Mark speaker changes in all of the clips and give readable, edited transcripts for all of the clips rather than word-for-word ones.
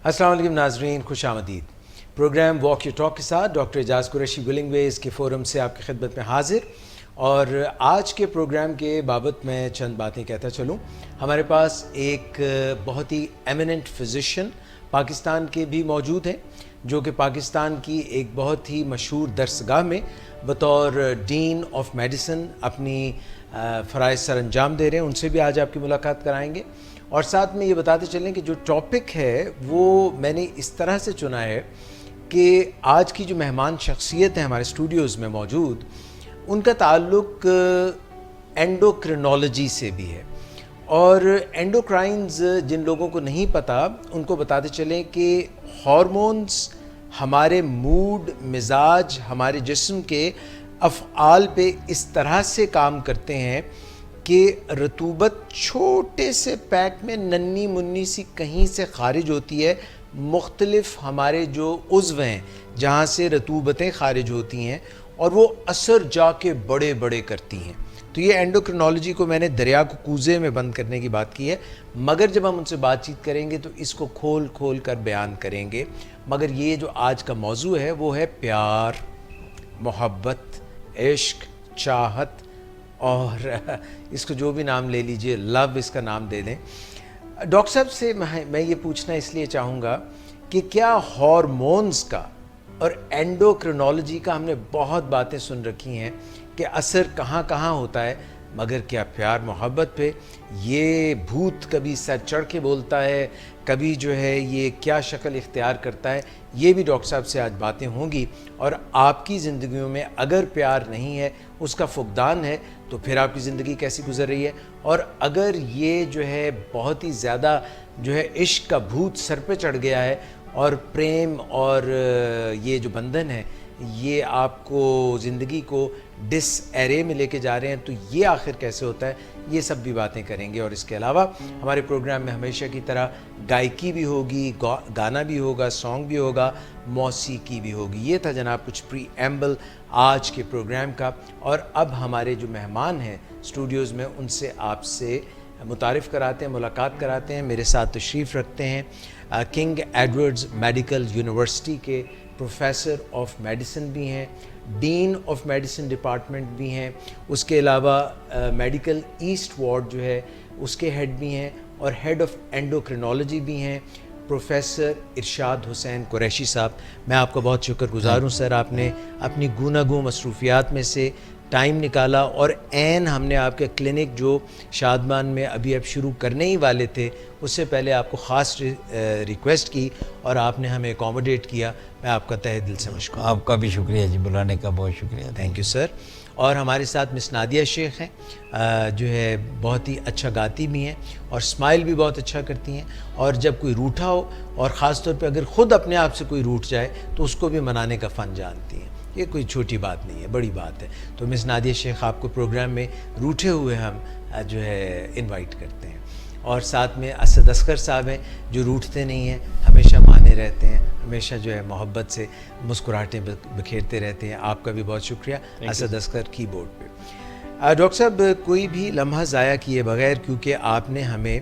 Speaker 1: السلام علیکم ناظرین، خوش آمدید۔ پروگرام واک یور ٹاک کے ساتھ ڈاکٹر اعجاز قریشی ولنگ ویز کے فورم سے آپ کی خدمت میں حاضر، اور آج کے پروگرام کے بابت میں چند باتیں کہتا چلوں۔ ہمارے پاس ایک بہت ہی ایمیننٹ فزیشین پاکستان کے بھی موجود ہیں، جو کہ پاکستان کی ایک بہت ہی مشہور درسگاہ میں بطور ڈین آف میڈیسن اپنی فرائض سر انجام دے رہے ہیں۔ ان سے بھی آج آپ کی ملاقات کرائیں گے، اور ساتھ میں یہ بتاتے چلیں کہ جو ٹاپک ہے وہ میں نے اس طرح سے چنا ہے کہ آج کی جو مہمان شخصیت ہیں ہمارے اسٹوڈیوز میں موجود، ان کا تعلق اینڈوکرینالوجی سے بھی ہے، اور اینڈوکرائنز جن لوگوں کو نہیں پتہ ان کو بتاتے چلیں کہ ہارمونز ہمارے موڈ، مزاج، ہمارے جسم کے افعال پہ اس طرح سے کام کرتے ہیں کہ رطوبت چھوٹے سے پیک میں ننھی منی سی کہیں سے خارج ہوتی ہے، مختلف ہمارے جو عضو ہیں جہاں سے رطوبتیں خارج ہوتی ہیں، اور وہ اثر جا کے بڑے بڑے کرتی ہیں۔ تو یہ اینڈوکرینالوجی کو میں نے دریا کو کوزے میں بند کرنے کی بات کی ہے، مگر جب ہم ان سے بات چیت کریں گے تو اس کو کھول کھول کر بیان کریں گے۔ مگر یہ جو آج کا موضوع ہے وہ ہے پیار، محبت، عشق، چاہت، اور اس کو جو بھی نام لے لیجئے، لو اس کا نام دے دیں۔ ڈاکٹر صاحب سے میں یہ پوچھنا اس لیے چاہوں گا کہ کیا ہارمونز کا اور اینڈوکرینالوجی کا، ہم نے بہت باتیں سن رکھی ہیں کہ اثر کہاں کہاں ہوتا ہے، مگر کیا پیار محبت پہ یہ بھوت کبھی سر چڑھ کے بولتا ہے، کبھی جو ہے یہ کیا شکل اختیار کرتا ہے؟ یہ بھی ڈاکٹر صاحب سے آج باتیں ہوں گی۔ اور آپ کی زندگیوں میں اگر پیار نہیں ہے، اس کا فقدان ہے، تو پھر آپ کی زندگی کیسی گزر رہی ہے؟ اور اگر یہ جو ہے بہت ہی زیادہ جو ہے عشق کا بھوت سر پہ چڑھ گیا ہے، اور پریم اور یہ جو بندھن ہے یہ آپ کو زندگی کو ڈس ایرے میں لے کے جا رہے ہیں، تو یہ آخر کیسے ہوتا ہے؟ یہ سب بھی باتیں کریں گے۔ اور اس کے علاوہ ہمارے پروگرام میں ہمیشہ کی طرح گائکی بھی ہوگی، گانا بھی ہوگا، سانگ بھی ہوگا، موسیقی بھی ہوگی۔ یہ تھا جناب کچھ پری ایمبل آج کے پروگرام کا، اور اب ہمارے جو مہمان ہیں اسٹوڈیوز میں ان سے آپ سے متعارف کراتے ہیں، ملاقات کراتے ہیں۔ میرے ساتھ تشریف رکھتے ہیں کنگ ایڈورڈز میڈیکل یونیورسٹی کے پروفیسر آف میڈیسن بھی ہیں، ڈین آف میڈیسن ڈپارٹمنٹ بھی ہیں، اس کے علاوہ میڈیکل ایسٹ وارڈ جو ہے اس کے ہیڈ بھی ہیں، اور ہیڈ آف اینڈوکرینالوجی بھی ہیں پروفیسر ارشاد حسین قریشی صاحب۔ میں آپ کا بہت شکر گزار ہوں سر، آپ نے اپنی گوناگوں مصروفیات میں سے ٹائم نکالا، اور عین ہم نے آپ کے کلینک جو شادمان میں ابھی اب شروع کرنے ہی والے تھے اس سے پہلے آپ کو خاص ریکویسٹ کی، اور آپ نے ہمیں اکوموڈیٹ کیا۔ میں آپ کا تہہ دل سے مشکور ہوں۔
Speaker 2: آپ کا بھی شکریہ جی، بلانے کا بہت شکریہ۔
Speaker 1: Thank you sir. اور ہمارے ساتھ مس نادیہ شیخ ہیں، جو ہے بہت ہی اچھا گاتی بھی ہیں، اور اسمائل بھی بہت اچھا کرتی ہیں، اور جب کوئی روٹھا ہو، اور خاص طور پہ اگر خود اپنے آپ سے کوئی روٹھ جائے تو اس کو بھی منانے کا فن جانتی ہیں۔ یہ کوئی چھوٹی بات نہیں ہے، بڑی بات ہے۔ تو مس نادیہ شیخ آپ کو پروگرام میں روٹھے ہوئے ہم جو ہے انوائٹ کرتے ہیں، اور ساتھ میں اسد اصغر صاحب ہیں جو روٹھتے نہیں ہیں، ہمیشہ مانے رہتے ہیں، ہمیشہ جو ہے محبت سے مسکراہٹیں بکھیرتے رہتے ہیں۔ آپ کا بھی بہت شکریہ اسد اصغر کی بورڈ پہ۔ ڈاکٹر صاحب کوئی بھی لمحہ ضائع کیے بغیر، کیونکہ آپ نے ہمیں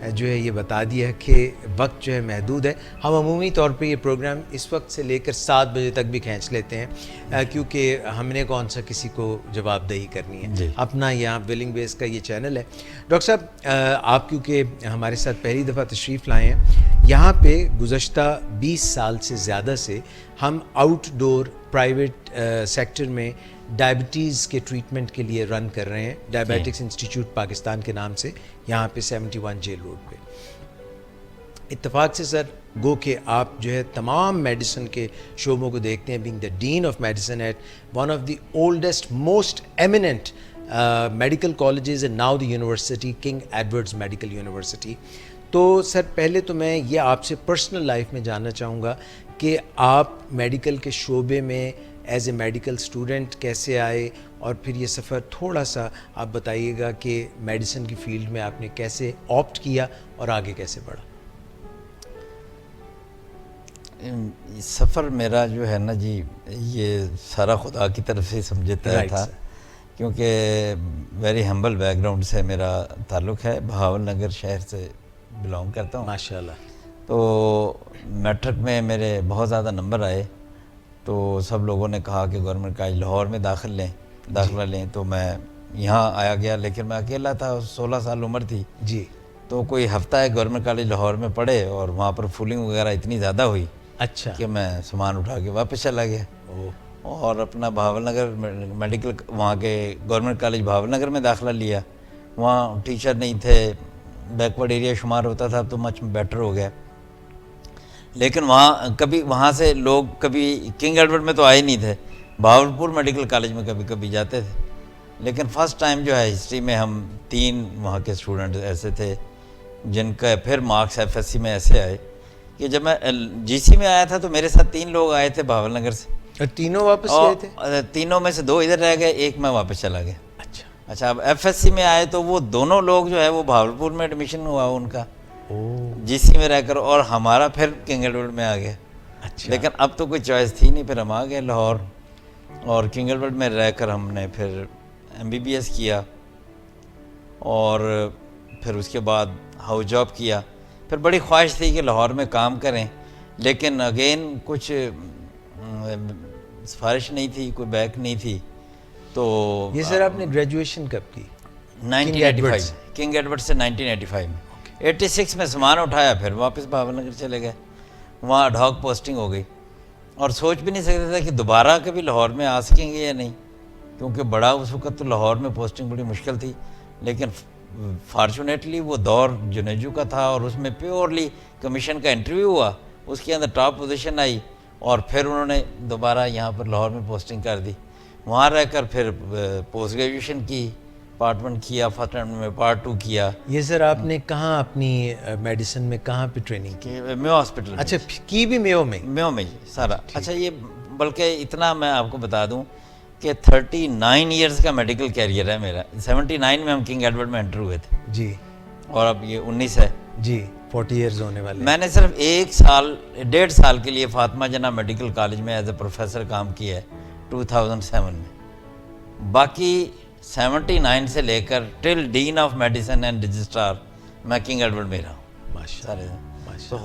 Speaker 1: جو ہے یہ بتا دیا کہ وقت جو ہے محدود ہے، ہم عمومی طور پہ یہ پروگرام اس وقت سے لے کر 7 بجے تک بھی کھینچ لیتے ہیں، کیونکہ ہم نے کون سا کسی کو جواب دہی کرنی ہے، اپنا یہاں ولنگ ویز کا یہ چینل ہے۔ ڈاکٹر صاحب آپ کیونکہ ہمارے ساتھ پہلی دفعہ تشریف لائے ہیں، یہاں پہ گزشتہ 20 سال سے زیادہ سے ہم آؤٹ ڈور پرائیویٹ سیکٹر میں ڈائبٹیز کے ٹریٹمنٹ کے لیے رن کر رہے ہیں، ڈائبیٹکس انسٹیٹیوٹ پاکستان کے نام سے، یہاں پہ 71 جیل روڈ پہ۔ اتفاق سے سر گو کہ آپ جو ہے تمام میڈیسن کے شعبوں کو دیکھتے ہیں، being the dean of medicine at one of the oldest most eminent medical colleges and now the university, King Edward's Medical University. تو سر پہلے تو میں یہ آپ سے پرسنل لائف میں جاننا چاہوں گا کہ آپ میڈیکل کے شعبے میں ایز اے میڈیکل اسٹوڈنٹ کیسے آئے، اور پھر یہ سفر تھوڑا سا آپ بتائیے گا کہ میڈیسن کی فیلڈ میں آپ نے کیسے آپٹ کیا اور آگے کیسے بڑھا۔
Speaker 2: سفر میرا جو ہے نا جی، یہ سارا خدا کی طرف سے سمجھتا تھا، کیونکہ ویری ہمبل بیک گراؤنڈ سے میرا تعلق ہے، بہاول نگر شہر سے بلانگ کرتا ہوں۔
Speaker 1: ماشاءاللہ۔
Speaker 2: تو میٹرک میں میرے بہت زیادہ نمبر آئے تو سب لوگوں نے کہا کہ گورنمنٹ کالج لاہور میں داخلہ لیں تو میں یہاں آیا گیا، لیکن میں اکیلا تھا، 16 سال عمر تھی
Speaker 1: جی.
Speaker 2: تو کوئی ہفتہ ہے گورنمنٹ کالج لاہور میں پڑھے اور وہاں پر فولنگ وغیرہ اتنی زیادہ ہوئی
Speaker 1: اچھا
Speaker 2: کہ میں سامان اٹھا کے واپس چلا گیا اور اپنا بھاول نگر میڈیکل وہاں کے گورنمنٹ کالج بھاول نگر میں داخلہ لیا. وہاں ٹیچر نہیں تھے، بیکورڈ ایریا شمار ہوتا تھا، اب تو مچ بیٹر ہو گیا. لیکن وہاں سے لوگ کبھی کنگ ایڈورڈ میں تو آئے نہیں تھے، بہاولپور میڈیکل کالج میں کبھی کبھی جاتے تھے. لیکن فرسٹ ٹائم جو ہے ہسٹری میں ہم 3 وہاں کے اسٹوڈنٹ ایسے تھے جن کا پھر مارکس ایف ایس سی میں ایسے آئے کہ جب میں جی سی میں آیا تھا تو میرے ساتھ 3 لوگ آئے تھے بھاول نگر سے،
Speaker 1: اور تینوں واپس گئے تھے؟
Speaker 2: تینوں میں سے 2 ادھر رہ گئے، ایک میں واپس چلا گیا.
Speaker 1: اچھا
Speaker 2: اب ایف ایس سی میں آئے تو وہ دونوں لوگ جو ہے وہ بہاولپور میں ایڈمیشن ہوا ان کا جی سی میں رہ کر، اور ہمارا پھر کنگ ایڈورڈ میں آ گیا.
Speaker 1: اچھا.
Speaker 2: لیکن اب تو کوئی چوائس تھی نہیں، پھر ہم آ گئے لاہور اور کنگ ایڈورڈ میں رہ کر ہم نے پھر ایم بی بی ایس کیا اور پھر اس کے بعد ہاؤس جاب کیا. پھر بڑی خواہش تھی کہ لاہور میں کام کریں، لیکن اگین کچھ سفارش نہیں تھی، کوئی بیک نہیں تھی. تو
Speaker 1: یہ سر آپ نے گریجویشن کب کی؟
Speaker 2: 1985 کنگ ایڈورڈ سے 1985 میں 86 میں سامان اٹھایا، پھر واپس بھاول نگر چلے گئے. وہاں اڈاک پوسٹنگ ہو گئی اور سوچ بھی نہیں سکتے تھے کہ دوبارہ کبھی لاہور میں آ سکیں گے یا نہیں، کیونکہ بڑا اس وقت تو لاہور میں پوسٹنگ بڑی مشکل تھی. لیکن فارچونیٹلی وہ دور جنیجو کا تھا اور اس میں پیورلی کمیشن کا انٹرویو ہوا، اس کے اندر ٹاپ پوزیشن آئی اور پھر انہوں نے دوبارہ یہاں پر لاہور میں پوسٹنگ کر دی. وہاں رہ کر پھر پوسٹ گریجویشن کی، پارٹ 1 کیا، فرسٹ میں پارٹ 2 کیا.
Speaker 1: یہ سر آپ نے کہاں اپنی میڈیسن میں کہاں پہ ٹریننگ کی؟
Speaker 2: میو ہاسپٹل.
Speaker 1: اچھا کی بھی میو میں
Speaker 2: جی سارا. اچھا یہ بلکہ اتنا میں آپ کو بتا دوں کہ 39 ایئرز کا میڈیکل کیریئر ہے میرا. 79 میں ہم کنگ ایڈورڈ میں انٹر ہوئے تھے
Speaker 1: جی،
Speaker 2: اور اب یہ 19 ہے
Speaker 1: جی 40 ایئرز ہونے والے.
Speaker 2: میں نے صرف 1.5 سال کے لیے فاطمہ جناح میڈیکل کالج میں ایز اے پروفیسر کام کیا ہے 2007 میں. باقی 79 سے لے کر ٹل ڈین آف میڈیسن اینڈ رجسٹرار میں کنگ ایڈورڈ میں رہا ہوں.
Speaker 1: ماشاء
Speaker 2: تو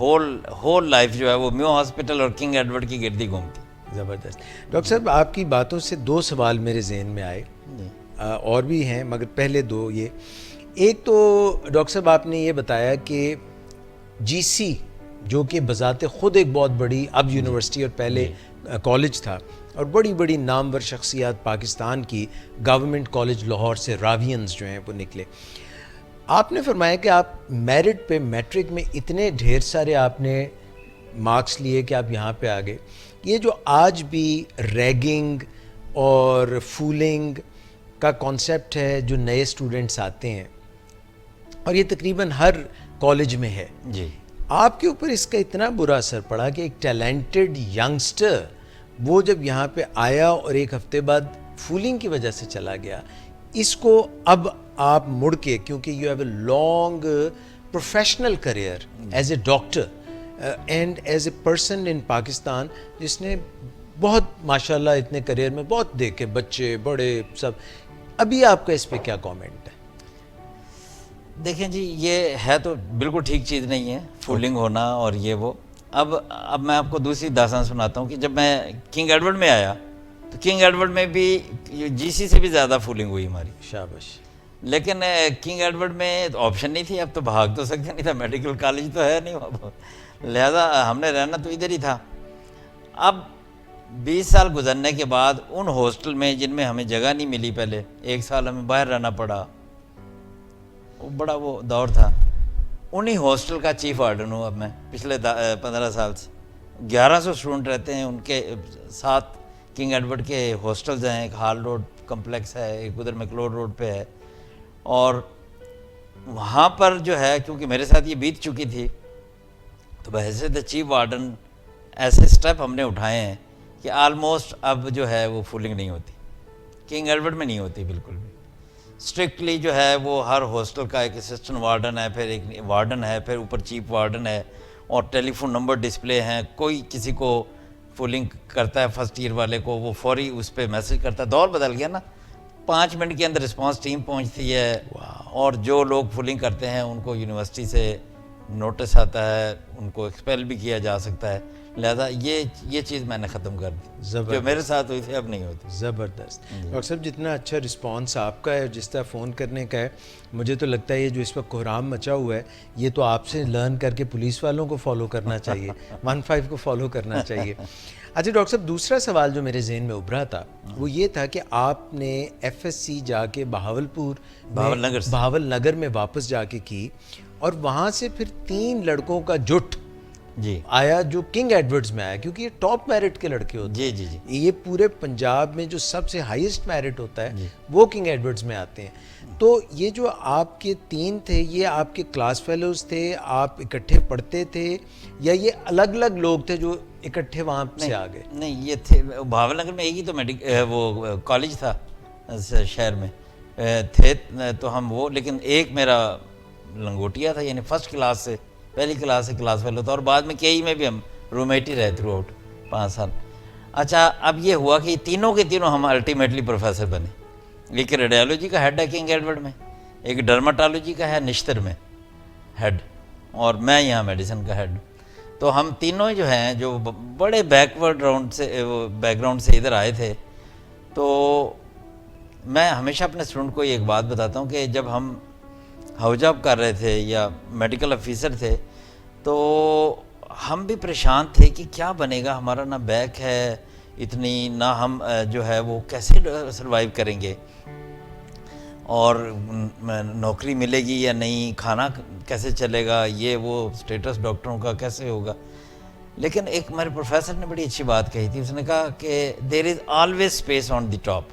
Speaker 2: ہول لائف جو ہے وہ میو ہاسپٹل اور کنگ ایڈورڈ کی گردی گھومتی.
Speaker 1: زبردست. ڈاکٹر صاحب آپ کی باتوں سے 2 سوال میرے ذہن میں آئے، اور بھی ہیں مگر پہلے 2 یہ. ایک تو ڈاکٹر صاحب آپ نے یہ بتایا کہ جی سی جو کہ بذات خود ایک بہت بڑی اب یونیورسٹی اور پہلے کالج تھا، اور بڑی بڑی نامور شخصیات پاکستان کی گورنمنٹ کالج لاہور سے راویئنز جو ہیں وہ نکلے. آپ نے فرمایا کہ آپ میرٹ پہ میٹرک میں اتنے ڈھیر سارے آپ نے مارکس لیے کہ آپ یہاں پہ آ گئے. یہ جو آج بھی ریگنگ اور فولنگ کا کانسیپٹ ہے جو نئے اسٹوڈنٹس آتے ہیں، اور یہ تقریباً ہر کالج میں ہے
Speaker 2: جی،
Speaker 1: آپ کے اوپر اس کا اتنا برا اثر پڑا کہ ایک ٹیلنٹڈ ینگسٹر وہ جب یہاں پہ آیا اور ایک ہفتے بعد فولنگ کی وجہ سے چلا گیا، اس کو اب آپ مڑ کے، کیونکہ you have a long professional career as a doctor and as a person in Pakistan, جس نے بہت ماشاءاللہ اتنے کریئر میں بہت دیکھے بچے بڑے سب، ابھی آپ کا اس پہ کیا کامنٹ ہے؟
Speaker 2: دیکھیں جی یہ ہے تو بالکل ٹھیک چیز نہیں ہے فولنگ ہونا اور یہ وہ. اب میں آپ کو دوسری داستان سناتا ہوں کہ جب میں کنگ ایڈورڈ میں آیا تو کنگ ایڈورڈ میں بھی جی سی سے بھی زیادہ فولنگ ہوئی ہماری.
Speaker 1: شاباش.
Speaker 2: لیکن کنگ ایڈورڈ میں آپشن نہیں تھی، اب تو بھاگ تو سکتے نہیں تھا، میڈیکل کالج تو ہے نہیں وہاں، لہذا ہم نے رہنا تو ادھر ہی تھا. اب 20 سال گزرنے کے بعد ان ہاسٹل میں جن میں ہمیں جگہ نہیں ملی، پہلے 1 سال ہمیں باہر رہنا پڑا، بڑا وہ دور تھا. انہی ہاسٹل کا چیف وارڈن ہوں اب میں پچھلے 15 سال سے. 1100 اسٹوڈنٹ رہتے ہیں، ان کے ساتھ کنگ ایڈورڈ کے ہاسٹلز ہیں، ایک ہال روڈ کمپلیکس ہے، ایک ادھر میکلوڈ روڈ پہ ہے. اور وہاں پر جو ہے کیونکہ میرے ساتھ یہ بیت چکی تھی تو بحیثیت چیف وارڈن ایسے سٹیپ ہم نے اٹھائے ہیں کہ آلموسٹ اب جو ہے وہ فولنگ نہیں ہوتی، کنگ ایڈورڈ میں نہیں ہوتی بالکل بھی. اسٹرکٹلی جو ہے وہ ہر ہاسٹل کا ایک اسسٹنٹ وارڈن ہے، پھر ایک وارڈن ہے، پھر اوپر چیف وارڈن ہے، اور ٹیلی فون نمبر ڈسپلے ہیں. کوئی کسی کو فولنگ کرتا ہے فرسٹ ایئر والے کو، وہ فوری اس پہ میسج کرتا ہے. دور بدل گیا نا، 5 منٹ کے اندر رسپانس ٹیم پہنچتی ہے، اور جو لوگ فولنگ کرتے ہیں ان کو یونیورسٹی سے نوٹس آتا ہے, ان کو ایکسپیل بھی کیا جا سکتا ہے. لہذا یہ چیز میں نے ختم کر دی, جو میرے ساتھ ہوئی تھی اب نہیں ہوتی.
Speaker 1: زبردست. ڈاکٹر صاحب جتنا اچھا رسپانس آپ کا ہے, جس طرح فون کرنے کا ہے, مجھے تو لگتا ہے یہ جو اس وقت کوہرام مچا ہوا ہے یہ تو آپ سے لرن کر کے پولیس والوں کو فالو کرنا چاہیے, 15 کو فالو کرنا چاہیے. اچھا ڈاکٹر صاحب, دوسرا سوال جو میرے ذہن میں ابھرا تھا وہ یہ تھا کہ آپ نے ایف ایس سی جا کے بہاول نگر میں واپس جا کے کی, اور وہاں سے پھر 3 لڑکوں کا جٹ
Speaker 2: جی
Speaker 1: آیا جو کنگ ایڈورڈز میں آیا, کیونکہ یہ ٹاپ میرٹ کے لڑکے ہوتے ہیں.
Speaker 2: جی جی
Speaker 1: یہ پورے پنجاب میں جو سب سے ہائیسٹ میرٹ ہوتا ہے وہ کنگ ایڈورڈز میں آتے ہیں. تو یہ جو آپ کے 3 تھے, یہ آپ کے کلاس فیلوز تھے, آپ اکٹھے پڑھتے تھے, یا یہ الگ الگ لوگ تھے جو اکٹھے وہاں سے آ گئے؟
Speaker 2: نہیں, یہ تھے بہاول نگر میں ایک ہی تو وہ کالج تھا شہر میں تھے تو ہم وہ, لیکن ایک میرا لنگوٹیا تھا, یعنی فرسٹ کلاس سے, پہلی کلاس سے کلاس فیلو تھا, اور بعد میں کے ای میں بھی ہم رومیٹ ہی رہے تھرو آؤٹ 5 سال. اچھا, اب یہ ہوا کہ تینوں کے تینوں ہم الٹیمیٹلی پروفیسر بنے. ایک ریڈیالوجی کا ہیڈ ہے کنگ ایڈورڈ میں, ایک ڈرماٹالوجی کا ہے نشتر میں ہیڈ, اور میں یہاں میڈیسن کا ہیڈ. تو ہم تینوں جو ہیں جو بڑے بیک گراؤنڈ سے ادھر آئے تھے. تو میں ہمیشہ اپنے اسٹوڈنٹ کو ایک بات بتاتا ہوں کہ جب ہم ہاؤس جاب کر رہے تھے یا میڈیکل آفیسر تھے تو ہم بھی پریشان تھے کہ کیا بنے گا, ہمارا نہ بیک ہے اتنی, نہ ہم جو ہے وہ کیسے سروائیو کریں گے, اور نوکری ملے گی یا نہیں, کھانا کیسے چلے گا, یہ وہ اسٹیٹس ڈاکٹروں کا کیسے ہوگا. لیکن ایک میرے پروفیسر نے بڑی اچھی بات کہی تھی, اس نے کہا کہ there is always space on the top,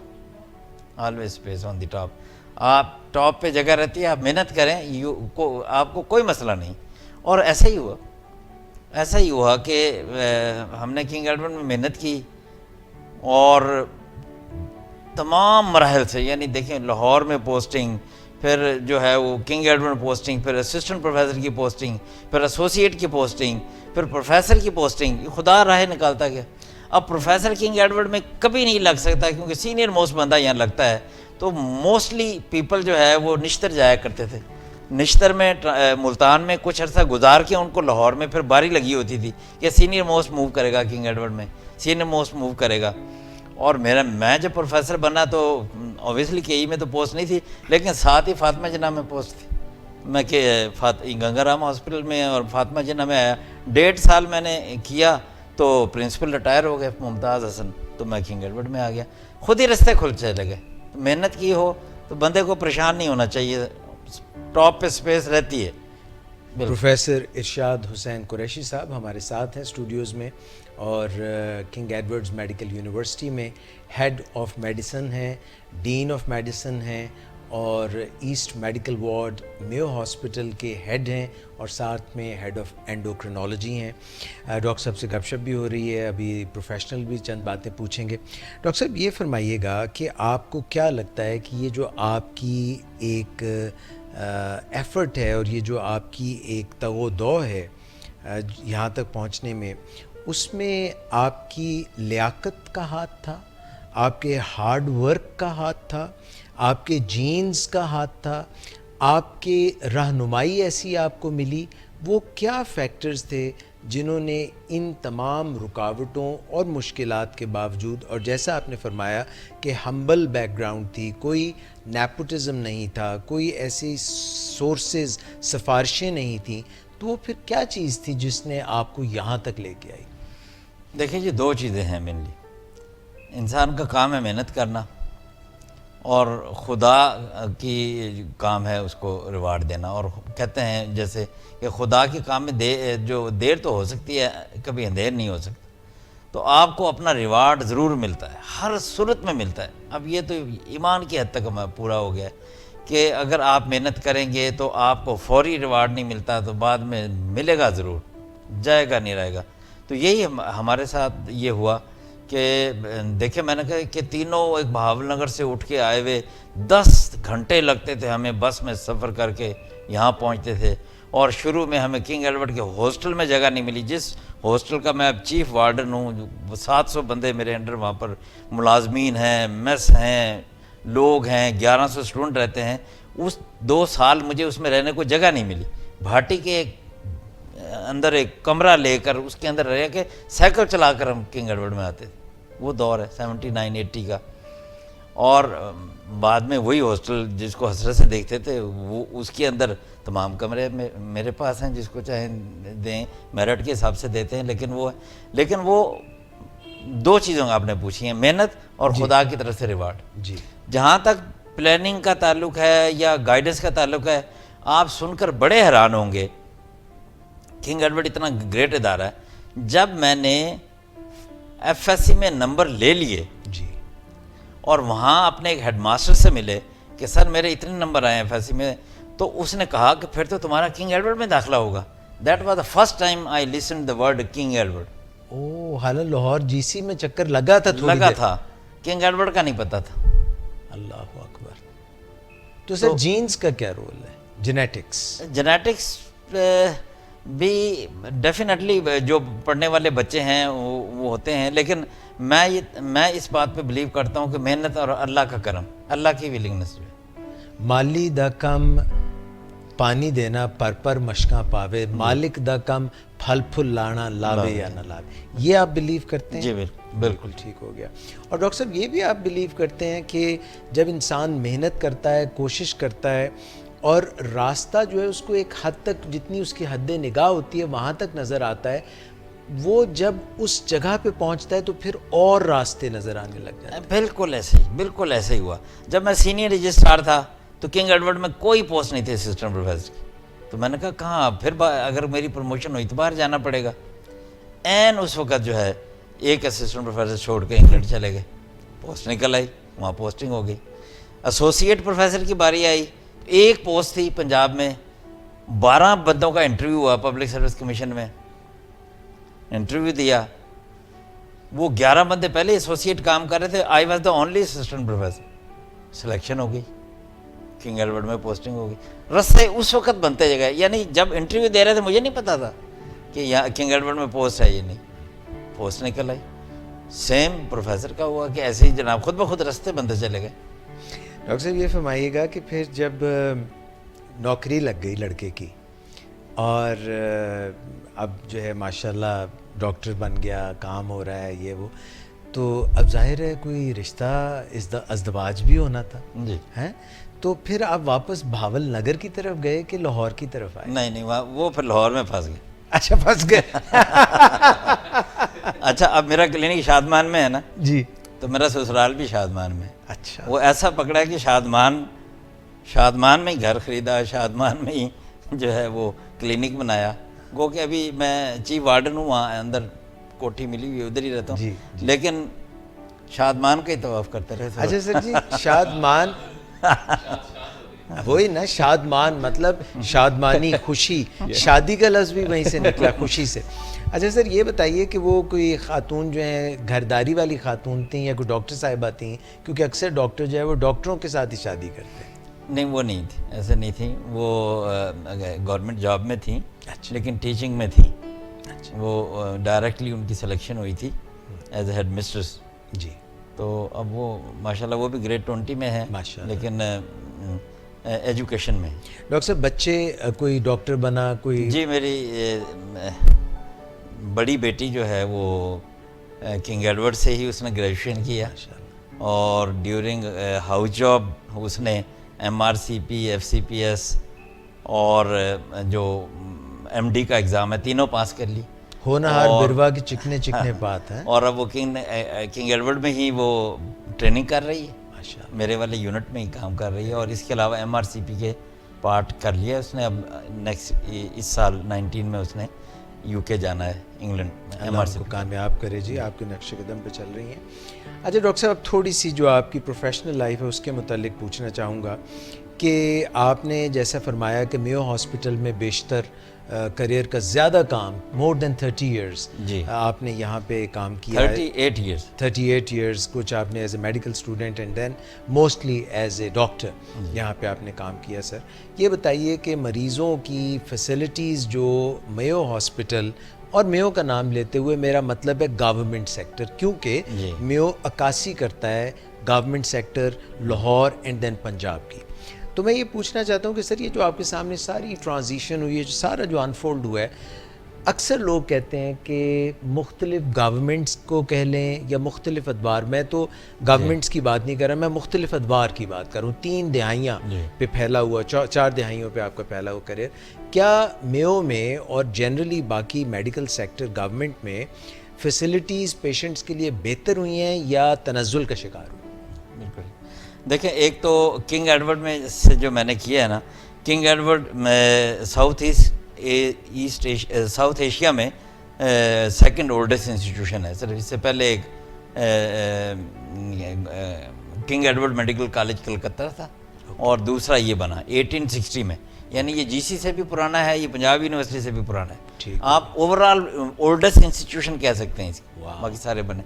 Speaker 2: always space on the top. آپ ٹاپ پہ جگہ رہتی ہے, آپ محنت کریں, آپ کو کوئی مسئلہ نہیں. اور ایسا ہی ہوا کہ ہم نے کنگ ایڈورڈ میں محنت کی, اور تمام مراحل سے, یعنی دیکھیں لاہور میں پوسٹنگ, پھر جو ہے وہ کنگ ایڈورڈ پوسٹنگ, پھر اسسٹنٹ پروفیسر کی پوسٹنگ, پھر ایسوسیٹ کی پوسٹنگ, پھر پروفیسر کی پوسٹنگ, خدا راہ نکالتا گیا. اب پروفیسر کنگ ایڈورڈ میں کبھی نہیں لگ سکتا کیونکہ سینئر موسٹ بندہ یہاں لگتا ہے. تو موسٹلی پیپل جو ہے وہ نشتر جایا کرتے تھے. نشتر میں ملتان میں کچھ عرصہ گزار کے ان کو لاہور میں پھر باری لگی ہوتی تھی کہ سینئر موسٹ موو کرے گا کنگ ایڈورڈ میں, سینئر موسٹ موو کرے گا. اور میں جب پروفیسر بنا تو اوبیسلی کے ای میں تو پوسٹ نہیں تھی, لیکن ساتھ ہی فاطمہ جناح میں پوسٹ تھی. میں کہ گنگا رام ہاسپٹل میں اور فاطمہ جناح میں آیا, 1.5 سال میں نے کیا تو پرنسپل ریٹائر ہو گئے ممتاز حسن, تو میں کنگ ایڈورڈ میں آ گیا. خود ہی رستے کھل چلے گئے. محنت کی ہو تو بندے کو پریشان نہیں ہونا چاہیے, ٹاپ پہ سپیس رہتی ہے.
Speaker 1: پروفیسر ارشاد حسین قریشی صاحب ہمارے ساتھ ہیں اسٹوڈیوز میں, اور کنگ ایڈورڈز میڈیکل یونیورسٹی میں ہیڈ آف میڈیسن ہیں, ڈین آف میڈیسن ہیں, اور ایسٹ میڈیکل وارڈ میو ہاسپٹل کے ہیڈ ہیں, اور ساتھ میں ہیڈ آف اینڈوکرینالوجی ہیں. ڈاکٹر صاحب سے گپ شپ بھی ہو رہی ہے, ابھی پروفیشنل بھی چند باتیں پوچھیں گے. ڈاکٹر صاحب یہ فرمائیے گا کہ آپ کو کیا لگتا ہے کہ یہ جو آپ کی ایک ایفرٹ ہے, اور یہ جو آپ کی ایک تگ و دو ہے یہاں تک پہنچنے میں, اس میں آپ کی لیاقت کا ہاتھ تھا, آپ کے ہارڈ ورک کا ہاتھ تھا, آپ کے جینز کا ہاتھ تھا, آپ کے رہنمائی ایسی آپ کو ملی, وہ کیا فیکٹرز تھے جنہوں نے ان تمام رکاوٹوں اور مشکلات کے باوجود, اور جیسا آپ نے فرمایا کہ ہمبل بیک گراؤنڈ تھی, کوئی نیپوٹزم نہیں تھا, کوئی ایسی سورسز سفارشیں نہیں تھیں, تو وہ پھر کیا چیز تھی جس نے آپ کو یہاں تک لے کے آئی؟
Speaker 2: دیکھیں جی, 2 چیزیں ہیں مینلی. انسان کا کام ہے محنت کرنا, اور خدا کی کام ہے اس کو ریوارڈ دینا. اور کہتے ہیں جیسے کہ خدا کے کام میں جو دیر تو ہو سکتی ہے, کبھی اندھیر نہیں ہو سکتا. تو آپ کو اپنا ریوارڈ ضرور ملتا ہے, ہر صورت میں ملتا ہے. اب یہ تو ایمان کی حد تک پورا ہو گیا ہے کہ اگر آپ محنت کریں گے تو آپ کو فوری ریوارڈ نہیں ملتا تو بعد میں ملے گا ضرور, جائے گا نہیں رہے گا. تو یہی ہمارے ساتھ یہ ہوا کہ دیکھیں میں نے کہا کہ تینوں ایک بہاول نگر سے اٹھ کے آئے ہوئے 10 گھنٹے لگتے تھے ہمیں بس میں سفر کر کے یہاں پہنچتے تھے. اور شروع میں ہمیں کنگ ایڈورڈ کے ہاسٹل میں جگہ نہیں ملی, جس ہاسٹل کا میں اب چیف وارڈن ہوں. 700 بندے میرے انڈر وہاں پر ملازمین ہیں, میس ہیں, لوگ ہیں, 1100 اسٹوڈنٹ رہتے ہیں. اس 2 سال مجھے اس میں رہنے کو جگہ نہیں ملی. بھاٹی کے اندر ایک کمرہ لے کر اس کے اندر رہ کے سائیکل چلا کر ہم کنگ ایڈورڈ میں آتے تھے. وہ دور ہے 79-80 کا. اور بعد میں وہی ہاسٹل جس کو حسرت سے دیکھتے تھے وہ اس کے اندر تمام کمرے میرے پاس ہیں, جس کو چاہیں دیں, میرٹ کے حساب سے دیتے ہیں. لیکن وہ دو چیزوں آپ نے پوچھی ہیں, محنت اور خدا کی طرف سے ریوارڈ.
Speaker 1: جی
Speaker 2: جہاں تک پلاننگ کا تعلق ہے یا گائیڈنس کا تعلق ہے, آپ سن کر بڑے حیران ہوں گے. کنگ ایڈورڈ اتنا گریٹ ادارہ ہے. جب میں نے ایف ایس سی میں نمبر لے لیے
Speaker 1: جی
Speaker 2: اور وہاں اپنے ایک ہیڈ ماسٹر سے ملے کہ سر میرے اتنے نمبر آئے ہیں ایف ایس سی میں, تو اس نے کہا کہ پھر تو تمہارا کنگ ایڈورڈ میں داخلہ ہوگا. That was the first time I listen the word King Edward.
Speaker 1: او حالانکہ لاہور جی سی میں چکر لگا تھا,
Speaker 2: لگا تھا, کنگ ایڈورڈ کا نہیں پتا تھا.
Speaker 1: اللہ اکبر. تو سر جینز کا کیا رول ہے, جینیٹکس
Speaker 2: بھی ڈیفینیٹلی جو پڑھنے والے بچے ہیں وہ ہوتے ہیں, لیکن میں اس بات پہ بلیو کرتا ہوں کہ محنت اور اللہ کا کرم, اللہ کی ولنگنس جو ہے.
Speaker 1: مالی دا کم پانی دینا پر مشکاں پاوے, مالک دا کم پھل پھل لانا لاوے یا نہ لاوے, یہ آپ بلیو کرتے ہیں؟
Speaker 2: جی بالکل
Speaker 1: ٹھیک ہو گیا. اور ڈاکٹر صاحب یہ بھی آپ بلیو کرتے ہیں کہ جب انسان محنت کرتا ہے, کوشش کرتا ہے, اور راستہ جو ہے اس کو ایک حد تک جتنی اس کی حد نگاہ ہوتی ہے وہاں تک نظر آتا ہے, وہ جب اس جگہ پہ پہنچتا ہے تو پھر اور راستے نظر آنے لگ جاتے ہیں؟
Speaker 2: بالکل ایسے ہی ہوا. جب میں سینئر رجسٹرار تھا تو کنگ ایڈورڈ میں کوئی پوسٹ نہیں تھی اسسٹنٹ پروفیسر کی. تو میں نے کہا کہاں پھر اگر میری پروموشن ہوئی تو باہر جانا پڑے گا. این اس وقت جو ہے ایک اسسٹنٹ پروفیسر چھوڑ کے انگلینڈ چلے گئے, پوسٹ نکل آئی, وہاں پوسٹنگ ہو گئی. ایسوسیٹ پروفیسر کی باری آئی, ایک پوسٹ تھی پنجاب میں, 12 بندوں کا انٹرویو ہوا پبلک سروس کمیشن میں, انٹرویو دیا. وہ 11 بندے پہلے ایسوسیٹ کام کر رہے تھے, I was the only assistant professor. Selection ہو گئی, کنگ ایڈورڈ میں پوسٹنگ ہو گئی. رستے اس وقت بنتے جگہ, یعنی جب انٹرویو دے رہے تھے مجھے نہیں پتا تھا کہ یہاں کنگ ایڈورڈ میں پوسٹ ہے, یہ نہیں, پوسٹ نکل آئی. سیم پروفیسر کا ہوا کہ ایسے ہی جناب خود بخود رستے بنتے چلے گئے.
Speaker 1: ڈاکٹر صاحب یہ فرمائیے گا کہ پھر جب نوکری لگ گئی لڑکے کی اور اب جو ہے ماشاءاللہ ڈاکٹر بن گیا, کام ہو رہا ہے, یہ وہ, تو اب ظاہر ہے کوئی رشتہ ازدواج بھی ہونا تھا
Speaker 2: جی
Speaker 1: ہیں, تو پھر آپ واپس بھاول نگر کی طرف گئے کہ لاہور کی طرف آئے؟
Speaker 2: نہیں وہ پھر لاہور میں پھنس گئے.
Speaker 1: اچھا پھنس گئے.
Speaker 2: اچھا اب میرا کلینک شادمان میں ہے نا
Speaker 1: جی,
Speaker 2: تو میرا سسرال بھی شادمان میں.
Speaker 1: اچھا,
Speaker 2: وہ ایسا پکڑا ہے کہ شادمان میں ہی گھر خریدا, شادمان میں ہی جو ہے وہ کلینک بنایا. گو کہ ابھی میں چیف وارڈن ہوں, وہاں اندر کوٹھی ملی ہوئی ادھر ہی رہتا ہوں.
Speaker 1: جی.
Speaker 2: لیکن شادمان کا ہی طواف کرتے رہے.
Speaker 1: اچھا سر جی, شادمان وہی نا, شادمان مطلب شادمانی, خوشی, شادی کا لفظ بھی وہیں سے نکلا, خوشی سے. اچھا سر یہ بتائیے کہ وہ کوئی خاتون جو ہیں گھرداری والی خاتون تھیں یا کوئی ڈاکٹر صاحبہ تھیں؟ کیونکہ اکثر ڈاکٹر جو ہے وہ ڈاکٹروں کے ساتھ ہی شادی کرتے ہیں.
Speaker 2: نہیں وہ نہیں تھی, ایسے نہیں تھیں. وہ گورنمنٹ جاب میں تھیں, لیکن ٹیچنگ میں تھیں. وہ ڈائریکٹلی ان کی سلیکشن ہوئی تھی ایز اے ہیڈ مسٹرس.
Speaker 1: جی,
Speaker 2: تو اب وہ ماشاءاللہ وہ بھی گریڈ 20 میں ہے, لیکن ایجوکیشن میں.
Speaker 1: ڈاکٹر صاحب بچے, کوئی ڈاکٹر بنا کوئی؟
Speaker 2: جی میری بڑی بیٹی جو ہے وہ کنگ ایڈورڈ سے ہی اس نے گریجویشن کیا, اور ڈیورنگ ہاؤس جاب اس نے MRCP, FCPS اور جو MD کا ایگزام ہے تینوں پاس کر لی.
Speaker 1: ہونہار بروا کی چکنے بات ہے.
Speaker 2: اور اب وہ کنگ ایڈورڈ میں ہی وہ ٹریننگ کر رہی ہے, میرے والے یونٹ میں ہی کام کر رہی ہے. اور اس کے علاوہ MRCP کے پارٹ کر لیا اس نے. اب نیکسٹ اس سال 19 میں اس نے UK جانا ہے, انگلینڈ.
Speaker 1: اللہ کو کامیاب کرے جی, آپ کے نقش قدم پہ چل رہی ہیں. اچھا ڈاکٹر صاحب اب تھوڑی سی جو آپ کی پروفیشنل لائف ہے اس کے متعلق پوچھنا چاہوں گا کہ آپ نے جیسا فرمایا کہ میو ہاسپٹل میں بیشتر کریئر کا زیادہ کام, مور دین 30 ایئرس
Speaker 2: جی
Speaker 1: آپ نے یہاں پہ کام کیا. 38 ایئرس کچھ آپ نے as a medical student and then mostly as a doctor یہاں پہ آپ نے کام کیا. سر یہ بتائیے کہ مریضوں کی فیسلٹیز جو میو ہاسپٹل, اور میو کا نام لیتے ہوئے میرا مطلب ہے گورنمنٹ سیکٹر, کیونکہ میو عکاسی کرتا ہے government sector Lahore and then Punjab کی. تو میں یہ پوچھنا چاہتا ہوں کہ سر یہ جو آپ کے سامنے ساری ٹرانزیشن ہوئی ہے, جو سارا جو انفولڈ ہوا ہے, اکثر لوگ کہتے ہیں کہ مختلف گورنمنٹس کو کہہ لیں یا مختلف ادوار، میں تو گورنمنٹس کی بات نہیں کر رہا، میں مختلف ادوار کی بات کروں، 3 دہائیاں پہ پھیلا ہوا، 4 دہائیوں پہ آپ کا پھیلا ہوا کریئر، کیا میو میں اور جنرلی باقی میڈیکل سیکٹر گورنمنٹ میں فیسلٹیز پیشنٹس کے لیے بہتر ہوئی ہیں یا تنزل کا شکار ہوئی؟
Speaker 2: بالکل، دیکھیں ایک تو کنگ ایڈورڈ میں سے جو میں نے کیا ہے نا، کنگ ایڈورڈ میں ساؤتھ ایشیا میں سیکنڈ اولڈسٹ انسٹیٹیوشن ہے. صرف اس سے پہلے ایک King Edward Medical College Calcutta تھا اور دوسرا یہ بنا 1860 میں. یعنی یہ جی سی سے بھی پرانا ہے, یہ پنجاب یونیورسٹی سے بھی پرانا ہے. آپ اوور آل اولڈسٹ انسٹیٹیوشن کہہ سکتے ہیں اس کو, باقی سارے بنے.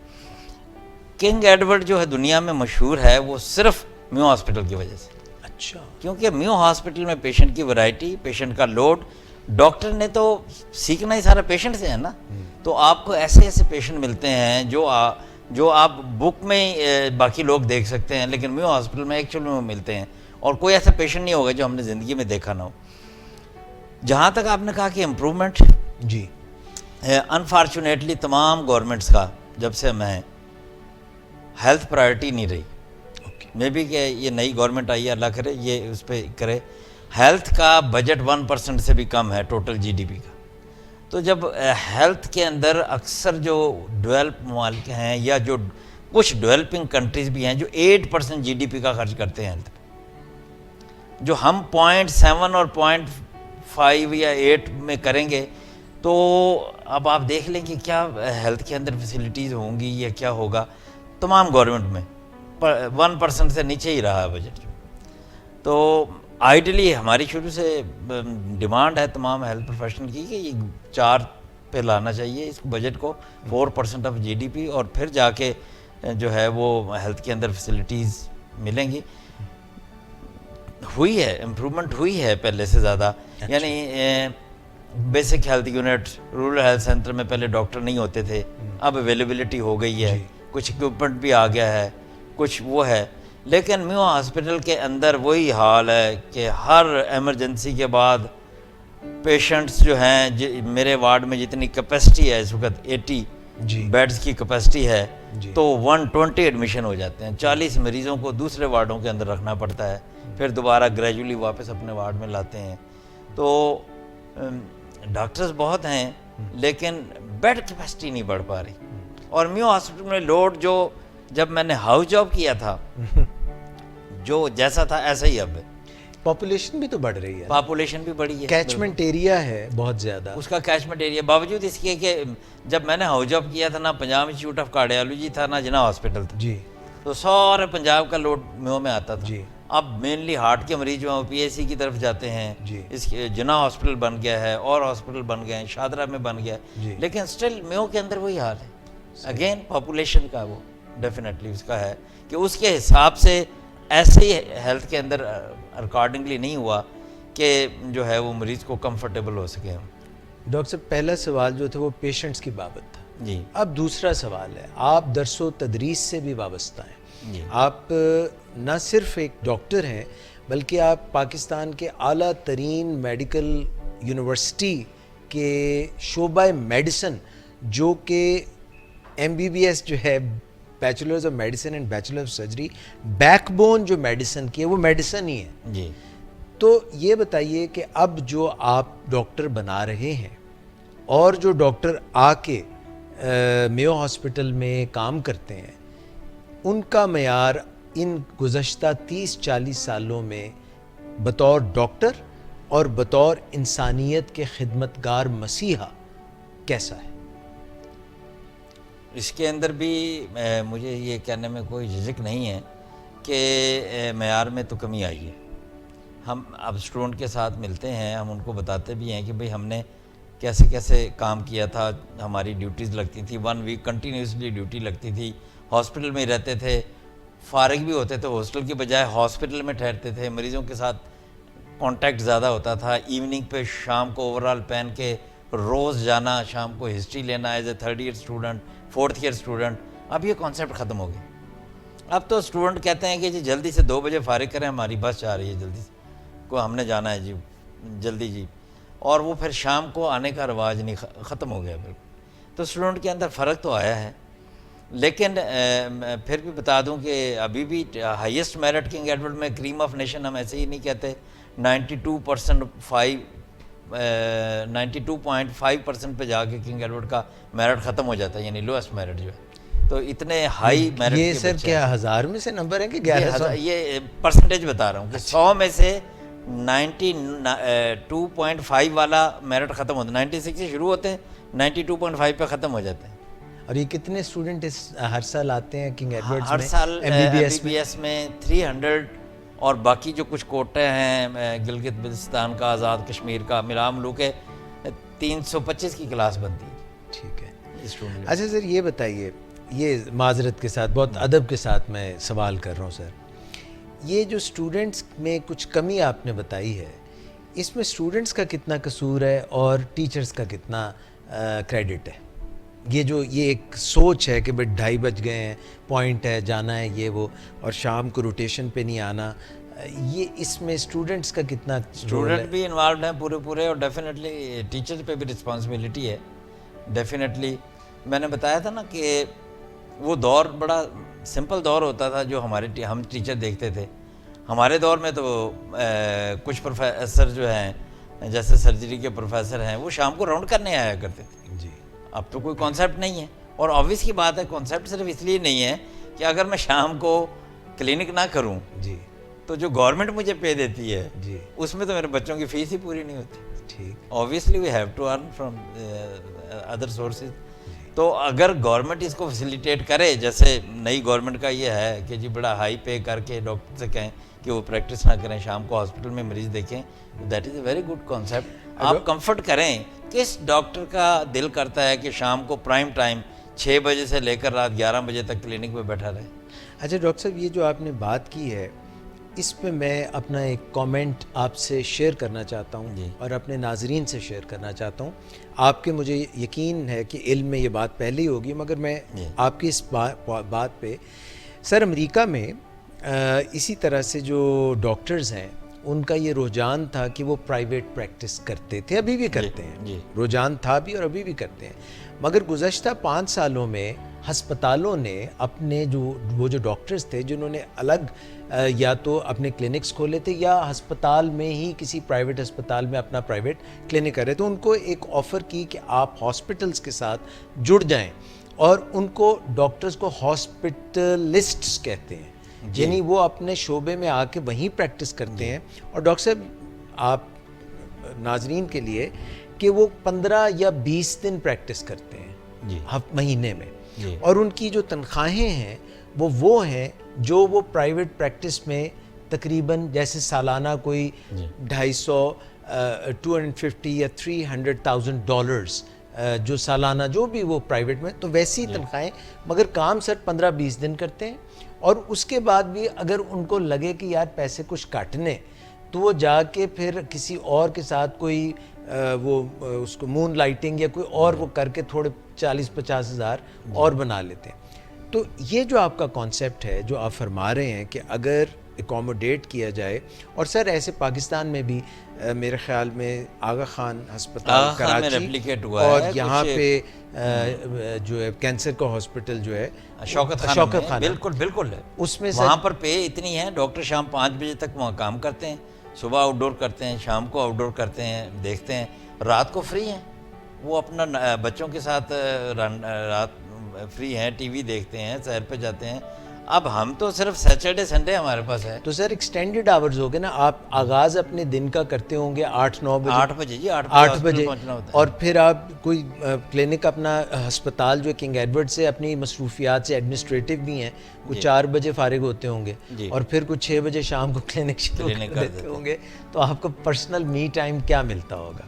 Speaker 2: کنگ ایڈورڈ جو ہے دنیا میں مشہور ہے وہ صرف میو ہاسپٹل کی وجہ سے.
Speaker 1: اچھا,
Speaker 2: کیونکہ میو ہاسپٹل میں پیشنٹ کی ورائٹی, پیشنٹ کا لوڈ, ڈاکٹر نے تو سیکھنا ہی سارا پیشنٹ سے ہے نا. تو آپ کو ایسے ایسے پیشنٹ ملتے ہیں جو آپ بک میں باقی لوگ دیکھ سکتے ہیں, لیکن میو ہاسپٹل میں ایکچوئل میں ملتے ہیں. اور کوئی ایسا پیشنٹ نہیں ہوگا جو ہم نے زندگی میں دیکھا نہ ہو. جہاں تک آپ نے کہا کہ امپرومنٹ,
Speaker 1: جی
Speaker 2: انفارچونیٹلی تمام گورنمنٹس کا جب سے میں ہیلتھ پرائرٹی نہیں رہی. میں بھی کہ یہ نئی گورنمنٹ آئی ہے, اللہ کرے یہ اس پہ کرے. ہیلتھ کا بجٹ 1% سے بھی کم ہے ٹوٹل جی ڈی پی کا. تو جب ہیلتھ کے اندر اکثر جو ڈیولپ ممالک ہیں یا جو کچھ ڈیولپنگ کنٹریز بھی ہیں جو 8% جی ڈی پی کا خرچ کرتے ہیں ہیلتھ پہ, جو ہم 0.7 اور 0.5 یا 8 میں کریں گے, تو اب آپ دیکھ لیں کہ کیا ہیلتھ کے اندر فیسلٹیز ہوں گی یا کیا ہوگا. تمام گورنمنٹ میں 1% سے نیچے ہی رہا ہے بجٹ. تو آئیڈلی ہماری شروع سے ڈیمانڈ ہے تمام ہیلتھ پروفیشنل کی کہ یہ 4 پہ لانا چاہیے اس بجٹ کو, 4% آف جی ڈی پی, اور پھر جا کے جو ہے وہ ہیلتھ کے اندر فیسلٹیز ملیں گی. ہوئی ہے امپرومنٹ, ہوئی ہے پہلے سے زیادہ. یعنی basic health unit, rural health centre میں پہلے ڈاکٹر نہیں ہوتے تھے, اب اویلیبلٹی ہو گئی ہے, کچھ اکوپمنٹ بھی آ گیا ہے, کچھ وہ ہے. لیکن میو ہاسپٹل کے اندر وہی حال ہے کہ ہر ایمرجنسی کے بعد پیشنٹس جو ہیں, میرے وارڈ میں جتنی کیپیسٹی ہے اس وقت 80 بیڈز کی کیپیسٹی ہے, تو 120 ایڈمیشن ہو جاتے ہیں. 40 مریضوں کو دوسرے وارڈوں کے اندر رکھنا پڑتا ہے, پھر دوبارہ گریجولی واپس اپنے وارڈ میں لاتے ہیں. تو ڈاکٹرز بہت ہیں لیکن بیڈ کیپیسٹی نہیں بڑھ پا رہی. اور میو ہاسپٹل میں لوڈ جو جب میں نے ہاؤس جاب کیا تھا جو جیسا تھا ایسا ہی اب ہے.
Speaker 1: پاپولیشن بھی تو بڑھ رہی ہے,
Speaker 2: پاپولیشن بھی بڑھی ہے,
Speaker 1: کیچمنٹ ایریا ہے بہت زیادہ.
Speaker 2: اس کا کیچمنٹ ایریا باوجود اس کے کہ جب میں نے ہاؤس جاب کیا تھا نہ پنجاب انسٹیٹیوٹ آف کارڈیالوجی تھا نہ جناح ہاسپٹل تھا,
Speaker 1: جی,
Speaker 2: تو سارے پنجاب کا لوڈ میو میں آتا تھا.
Speaker 1: جی,
Speaker 2: اب مینلی ہارٹ کے مریض جو ہیں وہ پی ایس سی کی طرف جاتے ہیں.
Speaker 1: جی,
Speaker 2: اس کے جناح ہاسپٹل بن گیا ہے اور ہاسپٹل بن گئے ہیں, شاہدرہ میں بن گیا,
Speaker 1: جی,
Speaker 2: لیکن سٹل میو کے اندر وہی حال ہے. اگین پاپولیشن کا وہ ڈیفینیٹلی اس کا ہے کہ اس کے حساب سے ایسے ہی ہیلتھ کے اندر اکارڈنگلی نہیں ہوا کہ جو ہے وہ مریض کو کمفرٹیبل ہو سکے.
Speaker 1: ڈاکٹر صاحب پہلا سوال جو تھا وہ پیشنٹس کی بابت تھا.
Speaker 2: جی,
Speaker 1: اب دوسرا سوال ہے, آپ درس و تدریس سے بھی وابستہ ہیں.
Speaker 2: جی,
Speaker 1: آپ نہ صرف ایک ڈاکٹر ہیں بلکہ آپ پاکستان کے اعلیٰ ترین میڈیکل یونیورسٹی کے شعبہ میڈیسن جو کہ ایم بی بی ایس جو ہے, bachelors of medicine and bachelor of surgery, backbone جو میڈیسن کی ہے وہ میڈیسن ہی ہے.
Speaker 2: جی.
Speaker 1: تو یہ بتائیے کہ اب جو آپ ڈاکٹر بنا رہے ہیں اور جو ڈاکٹر آ کے میو ہاسپٹل میں کام کرتے ہیں, ان کا معیار ان گزشتہ 30-40 سالوں میں بطور ڈاکٹر اور بطور انسانیت کے خدمتگار مسیحا کیسا ہے؟
Speaker 2: اس کے اندر بھی مجھے یہ کہنے میں کوئی جھجک نہیں ہے کہ معیار میں تو کمی آئی ہے. ہم اب اسٹوڈنٹ کے ساتھ ملتے ہیں, ہم ان کو بتاتے بھی ہیں کہ بھئی ہم نے کیسے کیسے کام کیا تھا, ہماری ڈیوٹیز لگتی تھی, 1 ویک کنٹینیوسلی ڈیوٹی لگتی تھی, ہاسپٹل میں ہی رہتے تھے, فارغ بھی ہوتے تھے ہاسٹل کی بجائے ہاسپٹل میں ٹھہرتے تھے, مریضوں کے ساتھ کانٹیکٹ زیادہ ہوتا تھا. ایوننگ پہ شام کو اوور آل پہن کے روز جانا, شام کو ہسٹری لینا as a 3rd year student, 4th year student. اب یہ کانسیپٹ ختم ہو گیا. اب تو اسٹوڈنٹ کہتے ہیں کہ جی جلدی سے 2 بجے فارغ کریں, ہماری بس آ رہی ہے جلدی سے, کو ہم نے جانا ہے جی جلدی جی. اور وہ پھر شام کو آنے کا رواج نہیں, ختم ہو گیا بالکل. تو اسٹوڈنٹ کے اندر فرق تو آیا ہے, لیکن پھر بھی بتا دوں کہ ابھی بھی ہائیسٹ میرٹ کنگ ایڈورڈ میں کریم آف نیشن ہم ایسے ہی نہیں کہتے, 92.5% پہ جا کے کنگ ایڈورڈ کا میرٹ ختم ہو جاتا ہے, یعنی لوئسٹ میرٹ جو ہے. تو اتنے ہائی میرٹ
Speaker 1: یہ سر کیا 1000 میں سے نمبر ہے کہ 1100؟
Speaker 2: یہ پرسنٹیج بتا رہا ہوں کہ 100 میں سے 92.5 والا میرٹ ختم ہوتا ہے, 96 سے شروع ہوتے ہیں, 92.5 پہ ختم ہو جاتے ہیں.
Speaker 1: اور یہ کتنے اسٹوڈنٹ ہر سال آتے ہیں کنگ ایڈورڈز میں؟
Speaker 2: ہر سال MBBS میں 300, اور باقی جو کچھ کوٹے ہیں گلگت بلتستان کا, آزاد کشمیر کا, ملا ملو کے 325 کی کلاس بنتی ہے.
Speaker 1: ٹھیک ہے. اچھا سر یہ بتائیے, یہ معذرت کے ساتھ, بہت ادب کے ساتھ میں سوال کر رہا ہوں سر, یہ جو اسٹوڈنٹس میں کچھ کمی آپ نے بتائی ہے, اس میں اسٹوڈنٹس کا کتنا قصور ہے اور ٹیچرز کا کتنا کریڈٹ ہے؟ یہ ایک سوچ ہے کہ بھائی 2:30 بج گئے ہیں, پوائنٹ ہے, جانا ہے یہ وہ, اور شام کو روٹیشن پہ نہیں آنا, یہ اس میں اسٹوڈنٹس کا کتنا؟
Speaker 2: اسٹوڈنٹ بھی انوالوڈ ہیں پورے, اور ڈیفینیٹلی ٹیچر پہ بھی رسپانسبلٹی ہے ڈیفینیٹلی. میں نے بتایا تھا نا کہ وہ دور بڑا سمپل دور ہوتا تھا جو ہم ٹیچر دیکھتے تھے. ہمارے دور میں تو کچھ پروفیسر جو ہیں, جیسے سرجری کے پروفیسر ہیں, وہ شام کو راؤنڈ کرنے آیا کرتے تھے.
Speaker 1: جی.
Speaker 2: اب تو کوئی کانسیپٹ نہیں ہے, اور آبویس کی بات ہے کانسیپٹ صرف اس لیے نہیں ہے کہ اگر میں شام کو کلینک نہ کروں
Speaker 1: جی
Speaker 2: تو جو گورنمنٹ مجھے پے دیتی ہے
Speaker 1: جی
Speaker 2: اس میں تو میرے بچوں کی فیس ہی پوری نہیں ہوتی.
Speaker 1: ٹھیک.
Speaker 2: Obviously we have to earn from other sources. تو اگر گورنمنٹ اس کو فیسیلیٹیٹ کرے, جیسے نئی گورنمنٹ کا یہ ہے کہ جی بڑا ہائی پے کر کے ڈاکٹر سے کہیں کہ وہ پریکٹس نہ کریں, شام کو ہاسپٹل میں مریض دیکھیں, that is a very good concept. آپ کمفرٹ کریں. کس ڈاکٹر کا دل کرتا ہے کہ شام کو پرائم ٹائم 6 بجے سے لے کر رات 11 بجے تک کلینک میں بیٹھا رہے؟
Speaker 1: اچھا ڈاکٹر صاحب, یہ جو آپ نے بات کی ہے, اس پہ میں اپنا ایک کامنٹ آپ سے شیئر کرنا چاہتا ہوں
Speaker 2: جی.
Speaker 1: اور اپنے ناظرین سے شیئر کرنا چاہتا ہوں. آپ کے مجھے یقین ہے کہ علم میں یہ بات پہلے ہی ہوگی, مگر میں آپ کی اس بات پہ, سر امریکہ میں اسی طرح سے جو ڈاکٹرز ہیں ان کا یہ رجحان تھا کہ وہ پرائیویٹ پریکٹس کرتے تھے, ابھی بھی کرتے ہیں, رجحان تھا بھی اور ابھی بھی کرتے ہیں. مگر گزشتہ 5 سالوں میں ہسپتالوں نے اپنے وہ جو ڈاکٹرز تھے جنہوں نے الگ یا تو اپنے کلینکس کھولے تھے یا ہسپتال میں ہی کسی پرائیویٹ ہسپتال میں اپنا پرائیویٹ کلینک کرے, تو ان کو ایک آفر کی کہ آپ ہاسپٹلس کے ساتھ جڑ جائیں, اور ان کو ڈاکٹرز کو ہاسپٹلسٹس کہتے ہیں, یعنی وہ اپنے شعبے میں آ کے وہیں پریکٹس کرتے ہیں. اور ڈاکٹر صاحب آپ ناظرین کے لیے کہ وہ 15 یا 20 دن پریکٹس کرتے ہیں مہینے میں, اور ان کی جو تنخواہیں ہیں وہ ہیں جو وہ پرائیویٹ پریکٹس میں تقریباً جیسے سالانہ کوئی 250 $250 یا $300,000 جو سالانہ جو بھی وہ پرائیویٹ میں, تو ویسی تنخواہیں, مگر کام سر 15-20 دن کرتے ہیں. اور اس کے بعد بھی اگر ان کو لگے کہ یار پیسے کچھ کاٹنے, تو وہ جا کے پھر کسی اور کے ساتھ کوئی وہ اس کو مون لائٹنگ یا کوئی اور وہ کر کے تھوڑے 40-50 ہزار اور بنا لیتے ہیں. تو یہ جو آپ کا کانسیپٹ ہے جو آپ فرما رہے ہیں کہ اگر اکوموڈیٹ کیا جائے, اور سر ایسے پاکستان میں بھی میرے خیال میں آغا خان ہسپتال کراچی اور یہاں پہ جو ہے کینسر کا ہاسپٹل جو ہے
Speaker 2: شوکت خان, بالکل
Speaker 1: اس میں
Speaker 2: وہاں پر پے اتنی ہے, ڈاکٹر شام 5 بجے تک وہاں کام کرتے ہیں, صبح آؤٹ ڈور کرتے ہیں, شام کو آؤٹ ڈور کرتے ہیں, دیکھتے ہیں, رات کو فری ہیں, وہ اپنا بچوں کے ساتھ رات فری ہیں, ٹی وی دیکھتے ہیں, سیر پہ جاتے ہیں. اب ہم تو صرف سیٹرڈے سنڈے ہمارے پاس ہے.
Speaker 1: تو سر ایکسٹینڈڈ آورز ہو گئے نا, آپ آغاز اپنے دن کا کرتے ہوں گے 8-9 بجے,
Speaker 2: 8 بجے جی
Speaker 1: 8 بجے, اور پھر آپ کوئی کلینک اپنا ہسپتال جو کنگ ایڈورڈ سے اپنی مصروفیات سے ایڈمنسٹریٹو بھی ہیں, کچھ 4 بجے فارغ ہوتے ہوں گے, اور پھر کچھ 6 بجے شام کو کلینک شروع کر دیتے ہوں گے, تو آپ کو پرسنل می ٹائم کیا ملتا ہوگا؟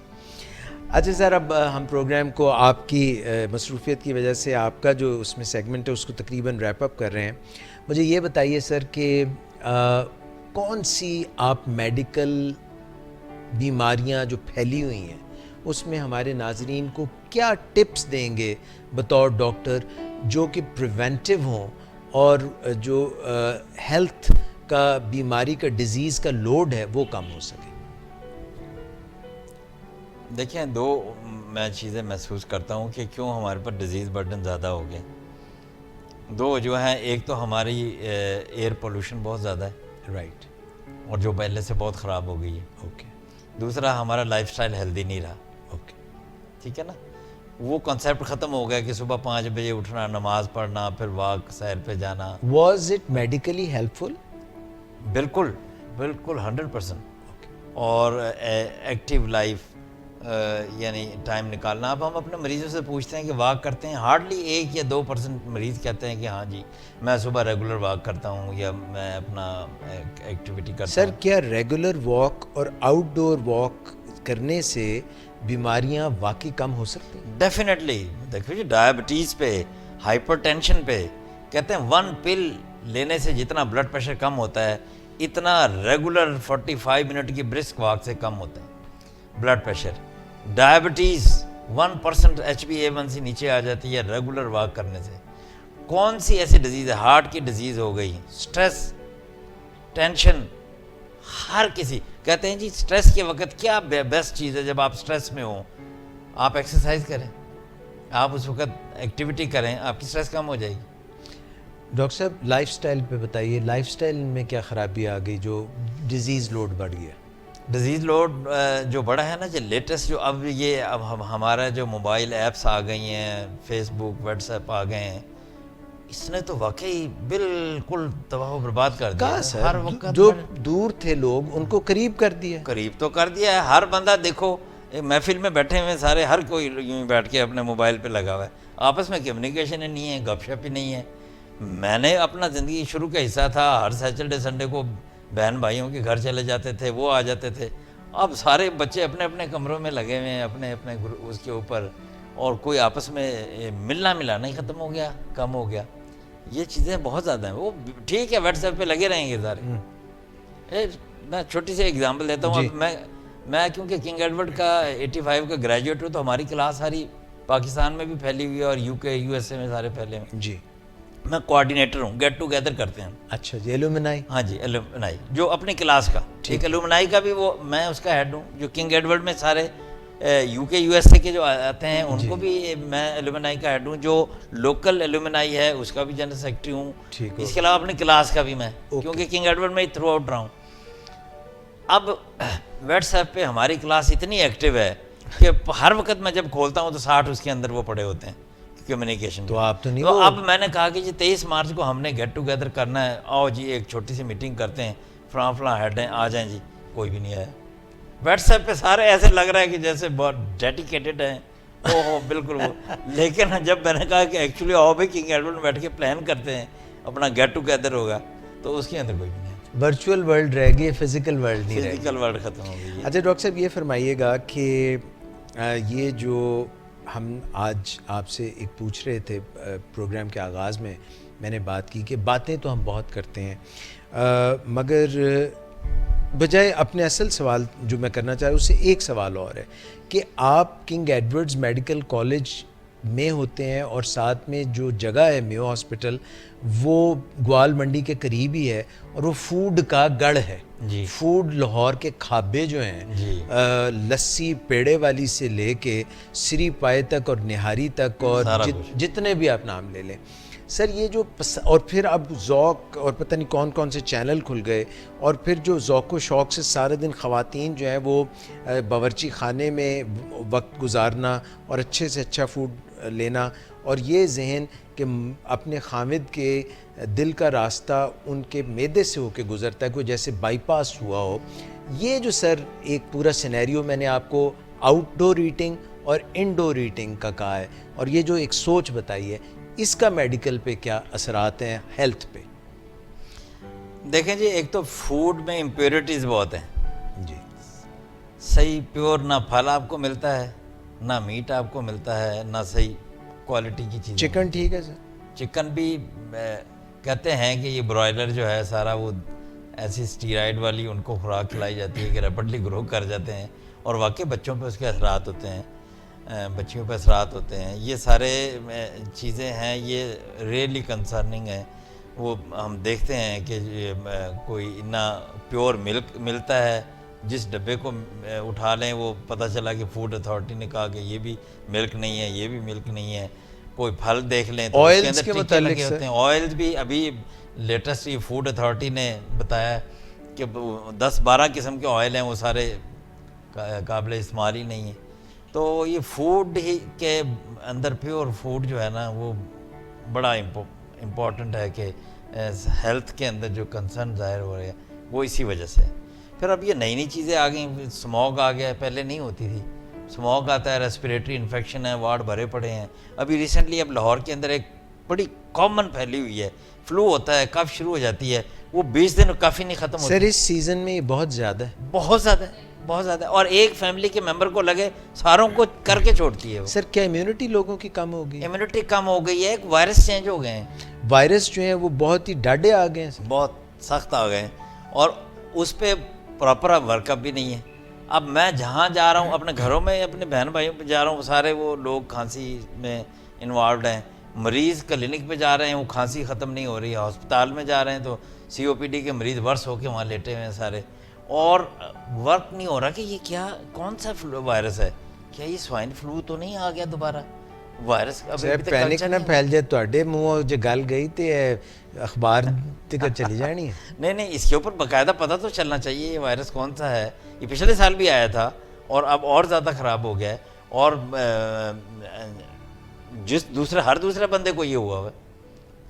Speaker 1: اچھا سر, اب ہم پروگرام کو آپ کی مصروفیت کی وجہ سے آپ کا جو اس میں سیگمنٹ ہے اس کو تقریباً ریپ اپ کر رہے ہیں. مجھے یہ بتائیے سر کہ کون سی آپ میڈیکل بیماریاں جو پھیلی ہوئی ہیں اس میں ہمارے ناظرین کو کیا ٹپس دیں گے بطور ڈاکٹر جو کہ پریونٹیو ہوں اور جو ہیلتھ کا بیماری کا ڈیزیز کا لوڈ ہے وہ کم ہو سکے؟
Speaker 2: دیکھیں دو میں چیزیں محسوس کرتا ہوں کہ کیوں ہمارے پر ڈیزیز برڈن زیادہ ہو گیا. دو جو ہیں، ایک تو ہماری ایئر پولوشن بہت زیادہ ہے،
Speaker 1: رائٹ،
Speaker 2: اور جو پہلے سے بہت خراب ہو گئی ہے.
Speaker 1: اوکے
Speaker 2: دوسرا ہمارا لائف سٹائل ہیلدی نہیں رہا.
Speaker 1: اوکے.
Speaker 2: ٹھیک ہے نا، وہ کنسیپٹ ختم ہو گیا کہ صبح 5 بجے اٹھنا، نماز پڑھنا، پھر واک سیر پہ جانا.
Speaker 1: واز اٹ میڈیکلی ہیلپ فل؟
Speaker 2: بالکل بالکل 100%. اور ایکٹیو لائف، یعنی ٹائم نکالنا. اب ہم اپنے مریضوں سے پوچھتے ہیں کہ واک کرتے ہیں، ہارڈلی 1 یا 2% مریض کہتے ہیں کہ ہاں جی میں صبح ریگولر واک کرتا ہوں یا میں اپنا ایکٹیویٹی کرتا
Speaker 1: سر
Speaker 2: ہوں.
Speaker 1: کیا ریگولر واک اور آؤٹ ڈور واک کرنے سے بیماریاں واقعی کم ہو سکتی ہیں؟
Speaker 2: ڈیفینیٹلی. دیکھو جی، ڈائبٹیز پہ، ہائپر ٹینشن پہ کہتے ہیں 1 پل لینے سے جتنا بلڈ پریشر کم ہوتا ہے، اتنا ریگولر 45 منٹ کی برسک واک سے کم ہوتا ہے بلڈ پریشر. ڈائبٹیز 1% HbA1c نیچے آ جاتی ہے ریگولر واک کرنے سے. کون سی ایسی ڈیزیز ہے، ہارٹ کی ڈیزیز ہو گئی، سٹریس، ٹینشن، ہر کسی کہتے ہیں جی سٹریس کے وقت کیا بیسٹ چیز ہے. جب آپ سٹریس میں ہوں آپ ایکسرسائز کریں، آپ اس وقت ایکٹیویٹی کریں، آپ کی سٹریس کم ہو جائے گی.
Speaker 1: ڈاکٹر صاحب لائف سٹائل پہ بتائیے، لائف سٹائل میں کیا خرابی آ گئی جو ڈیزیز لوڈ بڑھ گیا؟
Speaker 2: ڈیزیز لوڈ جو بڑا ہے نا، جو لیٹسٹ جو اب یہ اب ہمارا جو موبائل ایپس آ گئی ہیں، فیس بک، واٹس ایپ آ گئے ہیں، اس نے تو واقعی بالکل تباہ و برباد کر دیا.
Speaker 1: کہاں
Speaker 2: ہر
Speaker 1: سر،
Speaker 2: وقت
Speaker 1: جو دور تھے لوگ ان کو قریب کر دیا.
Speaker 2: قریب تو کر دیا ہے. ہر بندہ دیکھو ایک محفل میں بیٹھے ہوئے سارے، ہر کوئی یوں بیٹھ کے اپنے موبائل پہ لگا ہوا ہے. آپس میں کمیونیکیشن ہی نہیں ہے، گپ شپ ہی نہیں ہے. میں نے اپنا زندگی شروع کا حصہ تھا، ہر سیٹرڈے سنڈے کو بہن بھائیوں کے گھر چلے جاتے تھے، وہ آ جاتے تھے. اب سارے بچے اپنے اپنے کمروں میں لگے ہوئے ہیں، اپنے اپنے اس کے اوپر، اور کوئی آپس میں ملنا ملانا ہی ختم ہو گیا، کم ہو گیا. یہ چیزیں بہت زیادہ ہیں. وہ ٹھیک ہے واٹس ایپ پہ لگے رہیں گے سارے. میں چھوٹی سی ایگزامپل دیتا ہوں.
Speaker 1: جی.
Speaker 2: اب میں کیونکہ کنگ ایڈورڈ کا 85 کا گریجویٹ ہوں، تو ہماری کلاس ساری پاکستان میں بھی پھیلی ہوئی ہے اور UK USA میں سارے پھیلے ہوئے.
Speaker 1: جی.
Speaker 2: میں کوآرڈینیٹر ہوں، گیٹ ٹوگیدر کرتے ہیں.
Speaker 1: اچھا جی، ایلومنائی.
Speaker 2: ہاں جی، ایلومنائی جو اپنی کلاس کا، ٹھیک ہے، ایلومنائی کا بھی وہ میں اس کا ہیڈ ہوں. جو کنگ ایڈورڈ میں سارے UK USA کے جو آتے ہیں ان کو بھی میں ایلومنائی کا ہیڈ ہوں. جو لوکل ایلومنائی ہے اس کا بھی جنرل سیکرٹری ہوں. اس کے علاوہ اپنی کلاس کا بھی میں، کیونکہ کنگ ایڈورڈ میں تھرو آؤٹ رہا ہوں. اب واٹس ایپ پہ ہماری کلاس اتنی ایکٹیو ہے کہ ہر وقت میں جب کھولتا ہوں تو 60 اس کے اندر وہ پڑے ہوتے ہیں کمیونیکیشن.
Speaker 1: تو آپ تو نہیں.
Speaker 2: تو اب میں نے کہا کہ جی 23 مارچ کو ہم نے گیٹ ٹوگیدر کرنا ہے، آؤ جی ایک چھوٹی سی میٹنگ کرتے ہیں، فلاں ہیڈ ہیں آ جائیں جی. کوئی بھی نہیں آیا. واٹس ایپ پہ سارے ایسے لگ رہا ہے کہ جیسے بہت ڈیڈیکیٹڈ ہیں. اوہ بالکل وہ. لیکن جب میں نے کہا کہ ایکچولی آؤ بھائی کنگ ایڈورڈ میں بیٹھ کے پلان کرتے ہیں، اپنا گیٹ ٹوگیدر ہوگا، تو اس کے اندر کوئی بھی نہیں.
Speaker 1: ورچوئل ورلڈ رہ گئی، فزیکل ورلڈ نہیں رہ گئی.
Speaker 2: فزیکل ورلڈ ختم ہو گئی.
Speaker 1: اچھا ڈاکٹر صاحب یہ فرمائیے گا کہ یہ جو ہم آج آپ سے ایک پوچھ رہے تھے پروگرام کے آغاز میں نے بات کی کہ باتیں تو ہم بہت کرتے ہیں، مگر بجائے اپنے اصل سوال جو میں کرنا چاہ رہا ہوں اس سے ایک سوال اور ہے کہ آپ کنگ ایڈورڈز میڈیکل کالج میں ہوتے ہیں اور ساتھ میں جو جگہ ہے میو ہاسپٹل وہ گوال منڈی کے قریب ہی ہے اور وہ فوڈ کا گڑھ ہے.
Speaker 2: جی.
Speaker 1: فوڈ لاہور کے کھابے جو ہیں،
Speaker 2: جی.
Speaker 1: لسی پیڑے والی سے لے کے سری پائے تک اور نہاری تک اور جتنے بھی آپ نام لے لیں سر، یہ جو اور پھر اب ذوق اور پتہ نہیں کون کون سے چینل کھل گئے، اور پھر جو ذوق و شوق سے سارے دن خواتین جو ہیں وہ باورچی خانے میں وقت گزارنا اور اچھے سے اچھا فوڈ لینا، اور یہ ذہن کہ اپنے خامد کے دل کا راستہ ان کے معدے سے ہو کے گزرتا ہے، کوئی جیسے بائی پاس ہوا ہو. یہ جو سر ایک پورا سینیریو میں نے آپ کو آؤٹ ڈور ایٹنگ اور انڈور ایٹنگ کا کہا ہے، اور یہ جو ایک سوچ بتائی ہے، اس کا میڈیکل پہ کیا اثرات ہیں، ہیلتھ پہ؟
Speaker 2: دیکھیں جی، ایک تو فوڈ میں امپیورٹیز بہت ہیں.
Speaker 1: جی.
Speaker 2: صحیح پیور نہ پھل آپ کو ملتا ہے، نہ میٹ آپ کو ملتا ہے، نہ صحیح کوالٹی کی چیز.
Speaker 1: چکن ٹھیک ہے سر؟
Speaker 2: چکن بھی کہتے ہیں کہ یہ برائلر جو ہے سارا وہ ایسی اسٹیرائڈ والی ان کو خوراک کھلائی جاتی ہے کہ ریپڈلی گرو کر جاتے ہیں، اور واقعی بچوں پہ اس کے اثرات ہوتے ہیں، بچیوں پہ اثرات ہوتے ہیں. یہ سارے چیزیں ہیں، یہ ریئرلی کنسرننگ ہیں. وہ ہم دیکھتے ہیں کہ کوئی نہ پیور ملک ملتا ہے، جس ڈبے کو اٹھا لیں وہ پتہ چلا کہ فوڈ اتھارٹی نے کہا کہ یہ بھی ملک نہیں ہے، یہ بھی ملک نہیں ہے. کوئی پھل دیکھ لیں تو اس کے اندر ٹیکے لگے ہوتے ہیں. آئلز بھی ابھی لیٹسٹ یہ فوڈ اتھارٹی نے بتایا کہ 10-12 قسم کے آئل ہیں، وہ سارے قابل استعمال ہی نہیں ہیں. تو یہ فوڈ ہی کے اندر پیور فوڈ جو ہے نا وہ بڑا امپورٹنٹ ہے کہ ہیلتھ کے اندر جو کنسرن ظاہر ہو رہے ہیں وہ اسی وجہ سے. پھر اب یہ نئی نئی چیزیں آ گئیں، اسموگ آ گیا ہے، پہلے نہیں ہوتی تھی. اسموگ آتا ہے، ریسپریٹری انفیکشن ہے، وارڈ بھرے پڑے ہیں. ابھی ریسنٹلی اب لاہور کے اندر ایک بڑی کامن پھیلی ہوئی ہے، فلو ہوتا ہے، کف شروع ہو جاتی ہے، وہ 20 دن کافی نہیں ختم ہوتی.
Speaker 1: سر اس سیزن میں یہ بہت زیادہ ہے،
Speaker 2: بہت زیادہ ہے، بہت زیادہ ہے. اور ایک فیملی کے ممبر کو لگے ساروں کو کر کے چھوڑتی ہے.
Speaker 1: سر کیا امیونٹی لوگوں کی کم ہو گئی؟
Speaker 2: امیونٹی کم ہو گئی ہے، ایک وائرس چینج ہو گئے ہیں،
Speaker 1: وائرس جو ہیں وہ بہت ہی ڈاڈے آ گئے ہیں،
Speaker 2: بہت سخت آ گئے ہیں، اور اس پہ پراپر ورک اپ بھی نہیں ہے. اب میں جہاں جا رہا ہوں اپنے گھروں میں اپنے بہن بھائیوں پہ جا رہا ہوں، سارے وہ لوگ کھانسی میں انوالوڈ ہیں. مریض کلینک پہ جا رہے ہیں، وہ کھانسی ختم نہیں ہو رہی ہے. ہسپتال میں جا رہے ہیں تو COPD کے مریض ورس ہو کے وہاں لیٹے ہوئے ہیں سارے، اور ورک نہیں ہو رہا کہ یہ کیا کون سا وائرس ہے. کیا یہ سوائن فلو تو نہیں آ گیا دوبارہ وائرس؟
Speaker 1: پینک نہ پھیل جائے تواڈے منہ جو گل گئی تے اخبار تک چلی جانی ہے.
Speaker 2: نہیں اس کے اوپر باقاعدہ پتہ تو چلنا چاہیے یہ وائرس کون سا ہے. یہ پچھلے سال بھی آیا تھا اور اب اور زیادہ خراب ہو گیا ہے، اور ہر دوسرے بندے کو یہ ہوا ہے.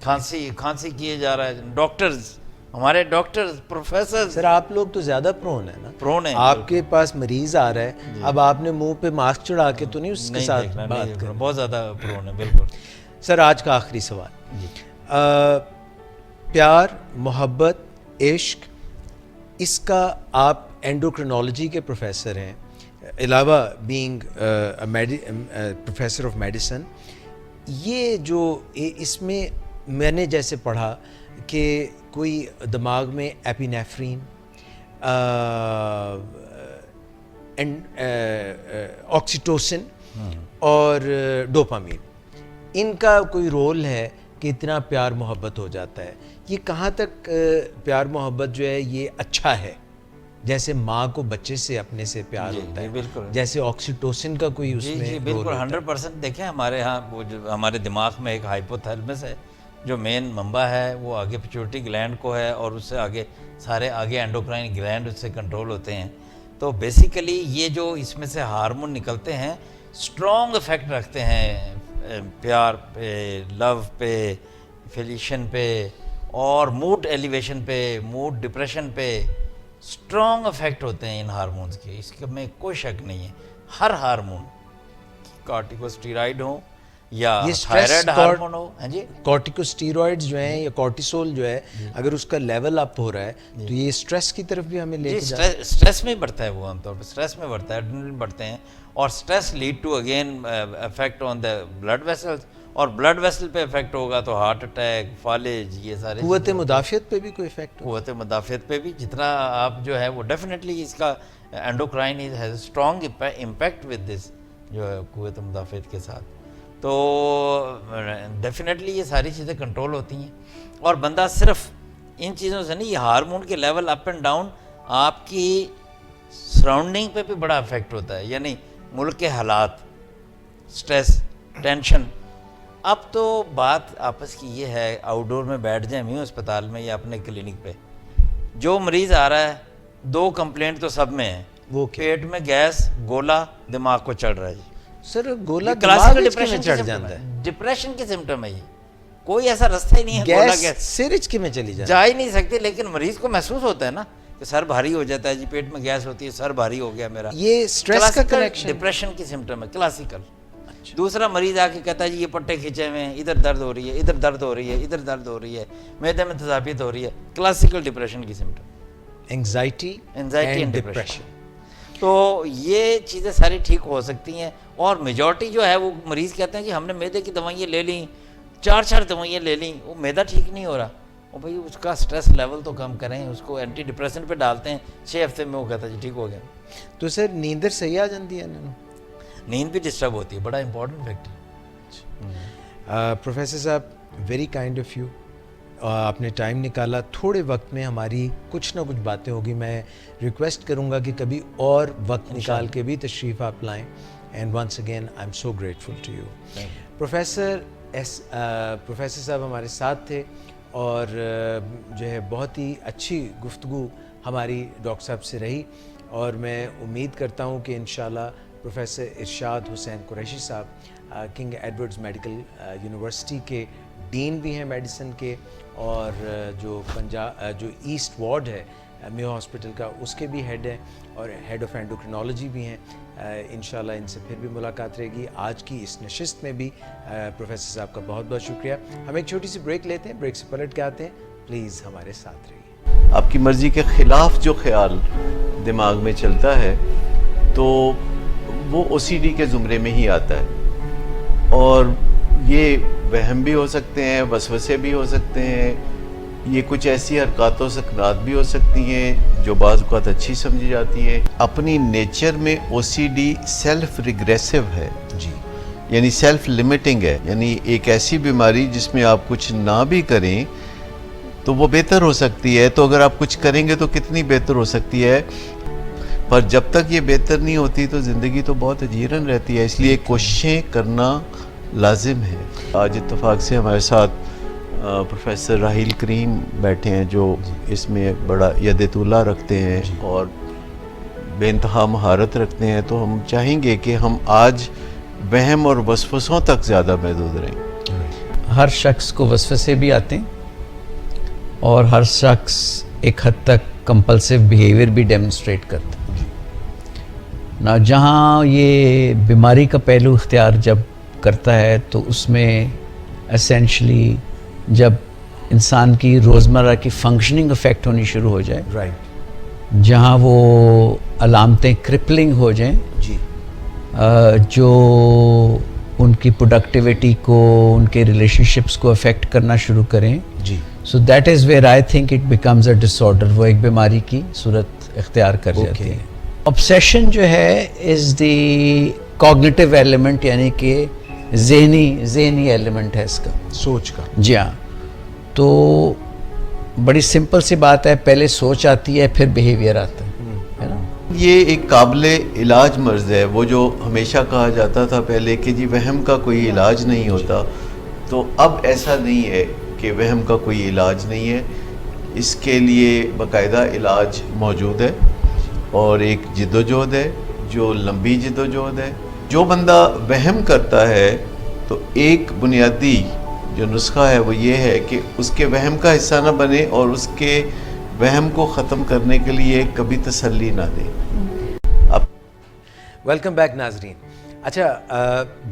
Speaker 2: کھانسی کیے جا رہا ہے. ڈاکٹرز، ہمارے ڈاکٹرز، پروفیسر.
Speaker 1: سر آپ لوگ تو زیادہ پرون ہیں نا،
Speaker 2: پرون ہیں.
Speaker 1: آپ کے پاس مریض آ رہا ہے، اب آپ نے منہ پہ ماسک چڑھا کے تو نہیں اس کے ساتھ بات کریں.
Speaker 2: بہت زیادہ پرون ہے. بالکل.
Speaker 1: سر آج کا آخری سوال، پیار، محبت، عشق، اس کا آپ اینڈوکرینالوجی کے پروفیسر ہیں، علاوہ بینگ پروفیسر آف میڈیسن. یہ جو اس میں نے جیسے پڑھا کہ کوئی دماغ میں ایپینیفرین، آکسیٹوسن اور ڈوپامین، ان کا کوئی رول ہے کہ اتنا پیار محبت ہو جاتا ہے. یہ کہاں تک پیار محبت جو ہے یہ اچھا ہے؟ جیسے ماں کو بچے سے اپنے سے پیار ہوتا ہے،
Speaker 2: بالکل.
Speaker 1: جیسے آکسیٹوسن کا کوئی اس میں
Speaker 2: بالکل 100%. دیکھیں ہمارے ہاں وہ جو ہمارے دماغ میں ایک ہائپوتھیلمس ہے جو مین منبع ہے، وہ آگے پیچوٹری گلینڈ کو ہے، اور اس سے آگے سارے اینڈوکرائن گلینڈ اس سے کنٹرول ہوتے ہیں. تو بیسیکلی یہ جو اس میں سے ہارمون نکلتے ہیں اسٹرانگ افیکٹ رکھتے ہیں پیار پہ، لو پہ، فیلیشن پہ، اور موڈ ایلیویشن پہ، موڈ ڈپریشن پہ. اسٹرانگ افیکٹ ہوتے ہیں ان ہارمونز کے، اس میں کوئی شک نہیں ہے. ہر ہارمون، کارٹیکوسٹیرائڈ ہو یا تھائرائڈ ہارمون ہو. ہاں جی،
Speaker 1: کارٹیکوسٹیرائڈز جو ہیں یا کارٹیسول جو ہے، اگر اس کا لیول اپ ہو رہا ہے تو یہ اسٹریس کی طرف بھی ہمیں لے کے جاتا ہے.
Speaker 2: اسٹریس میں بڑھتا ہے، وہ عام طور پہ اسٹریس میں بڑھتا ہے، ایڈرینلن بڑھتے ہیں، اور stress lead to again effect on the blood vessels, اور بلڈ ویسل پہ افیکٹ ہوگا تو ہارٹ اٹیک، فالج، یہ سارے.
Speaker 1: قوت مدافعت پہ بھی کوئی افیکٹ؟
Speaker 2: قوت مدافعت پہ بھی جتنا آپ جو ہے وہ ڈیفینیٹلی اس کا endocrine has strong impact with this, جو ہے قوت مدافعت کے ساتھ. تو ڈیفینیٹلی یہ ساری چیزیں کنٹرول ہوتی ہیں، اور بندہ صرف ان چیزوں سے نہیں، یہ ہارمون کے لیول اپ اینڈ ڈاؤن آپ کی سراؤنڈنگ پہ بھی بڑا افیکٹ ہوتا ہے. یعنی ملک کے حالات، سٹریس، ٹینشن. اب تو بات آپس کی یہ ہے، آؤٹ ڈور میں بیٹھ جائیں میوں اسپتال میں یا اپنے کلینک پہ، جو مریض آ رہا ہے 2 کمپلینٹ تو سب میں ہے. وہ پیٹ میں گیس، گولا، دماغ کو چڑھ رہا ہے. جی
Speaker 1: سر گولا دماغ میں چڑھ جاتا ہے،
Speaker 2: ڈپریشن کی سمٹم ہے. یہ کوئی ایسا رستہ ہی نہیں ہے، گولا گیس
Speaker 1: سرچ کے میں چلی
Speaker 2: جا ہی نہیں سکتی، لیکن مریض کو محسوس ہوتا ہے نا کہ سر بھاری ہو جاتا ہے. جی پیٹ میں گیس ہوتی ہے، سر بھاری ہو گیا میرا.
Speaker 1: یہ سٹریس کا کنیکشن
Speaker 2: ڈپریشن کی سمٹم ہے، کلاسیکل. دوسرا مریض آ کے کہتا ہے جی یہ پٹے کھینچے ہوئے ہیں، ادھر درد ہو رہی ہے، ادھر درد ہو رہی ہے، ادھر درد ہو رہی ہے، معدے میں تذابیت ہو رہی ہے. کلاسیکل ڈپریشن کی سمٹم،
Speaker 1: اینگزائٹی
Speaker 2: اینڈ ڈپریشن. تو یہ چیزیں ساری ٹھیک ہو سکتی ہیں. اور میجورٹی جو ہے وہ مریض کہتے ہیں کہ ہم نے معدے کی دوائیں لے لیں، 4 دوائیں لے لیں، وہ معدہ ٹھیک نہیں ہو رہا. اور بھائی اس کا سٹریس لیول تو کم کریں، اس کو اینٹی ڈپریسن پہ ڈالتے ہیں، 6 ہفتے میں وہ کہتا ہے جی ٹھیک ہو گیا.
Speaker 1: تو سر نیندر صحیح آ جاتی ہے؟
Speaker 2: نیند بھی ڈسٹرب ہوتی ہے، بڑا امپورٹنٹ فیکٹر.
Speaker 1: پروفیسر صاحب، ویری کائنڈ آف یو. آپ نے ٹائم نکالا. تھوڑے وقت میں ہماری کچھ نہ کچھ باتیں ہوگی. میں ریکویسٹ کروں گا کہ کبھی اور وقت نکال کے بھی تشریف آپ لائیں. And once again I am so grateful to you. Professor صاحب ہمارے ساتھ تھے اور جو ہے بہت ہی اچھی گفتگو ہماری ڈاکٹر صاحب سے رہی, اور میں امید کرتا ہوں کہ انشاءاللہ پروفیسر ارشاد حسین قریشی صاحب کنگ ایڈورڈز میڈیکل یونیورسٹی کے ڈین بھی ہیں میڈیسن کے, اور جو ایسٹ وارڈ ہے میو ہاسپٹل کا اس کے بھی ہیڈ ہیں, اور ہیڈ آف اینڈوکرینالوجی بھی ہیں. انشاءاللہ ان سے پھر بھی ملاقات رہے گی. آج کی اس نشست میں بھی پروفیسر صاحب کا بہت بہت شکریہ. ہم ایک چھوٹی سی بریک لیتے ہیں, بریک سے پلٹ کے آتے ہیں. پلیز ہمارے ساتھ رہیے.
Speaker 3: آپ کی مرضی کے خلاف جو خیال دماغ میں چلتا ہے تو وہ او سی ڈی کے زمرے میں ہی آتا ہے, اور یہ وہم بھی ہو سکتے ہیں, وسوسے بھی ہو سکتے ہیں, یہ کچھ ایسی حرکات و سکنات بھی ہو سکتی ہیں جو بعض اوقات اچھی سمجھی جاتی ہیں. اپنی نیچر میں او سی ڈی سیلف ریگریسو ہے,
Speaker 1: جی,
Speaker 3: یعنی سیلف لیمٹنگ ہے, یعنی ایک ایسی بیماری جس میں آپ کچھ نہ بھی کریں تو وہ بہتر ہو سکتی ہے, تو اگر آپ کچھ کریں گے تو کتنی بہتر ہو سکتی ہے, پر جب تک یہ بہتر نہیں ہوتی تو زندگی تو بہت اجیرن رہتی ہے. اس لیے کوششیں کرنا لازم ہے. آج اتفاق سے ہمارے ساتھ پروفیسر راحیل کریم بیٹھے ہیں جو اس میں بڑا ید طولہ رکھتے ہیں اور بے انتہا مہارت رکھتے ہیں. تو ہم چاہیں گے کہ ہم آج وہم اور وسوسوں تک زیادہ محدود رہیں.
Speaker 4: ہر شخص کو وسوسے بھی آتے ہیں اور ہر شخص ایک حد تک کمپلسیو بیہیویئر بھی ڈیمونسٹریٹ کرتا ہے. نہ جہاں یہ بیماری کا پہلو اختیار جب کرتا ہے تو اس میں اسینشلی جب انسان کی روزمرہ کی فنکشننگ افیکٹ ہونی شروع ہو جائے,
Speaker 1: رائٹ,
Speaker 4: جہاں وہ علامتیں کرپلنگ ہو جائیں,
Speaker 1: جی,
Speaker 4: جو ان کی پروڈکٹیوٹی کو, ان کے ریلیشن شپس کو افیکٹ کرنا شروع کریں,
Speaker 1: جی.
Speaker 4: So that is where I think it becomes a disorder. وہ ایک بیماری کی صورت اختیار کر جاتی ہے. obsession جو ہے از دی کوگنیٹیو ایلیمنٹ, یعنی کہ ذہنی ایلیمنٹ ہے اس کا,
Speaker 1: سوچ کا.
Speaker 4: جی ہاں. تو بڑی سمپل سی بات ہے, پہلے سوچ آتی ہے پھر بیہیویئر آتا ہے نا.
Speaker 3: یہ ایک قابل علاج مرض ہے. وہ جو ہمیشہ کہا جاتا تھا پہلے کہ جی وہم کا کوئی علاج نہیں ہوتا, تو اب ایسا نہیں ہے کہ وہم کا کوئی علاج نہیں ہے. اس کے لیے باقاعدہ علاج موجود ہے اور ایک جد و جہد ہے جو لمبی جد و جہد ہے. جو بندہ وہم کرتا ہے تو ایک بنیادی جو نسخہ ہے وہ یہ ہے کہ اس کے وہم کا حصہ نہ بنے اور اس کے وہم کو ختم کرنے کے لیے کبھی تسلی نہ دے.
Speaker 1: ویلکم بیک ناظرین. اچھا,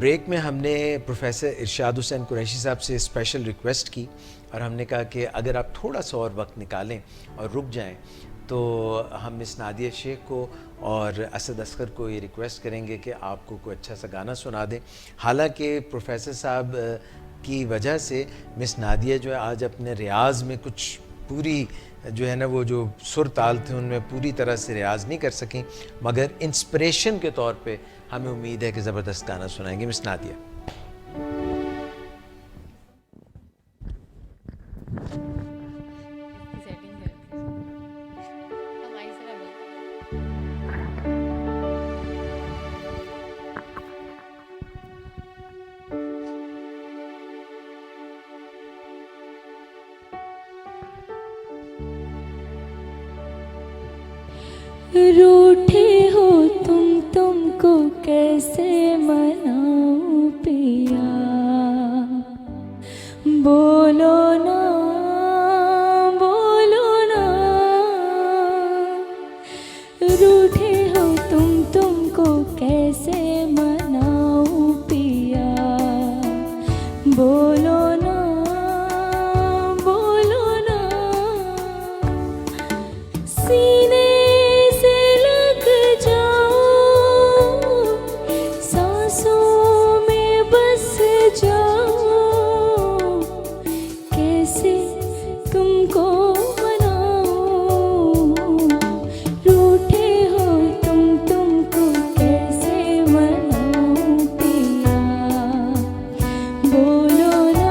Speaker 1: بریک میں ہم نے پروفیسر ارشاد حسین قریشی صاحب سے اسپیشل ریکویسٹ کی اور ہم نے کہا کہ اگر آپ تھوڑا سا اور وقت نکالیں اور رک جائیں تو ہم مس نادیہ شیخ کو اور اسد اصغر کو یہ ریکویسٹ کریں گے کہ آپ کو کوئی اچھا سا گانا سنا دیں. حالانکہ پروفیسر صاحب کی وجہ سے مس نادیہ جو ہے آج اپنے ریاض میں کچھ پوری جو ہے نا وہ جو سر تال تھے ان میں پوری طرح سے ریاض نہیں کر سکیں, مگر انسپریشن کے طور پہ ہمیں امید ہے کہ زبردست گانا سنائیں گے مس نادیہ.
Speaker 5: روٹھے ہو تم کو کیسے مناؤں پیا, بولو نا بولو نا. روٹھے ہو تم کو کیسے مناؤں پیا, بولو نا بولو نا. سینے بولو نا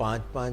Speaker 1: 5-5,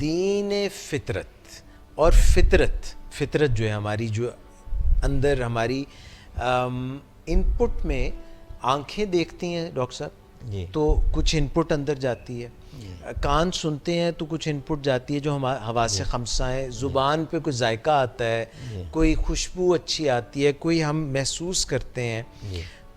Speaker 1: دین فطرت اور فطرت جو ہے ہماری، جو اندر ہماری ان پٹ میں آنکھیں دیکھتی ہیں ڈاکٹر صاحب،
Speaker 2: جی
Speaker 1: تو کچھ ان پٹ اندر جاتی ہے، کان سنتے ہیں تو کچھ ان پٹ جاتی ہے جو حواس خمسہ ہیں، زبان پہ کوئی ذائقہ آتا ہے، کوئی خوشبو اچھی آتی ہے، کوئی ہم محسوس کرتے ہیں.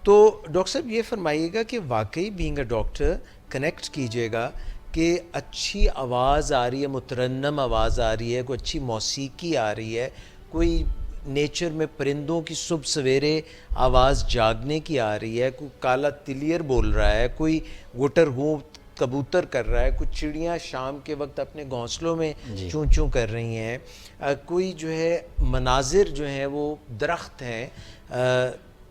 Speaker 1: تو ڈاکٹر صاحب یہ فرمائیے گا کہ واقعی بینگ اے ڈاکٹر کنیکٹ کیجیے گا کہ اچھی آواز آ رہی ہے، مترنم آواز آ رہی ہے، کوئی اچھی موسیقی آ رہی ہے، کوئی نیچر میں پرندوں کی صبح سویرے آواز جاگنے کی آ رہی ہے، کوئی کالا تلیر بول رہا ہے، کوئی گٹر گوں کبوتر کر رہا ہے، کچھ چڑیاں شام کے وقت اپنے گھونسلوں میں چوں چوں کر رہی ہیں، کوئی جو ہے مناظر جو ہیں وہ درخت ہیں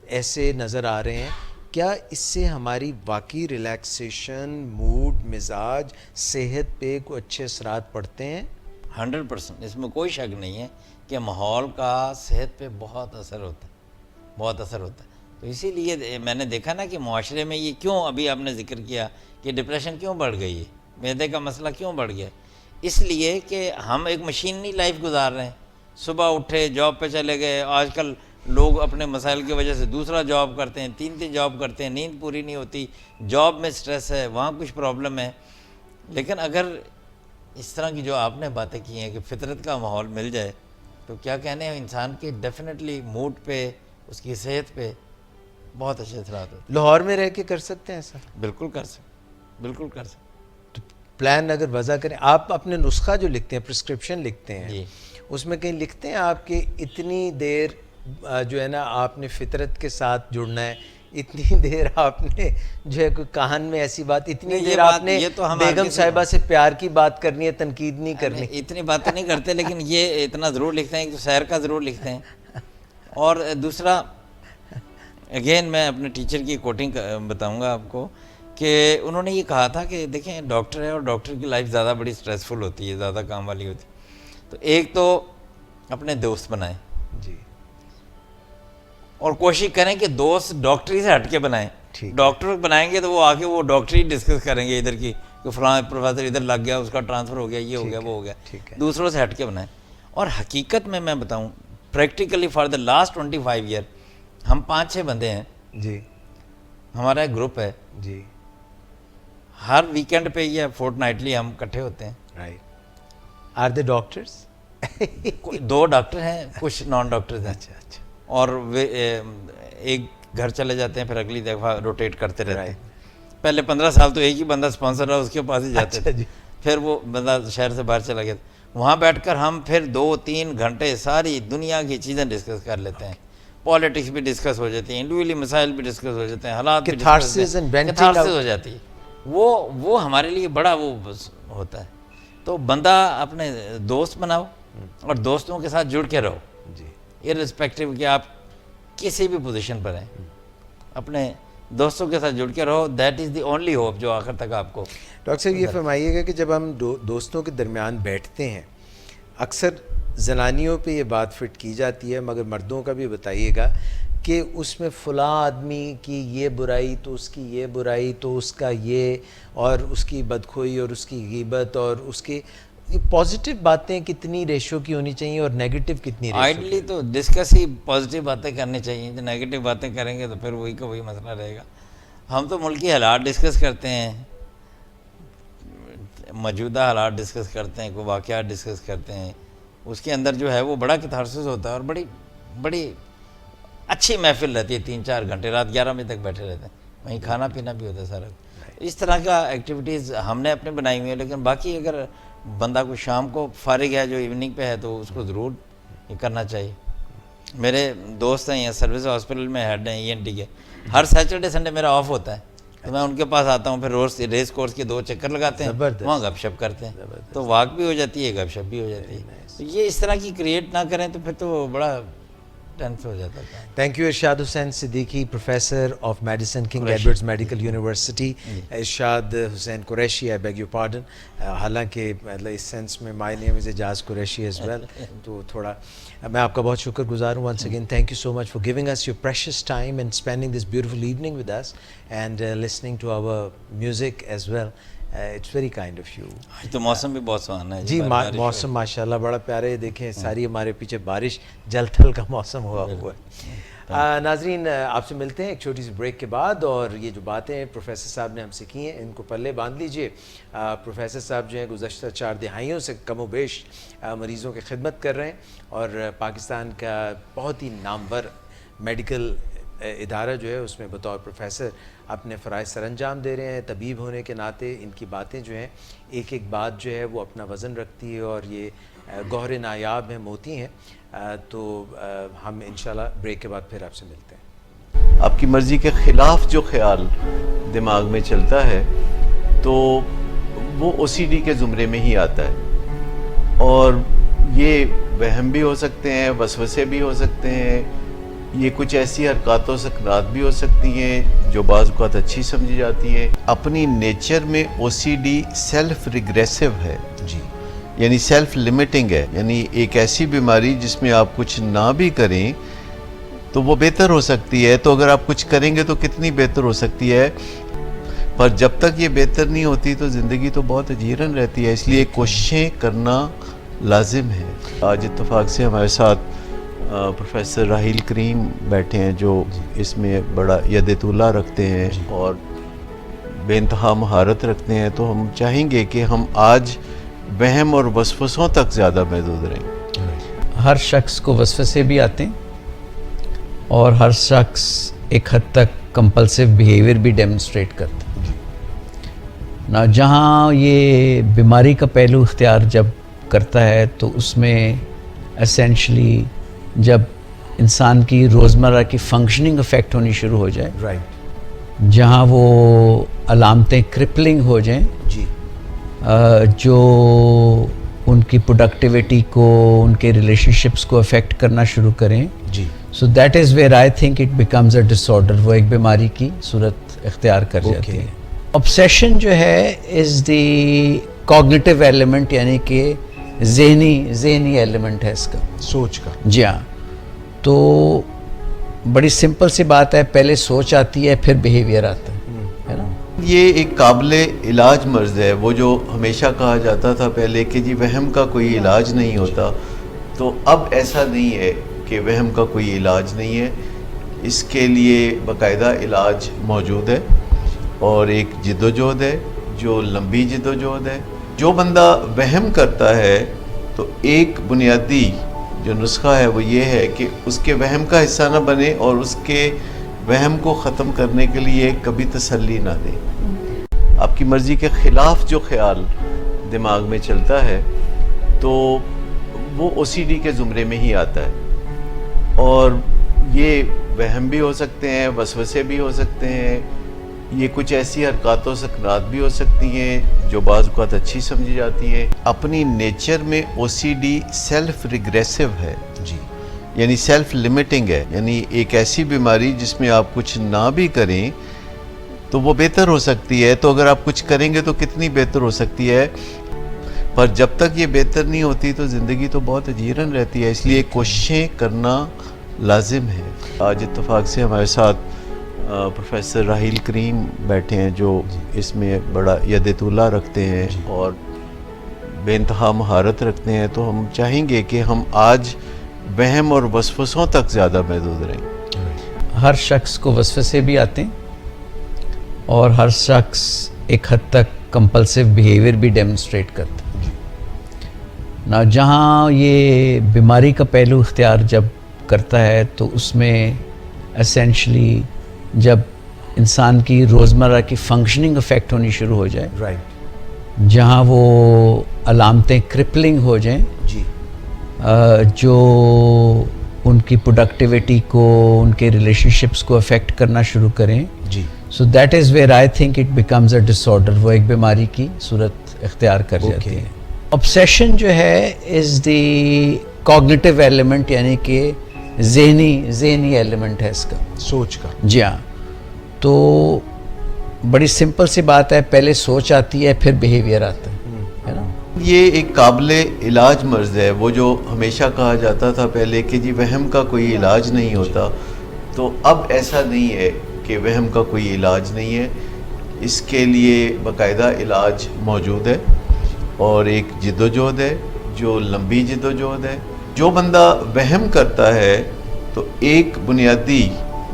Speaker 1: ایسے نظر آ رہے ہیں. کیا اس سے ہماری واقعی ریلیکسیشن، موڈ، مزاج، صحت پہ کوئی اچھے اثرات پڑتے ہیں؟
Speaker 2: 100%، اس میں کوئی شک نہیں ہے کہ ماحول کا صحت پہ بہت اثر ہوتا ہے، بہت اثر ہوتا ہے. تو اسی لیے میں نے دیکھا نا کہ معاشرے میں یہ کیوں، ابھی آپ نے ذکر کیا کہ ڈپریشن کیوں بڑھ گئی ہے، معدے کا مسئلہ کیوں بڑھ گیا، اس لیے کہ ہم ایک مشینری لائف گزار رہے ہیں. صبح اٹھے جاب پہ چلے گئے، آج کل لوگ اپنے مسائل کی وجہ سے دوسرا جاب کرتے ہیں، 3 جاب کرتے ہیں، نیند پوری نہیں ہوتی، جاب میں سٹریس ہے، وہاں کچھ پرابلم ہے. لیکن اگر اس طرح کی جو آپ نے باتیں کی ہیں کہ فطرت کا ماحول مل جائے تو کیا کہنے ہیں، انسان کے ڈیفینیٹلی موڈ پہ، اس کی صحت پہ بہت اچھے اثرات ہوتے ہیں.
Speaker 1: لاہور میں رہ کے کر سکتے ہیں ایسا؟
Speaker 2: بالکل کر سکتے، بالکل کر سکتے.
Speaker 1: پلان اگر وضع کریں، آپ اپنے نسخہ جو لکھتے ہیں، پرسکرپشن لکھتے ہیں،
Speaker 2: جی
Speaker 1: اس میں کہیں لکھتے ہیں آپ کہ اتنی دیر جو ہے نا آپ نے فطرت کے ساتھ جڑنا ہے، اتنی دیر آپ نے جو ہے کوئی کہان میں ایسی بات، اتنی
Speaker 2: نہیں، یہ
Speaker 1: دیر
Speaker 2: بات-
Speaker 1: آپ نے
Speaker 2: یہ تو ہم
Speaker 1: بیگم
Speaker 2: ہر کسی-
Speaker 1: صاحبہ سے پیار کی بات کرنی ہے، تنقید نہیں کرنی.
Speaker 2: اتنی باتیں نہیں کرتے، لیکن یہ اتنا ضرور لکھتے ہیں کہ سیر کا ضرور لکھتے ہیں. اور دوسرا اگین میں اپنے ٹیچر کی کوٹنگ بتاؤں گا آپ کو کہ انہوں نے یہ کہا تھا کہ دیکھیں ڈاکٹر ہے اور ڈاکٹر کی لائف زیادہ بڑی سٹریسفل ہوتی ہے، زیادہ کام والی ہوتی ہے. تو ایک تو اپنے دوست بنائیں،
Speaker 1: جی
Speaker 2: اور کوشش کریں کہ دوست ڈاکٹری سے ہٹ کے بنائیں. ڈاکٹر بنائیں گے تو وہ آ کے وہ ڈاکٹری ڈسکس کریں گے ادھر کی کہ فلاں پروفیسر ادھر لگ گیا، اس کا ٹرانسفر ہو گیا، یہ ہو گیا، وہ ہو گیا. دوسروں سے ہٹ کے بنائیں. اور حقیقت میں بتاؤں practically for the last 25 year ہم 5-6 بندے ہیں،
Speaker 1: جی
Speaker 2: ہمارا ایک گروپ ہے،
Speaker 1: جی
Speaker 2: ہر ویکینڈ پہ یا فورٹ نائٹلی ہم اکٹھے ہوتے ہیں.
Speaker 1: Right. Are they doctors?
Speaker 2: 2 doctor ہیں، کچھ نان ڈاکٹرز ہیں.
Speaker 1: اچھا اچھا.
Speaker 2: اور ایک گھر چلے جاتے ہیں، پھر اگلی دفعہ روٹیٹ کرتے رہتے ہیں. پہلے 15 سال تو ایک ہی بندہ اسپانسر رہا، اس کے پاس ہی جاتے تھے. پھر وہ بندہ شہر سے باہر چلا گیا، وہاں بیٹھ کر ہم پھر 2-3 گھنٹے ساری دنیا کی چیزیں ڈسکس کر لیتے ہیں. پالیٹکس بھی ڈسکس ہو جاتی ہیں، انڈیویجولی مسائل بھی ڈسکس ہو جاتے ہیں، حالات بھی
Speaker 1: کیتھارسس
Speaker 2: ہو جاتی ہے. وہ ہمارے لیے بڑا وہ ہوتا ہے. تو بندہ اپنے دوست بناؤ اور دوستوں کے ساتھ جڑ کے رہو، ارسپیکٹو کہ آپ کسی بھی پوزیشن پر ہیں، اپنے دوستوں کے ساتھ جڑ کے رہو. That is the only hope جو آخر تک آپ کو.
Speaker 1: ڈاکٹر صاحب یہ فرمائیے گا کہ جب ہم دوستوں کے درمیان بیٹھتے ہیں، اکثر زنانیوں پہ یہ بات فٹ کی جاتی ہے، مگر مردوں کا بھی بتائیے گا کہ اس میں فلاں آدمی کی یہ برائی تو اس کی یہ برائی تو اس کا یہ، اور اس کی بدخوئی اور اس کی غیبت اور اس کی پازیٹیو باتیں کتنی ریشو کی ہونی چاہیے اور نیگیٹو کتنی ریشو؟
Speaker 2: آئیڈلی تو ڈسکس ہی پازیٹیو باتیں کرنی چاہیے. جو نیگیٹو باتیں کریں گے تو پھر وہی کا وہی مسئلہ رہے گا. ہم تو ملکی حالات ڈسکس کرتے ہیں، موجودہ حالات ڈسکس کرتے ہیں، کوئی واقعات ڈسکس کرتے ہیں. اس کے اندر جو ہے وہ بڑا کیتھارسس ہوتا ہے اور بڑی اچھی محفل رہتی ہے. 3-4 گھنٹے رات 11 بجے تک بیٹھے رہتے ہیں، وہیں کھانا پینا بھی ہوتا ہے سارا. اس طرح کا ایکٹیویٹیز ہم نے اپنے بنائی ہوئی ہے. لیکن باقی اگر بندہ کو شام کو فارغ ہے جو ایوننگ پہ ہے تو اس کو ضرور یہ کرنا چاہیے. میرے دوست ہیں یا سروس ہاسپٹل میں ہیڈ ہیں ENT کے، ہر سیٹرڈے سنڈے میرا آف ہوتا ہے تو میں ان کے پاس آتا ہوں. پھر روز ریس کورس کے 2 چکر لگاتے ہیں، وہاں گپ شپ کرتے ہیں. تو واک بھی ہو جاتی ہے، گپ شپ بھی ہو جاتی ہے. تو یہ اس طرح کی کریٹ نہ کریں تو پھر تو بڑا ٹینس ہو جاتا ہے.
Speaker 1: Thank you Irshad Hussain Siddiqui, professor of medicine, King Edward's Medical University. Irshad Hussain Qureshi, I beg you pardon, حالانکہ مطلب اس سینس میں my name is Ijaz Qureshi as well, تو تھوڑا میں آپ کا بہت شکر گزار ہوں. Once again thank you so much for giving us your precious time and spending this beautiful evening with us and listening to our music as well. It's very kind of you.
Speaker 2: آج تو موسم بھی بہت سہانا ہے
Speaker 1: جی موسم ماشاءاللہ بڑا پیارے دیکھیں ساری ہمارے پیچھے بارش جل تھل کا موسم ہوا ہوا ہے. ناظرین آپ سے ملتے ہیں ایک چھوٹی سی بریک کے بعد, اور یہ جو باتیں پروفیسر صاحب نے ہم سے کی ہیں ان کو پلے باندھ لیجئے. پروفیسر صاحب جو ہیں گزشتہ 4 دہائیوں سے کم و بیش مریضوں کی خدمت کر رہے ہیں, اور پاکستان کا بہت ہی نامور میڈیکل ادارہ جو ہے اس میں بطور پروفیسر اپنے فرائض سر انجام دے رہے ہیں. طبیب ہونے کے ناطے ان کی باتیں جو ہیں ایک ایک بات جو ہے وہ اپنا وزن رکھتی ہے, اور یہ گوہر نایاب ہیں, موتی ہیں. تو ہم انشاءاللہ بریک کے بعد پھر آپ سے ملتے ہیں.
Speaker 3: آپ کی مرضی کے خلاف جو خیال دماغ میں چلتا ہے تو وہ OCD کے زمرے میں ہی آتا ہے, اور یہ وہم بھی ہو سکتے ہیں, وسوسے بھی ہو سکتے ہیں, یہ کچھ ایسی حرکات و سکنات بھی ہو سکتی ہیں جو بعض اوقات اچھی سمجھی جاتی ہیں. اپنی نیچر میں OCD سیلف ریگریسو ہے,
Speaker 1: جی
Speaker 3: یعنی سیلف لمیٹنگ ہے, یعنی ایک ایسی بیماری جس میں آپ کچھ نہ بھی کریں تو وہ بہتر ہو سکتی ہے, تو اگر آپ کچھ کریں گے تو کتنی بہتر ہو سکتی ہے, پر جب تک یہ بہتر نہیں ہوتی تو زندگی تو بہت اجیرن رہتی ہے. اس لیے کوششیں کرنا لازم ہے. آج اتفاق سے ہمارے ساتھ پروفیسر راحیل کریم بیٹھے ہیں جو اس میں بڑا ید طولہ رکھتے ہیں اور بے انتہا مہارت رکھتے ہیں. تو ہم چاہیں گے کہ ہم آج وہم اور وسوسوں تک زیادہ محدود رہیں.
Speaker 4: ہر شخص کو وسوسے بھی آتے ہیں, اور ہر شخص ایک حد تک کمپلسیو بیہیویئر بھی ڈیمونسٹریٹ کرتا ہے. نہ جہاں یہ بیماری کا پہلو اختیار جب کرتا ہے تو اس میں اسینشلی جب انسان کی روزمرہ کی فنکشننگ افیکٹ ہونی شروع ہو جائے,
Speaker 1: رائٹ,
Speaker 4: جہاں وہ علامتیں کرپلنگ ہو جائیں,
Speaker 1: جی
Speaker 4: جو ان کی پروڈکٹیوٹی کو, ان کے ریلیشن شپس کو افیکٹ کرنا شروع کریں,
Speaker 1: جی
Speaker 4: so that is where I think it becomes a disorder. وہ ایک بیماری کی صورت اختیار کر جاتی ہے. obsession جو ہے از دی کوگنیٹیو ایلیمنٹ, یعنی کہ ذہنی ایلیمنٹ ہے اس کا,
Speaker 1: سوچ کا.
Speaker 4: جی ہاں. تو بڑی سمپل سی بات ہے, پہلے سوچ آتی ہے پھر بیہیویئر آتا ہے نا.
Speaker 3: یہ ایک قابل علاج مرض ہے. وہ جو ہمیشہ کہا جاتا تھا پہلے کہ جی وہم کا کوئی علاج نہیں ہوتا, تو اب ایسا نہیں ہے کہ وہم کا کوئی علاج نہیں ہے. اس کے لیے باقاعدہ علاج موجود ہے, اور ایک جد و جہد ہے جو لمبی جد و جہد ہے. جو بندہ وہم کرتا ہے تو ایک بنیادی جو نسخہ ہے وہ یہ ہے کہ اس کے وہم کا حصہ نہ بنے, اور اس کے وہم کو ختم کرنے کے لیے کبھی تسلی نہ دے. آپ کی مرضی کے خلاف جو خیال دماغ میں چلتا ہے تو وہ OCD کے زمرے میں ہی آتا ہے, اور یہ وہم بھی ہو سکتے ہیں, وسوسے بھی ہو سکتے ہیں, یہ کچھ ایسی حرکات و سکنات بھی ہو سکتی ہیں جو بعض اوقات اچھی سمجھی جاتی ہیں. اپنی نیچر میں OCD سیلف ریگریسو ہے,
Speaker 1: جی
Speaker 3: یعنی سیلف لمیٹنگ ہے, یعنی ایک ایسی بیماری جس میں آپ کچھ نہ بھی کریں تو وہ بہتر ہو سکتی ہے, تو اگر آپ کچھ کریں گے تو کتنی بہتر ہو سکتی ہے, پر جب تک یہ بہتر نہیں ہوتی تو زندگی تو بہت اجیرن رہتی ہے. اس لیے کوششیں کرنا لازم ہے. آج اتفاق سے ہمارے ساتھ پروفیسر راحیل کریم بیٹھے ہیں جو اس میں بڑا ید طولہ رکھتے ہیں اور بے انتہا مہارت رکھتے ہیں. تو ہم چاہیں گے کہ ہم آج وہم اور وسوسوں تک زیادہ محدود رہیں.
Speaker 4: ہر شخص کو وسوسے بھی آتے ہیں, اور ہر شخص ایک حد تک کمپلسیو بیہیویئر بھی ڈیمونسٹریٹ کرتا ہے. نہ جہاں یہ بیماری کا پہلو اختیار جب کرتا ہے تو اس میں اسینشلی جب انسان کی روزمرہ کی فنکشننگ افیکٹ ہونی شروع ہو جائے,
Speaker 1: رائٹ,
Speaker 4: جہاں وہ علامتیں کرپلنگ ہو جائیں,
Speaker 1: جی
Speaker 4: جو ان کی پروڈکٹیوٹی کو, ان کے ریلیشن شپس کو افیکٹ کرنا شروع کریں,
Speaker 1: جی
Speaker 4: so that is where I think it becomes a disorder. وہ ایک بیماری کی صورت اختیار کر جاتی ہے. obsession جو ہے از دی کوگنیٹیو ایلیمنٹ, یعنی کہ ذہنی ایلیمنٹ ہے اس کا,
Speaker 1: سوچ کا.
Speaker 4: جی ہاں. تو بڑی سمپل سی بات ہے, پہلے سوچ آتی ہے پھر بیہیویئر آتا ہے نا.
Speaker 3: یہ ایک قابل علاج مرض ہے. وہ جو ہمیشہ کہا جاتا تھا پہلے کہ جی وہم کا کوئی علاج نہیں ہوتا, تو اب ایسا نہیں ہے کہ وہم کا کوئی علاج نہیں ہے. اس کے لیے باقاعدہ علاج موجود ہے اور ایک جدوجہد ہے جو لمبی جدوجہد ہے. جو بندہ وہم کرتا ہے تو ایک بنیادی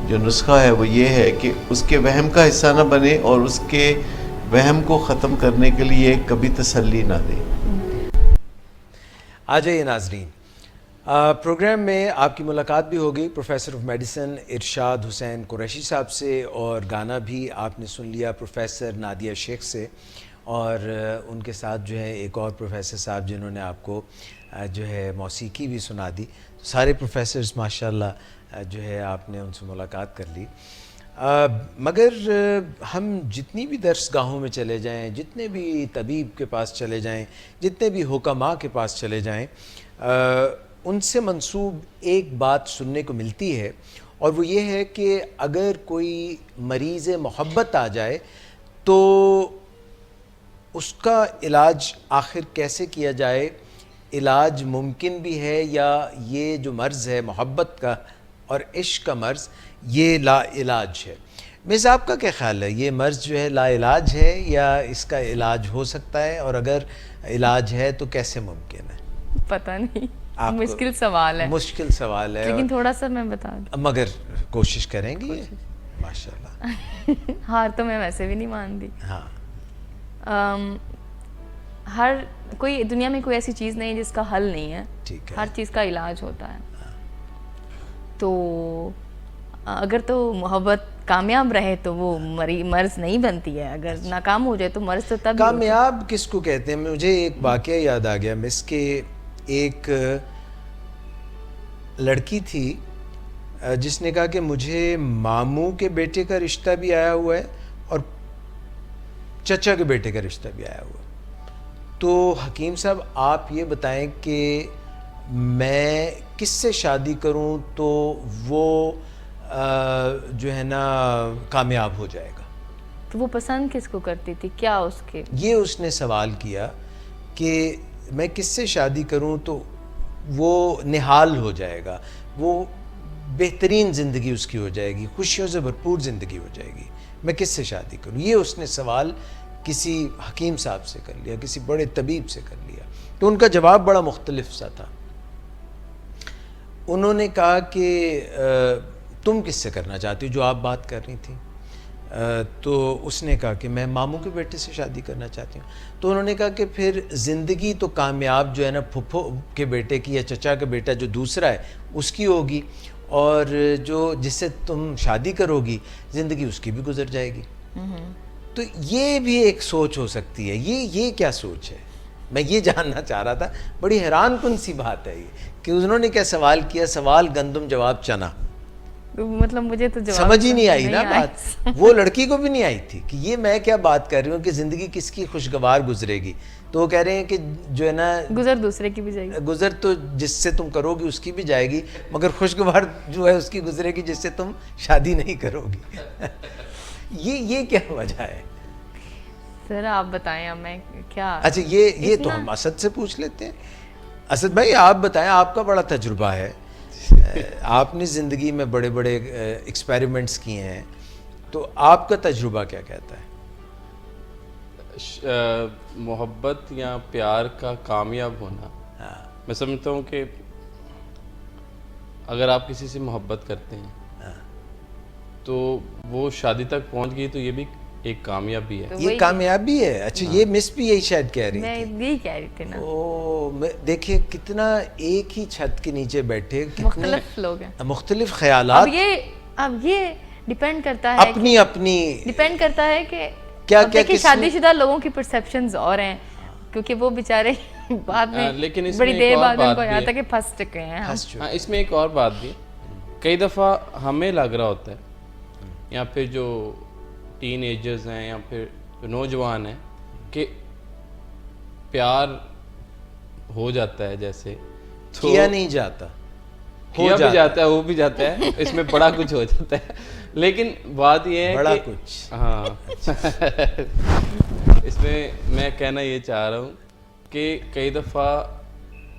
Speaker 3: جو نسخہ ہے وہ یہ ہے کہ اس کے وہم کا حصہ نہ بنے اور اس کے وہم کو ختم کرنے کے لیے کبھی تسلی نہ دے.
Speaker 1: آ جائیے ناظرین، پروگرام میں آپ کی ملاقات بھی ہوگی پروفیسر آف میڈیسن ارشاد حسین قریشی صاحب سے، اور گانا بھی آپ نے سن لیا پروفیسر نادیہ شیخ سے، اور ان کے ساتھ جو ہے ایک اور پروفیسر صاحب جنہوں نے آپ کو جو ہے موسیقی بھی سنا دی. سارے پروفیسرز ماشاءاللہ جو ہے آپ نے ان سے ملاقات کر لی. مگر ہم جتنی بھی درس گاہوں میں چلے جائیں، جتنے بھی طبیب کے پاس چلے جائیں، جتنے بھی حکماء کے پاس چلے جائیں، ان سے منسوب ایک بات سننے کو ملتی ہے، اور وہ یہ ہے کہ اگر کوئی مریض محبت آ جائے تو اس کا علاج آخر کیسے کیا جائے. علاج ممکن بھی ہے یا یہ جو مرض ہے محبت کا اور عشق کا مرض یہ لا علاج ہے. مرزا آپ کا کیا خیال ہے، یہ مرض جو ہے لا علاج ہے یا اس کا علاج ہو سکتا ہے، اور اگر علاج ہے تو کیسے ممکن ہے؟
Speaker 6: پتہ نہیں، مشکل سوال ہے،
Speaker 1: مشکل سوال ہے،
Speaker 6: لیکن تھوڑا سا میں بتا دوں،
Speaker 1: مگر کوشش کریں گی ماشاءاللہ.
Speaker 6: ہار تو میں ویسے بھی نہیں مانتی.
Speaker 1: ہاں،
Speaker 6: ہر کوئی دنیا میں کوئی ایسی چیز نہیں جس کا حل نہیں ہے،
Speaker 1: ٹھیک ہے.
Speaker 6: ہر چیز کا علاج ہوتا ہے. تو اگر تو محبت کامیاب رہے تو وہ مرض نہیں بنتی ہے، اگر ناکام ہو جائے تو مرض تو تب
Speaker 1: کامیاب کس کو کہتے ہیں؟ مجھے ایک واقعہ یاد آ گیا مس کہ ایک لڑکی تھی جس نے کہا کہ مجھے ماموں کے بیٹے کا رشتہ بھی آیا ہوا ہے اور چچا کے بیٹے کا رشتہ بھی آیا ہوا ہے. تو حکیم صاحب آپ یہ بتائیں کہ میں کس سے شادی کروں تو وہ جو ہے نا کامیاب ہو جائے گا؟
Speaker 6: تو وہ پسند کس کو کرتی تھی، کیا اس کے؟
Speaker 1: یہ اس نے سوال کیا کہ میں کس سے شادی کروں تو وہ نہال ہو جائے گا، وہ بہترین زندگی اس کی ہو جائے گی، خوشیوں سے بھرپور زندگی ہو جائے گی، میں کس سے شادی کروں؟ یہ اس نے سوال کسی حکیم صاحب سے کر لیا، کسی بڑے طبیب سے کر لیا. تو ان کا جواب بڑا مختلف سا تھا. انہوں نے کہا کہ تم کس سے کرنا چاہتی ہو جو آپ بات کر رہی تھی؟ تو اس نے کہا کہ میں ماموں کے بیٹے سے شادی کرنا چاہتی ہوں. تو انہوں نے کہا کہ پھر زندگی تو کامیاب جو ہے نا پھپھو کے بیٹے کی یا چچا کا بیٹا جو دوسرا ہے اس کی ہوگی، اور جو جس سے تم شادی کرو گی زندگی اس کی بھی گزر جائے گی. تو یہ بھی ایک سوچ ہو سکتی ہے. یہ کیا سوچ ہے؟ میں یہ جاننا چاہ رہا تھا. بڑی حیران کن سی بات ہے یہ کہ انہوں نے کیا سوال کیا، سوال گندم جواب چنا.
Speaker 6: مطلب مجھے تو جواب
Speaker 1: سمجھ ہی نہیں آئی نا بات، وہ لڑکی کو بھی نہیں آئی تھی کہ یہ میں کیا بات کر رہی ہوں کہ زندگی کس کی خوشگوار گزرے گی. تو وہ کہہ رہے ہیں کہ جو ہے نا
Speaker 6: گزر دوسرے کی بھی جائے گی،
Speaker 1: گزر تو جس سے تم کرو گی اس کی بھی جائے گی، مگر خوشگوار جو ہے اس کی گزرے گی جس سے تم شادی نہیں کرو گی. یہ کیا وجہ ہے؟
Speaker 6: سر آپ بتائیں اب میں کیا.
Speaker 1: اچھا یہ تو ہم اسد سے پوچھ لیتے ہیں. اسد بھائی آپ بتائیں، آپ کا بڑا تجربہ ہے، آپ نے زندگی میں بڑے بڑے ایکسپیریمنٹس کیے ہیں، تو آپ کا تجربہ کیا کہتا ہے؟
Speaker 7: محبت یا پیار کا کامیاب ہونا، میں سمجھتا ہوں کہ اگر آپ کسی سے محبت کرتے ہیں تو وہ شادی تک پہنچ گئی تو یہ بھی ایک کامیابی ہے.
Speaker 1: یہ کامیابی ہے. اچھا یہ مس بھی یہی شاید کہہ رہی
Speaker 6: میں
Speaker 1: تھی.
Speaker 6: یہی کہہ رہی تھی نا.
Speaker 1: دیکھیے کتنا ایک ہی چھت کے نیچے بیٹھے
Speaker 6: مختلف لوگ ہیں،
Speaker 1: مختلف خیالات.
Speaker 6: اب یہ ڈیپینڈ کرتا ہے
Speaker 1: اپنی
Speaker 6: ڈیپینڈ کرتا ہے کہ
Speaker 1: کیا
Speaker 6: دیکھیں شادی شدہ لوگوں کی پرسیپشنز اور ہیں، کیونکہ وہ بیچارے بعد میں بڑی دیر بعد ان کو یاد ہے کہ پھنس چکے ہیں.
Speaker 7: ہاں اس میں ایک اور بات بھی، کئی دفعہ ہمیں لگ رہا ہوتا ہے یا پھر جو ٹین ایجرز ہیں یا پھر جو نوجوان ہیں کہ پیار ہو جاتا ہے، جیسے
Speaker 1: کیا نہیں جاتا،
Speaker 7: کیا بھی جاتا ہے، وہ بھی جاتا ہے، اس میں بڑا کچھ ہو جاتا ہے. لیکن بات یہ ہے
Speaker 1: بڑا
Speaker 7: کہ
Speaker 1: کچھ
Speaker 7: ہاں اس میں کہنا یہ چاہ رہا ہوں کہ کئی دفعہ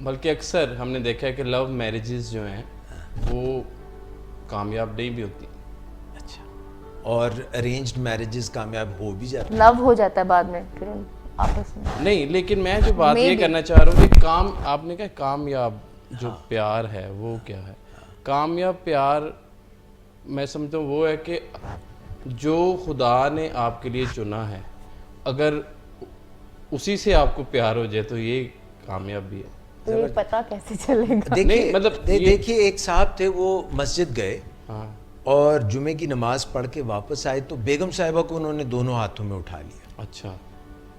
Speaker 7: بلکہ اکثر ہم نے دیکھا ہے کہ لو میرجز جو ہیں وہ کامیاب نہیں بھی ہوتی.
Speaker 1: اچھا اور ارینجڈ میرجز کامیاب ہو بھی جاتے ہیں.
Speaker 6: لو ہو جاتا ہے بعد میں پھر آپس میں.
Speaker 7: نہیں لیکن میں جو بات یہ کرنا چاہ رہا ہوں کہ آپ نے کہا کامیاب جو پیار ہے وہ کیا ہے. کامیاب پیار میں سمجھتا ہوں وہ ہے کہ جو خدا نے آپ کے لیے چنا ہے اگر اسی سے آپ کو پیار ہو جائے تو یہ کامیابی ہے.
Speaker 6: تو یہ پتہ کیسے چلے گا؟
Speaker 1: دیکھیے
Speaker 7: مطلب
Speaker 1: دیکھیے ایک صاحب تھے وہ مسجد گئے
Speaker 7: ہاں
Speaker 1: اور جمعے کی نماز پڑھ کے واپس آئے تو بیگم صاحبہ کو انہوں نے دونوں ہاتھوں میں اٹھا لیا.
Speaker 7: اچھا.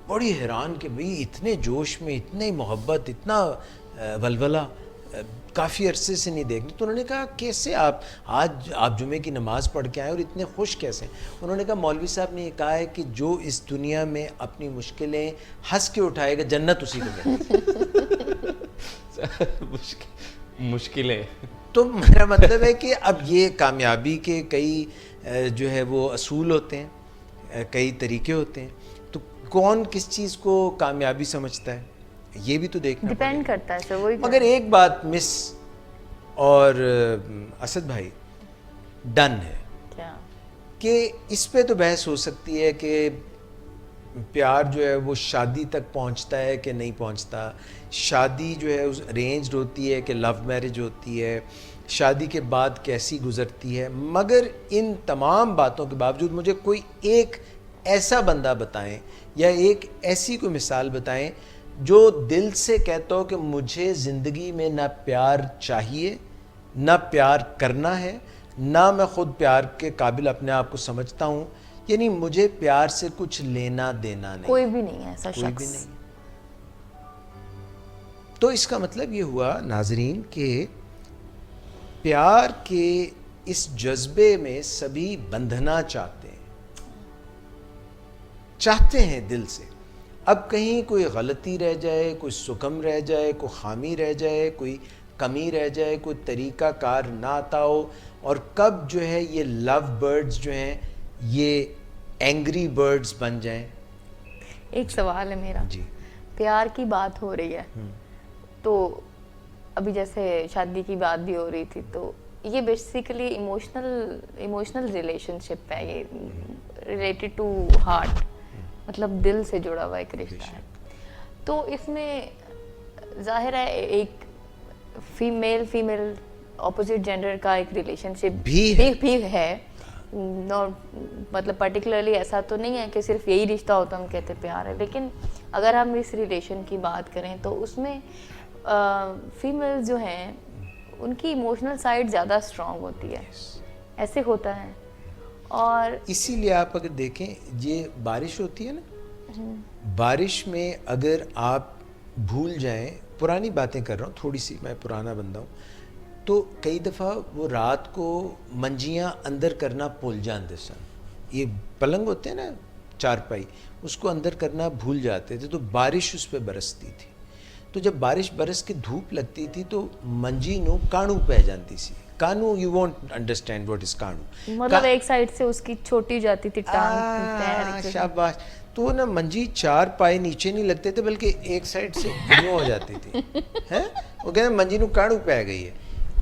Speaker 1: بڑی حیران کہ بھئی اتنے جوش میں اتنی محبت اتنا ولولہ کافی عرصے سے نہیں دیکھنے. تو انہوں نے کہا کیسے آج آپ جمعے کی نماز پڑھ کے آئے اور اتنے خوش کیسے؟ انہوں نے کہا مولوی صاحب نے یہ کہا ہے کہ جو اس دنیا میں اپنی مشکلیں ہنس کے اٹھائے گا جنت اسی کو ملے.
Speaker 7: مشکلیں.
Speaker 1: تو میرا مطلب ہے کہ اب یہ کامیابی کے کئی جو ہے وہ اصول ہوتے ہیں, کئی طریقے ہوتے ہیں, تو کون کس چیز کو کامیابی سمجھتا ہے یہ بھی تو دیکھنا
Speaker 6: ڈیپینڈ کرتا ہے سر. وہی
Speaker 1: مگر ایک بات مس اور اسد بھائی ڈن ہے
Speaker 6: کیا
Speaker 1: کہ اس پہ تو بحث ہو سکتی ہے کہ پیار جو ہے وہ شادی تک پہنچتا ہے کہ نہیں پہنچتا, شادی جو ہے ارینجڈ ہوتی ہے کہ لو میرج ہوتی ہے, شادی کے بعد کیسی گزرتی ہے. مگر ان تمام باتوں کے باوجود مجھے کوئی ایک ایسا بندہ بتائیں یا ایک ایسی کوئی مثال بتائیں جو دل سے کہتا ہو کہ مجھے زندگی میں نہ پیار چاہیے نہ پیار کرنا ہے, نہ میں خود پیار کے قابل اپنے آپ کو سمجھتا ہوں, یعنی مجھے پیار سے کچھ لینا دینا نہیں.
Speaker 6: کوئی بھی نہیں ہے ایسا
Speaker 1: کوئی بھی
Speaker 6: شخص.
Speaker 1: نہیں. تو اس کا مطلب یہ ہوا ناظرین کہ پیار کے اس جذبے میں سبھی بندھنا چاہتے ہیں دل سے. اب کہیں کوئی غلطی رہ جائے, کوئی سکم رہ جائے, کوئی خامی رہ جائے, کوئی کمی رہ جائے, کوئی طریقہ کار نہ آتا ہو, اور کب جو ہے یہ لو برڈز جو ہیں یہ اینگری برڈز بن جائیں.
Speaker 6: ایک سوال ہے میرا.
Speaker 1: جی
Speaker 6: پیار کی بات ہو رہی ہے تو ابھی جیسے شادی کی بات بھی ہو رہی تھی, تو یہ بیسیکلی ایموشنل ریلیشن شپ ہے, یہ ریلیٹڈ ٹو ہارٹ, مطلب دل سے جڑا ہوا ایک رشتہ ہے. تو اس میں ظاہر ہے ایک فیمیل اپوزٹ جینڈر کا ایک ریلیشن شپ بھی ہے, مطلب پرٹیکولرلی ایسا تو نہیں ہے کہ صرف یہی رشتہ ہوتا ہم کہتے پیار ہے, لیکن اگر ہم اس ریلیشن کی بات کریں تو اس میں فیمیل جو ہیں ان کی ایموشنل سائڈ زیادہ اسٹرانگ ہوتی ہے, ایسے ہوتا ہے. اور
Speaker 1: اسی لیے آپ اگر دیکھیں یہ بارش ہوتی ہے نا, بارش میں اگر آپ بھول جائیں, پرانی باتیں کر رہا ہوں تھوڑی سی, میں پرانا بندہ ہوں, تو کئی دفعہ وہ رات کو منجیاں اندر کرنا بھول جاندے سن, یہ پلنگ ہوتے ہیں نا چارپائی, اس کو اندر کرنا بھول جاتے تھے, تو بارش اس پہ برستی تھی. تو جب بارش برس کے دھوپ لگتی تھی تو منجی نو کانو پہ جاتی سی. کانو you won't understand what is کانو,
Speaker 6: مطلب ایک سائڈ سے اس کی چھوٹی جاتی تھی ٹانگ.
Speaker 1: شاباش. تو وہ نا منجی چار پائے نیچے نہیں لگتے تھے بلکہ ایک سائڈ سے یوں ہو جاتی تھی, وہ کہتے ہیں منجی نو کانو پہ گئی ہے.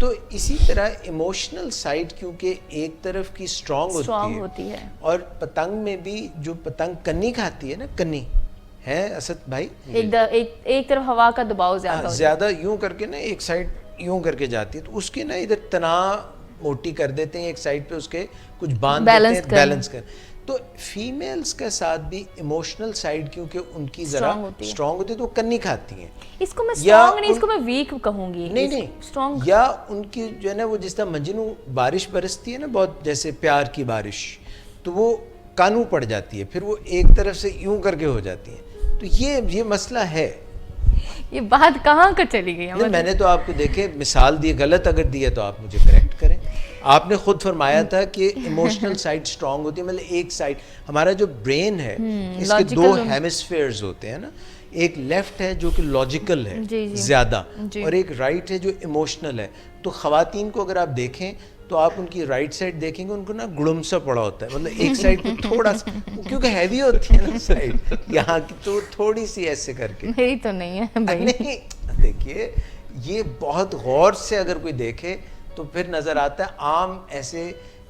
Speaker 1: تو اسی طرح ایموشنل سائڈ کیونکہ ایک طرف کی اسٹرانگ ہوتی ہے, اور پتنگ میں بھی جو پتنگ کنی کھاتی ہے نا, کنی ہے اسد بھائی,
Speaker 6: ایک طرف ہوا کا دباؤ
Speaker 1: زیادہ یوں کر کے نا ایک سائڈ یوں کر کے جاتی ہے, تو اس کی نا ادھر تنا موٹی کر دیتے ہیں ایک سائڈ پہ, اس کے کچھ باندھ دیتے ہیں بیلنس کر. تو فیمیلز کے ساتھ بھی ایموشنل سائڈ کیونکہ ان کی ذرا اسٹرانگ ہوتی ہے تو وہ کنی کھاتی ہیں.
Speaker 6: اس کو میں اسٹرانگ نہیں, اس کو میں ویک کہوں گی.
Speaker 1: نہیں
Speaker 6: اسٹرانگ,
Speaker 1: یا ان کی جو ہے نا وہ جس طرح مجنو بارش برستی ہے نا بہت, جیسے پیار کی بارش, تو وہ کانو پڑ جاتی ہے, پھر وہ ایک طرف سے یوں کر کے ہو جاتی ہیں. تو یہ مسئلہ ہے.
Speaker 6: یہ بات کہاں کا چلی گئی؟
Speaker 1: میں نے تو آپ کو دیکھے مثال دی, غلط اگر دی ہے تو آپ مجھے کریکٹ کریں. آپ نے خود فرمایا تھا کہ ایموشنل سائڈ اسٹرانگ ہوتی ہے, مطلب ایک سائڈ, ہمارا جو برین ہے اس کے دو ہیمسفیئرز ہوتے ہیں نا, ایک لیفٹ ہے جو کہ لاجیکل ہے زیادہ, اور ایک رائٹ ہے جو ایموشنل ہے. تو خواتین کو اگر آپ دیکھیں تو آپ ان کی رائٹ سائڈ دیکھیں گے, ان کو نا گڑم سا پڑا ہوتا ہے, مطلب ایک سائڈ پہ تھوڑا سا, کیونکہ ہیوی ہوتی ہے نا سائڈ یہاں کی, تو تھوڑی سی ایسے کر کے.
Speaker 6: میری تو نہیں ہے بھائی.
Speaker 1: نہیں دیکھیے, یہ بہت غور سے اگر کوئی دیکھے تو پھر نظر آتا ہے عام ایسے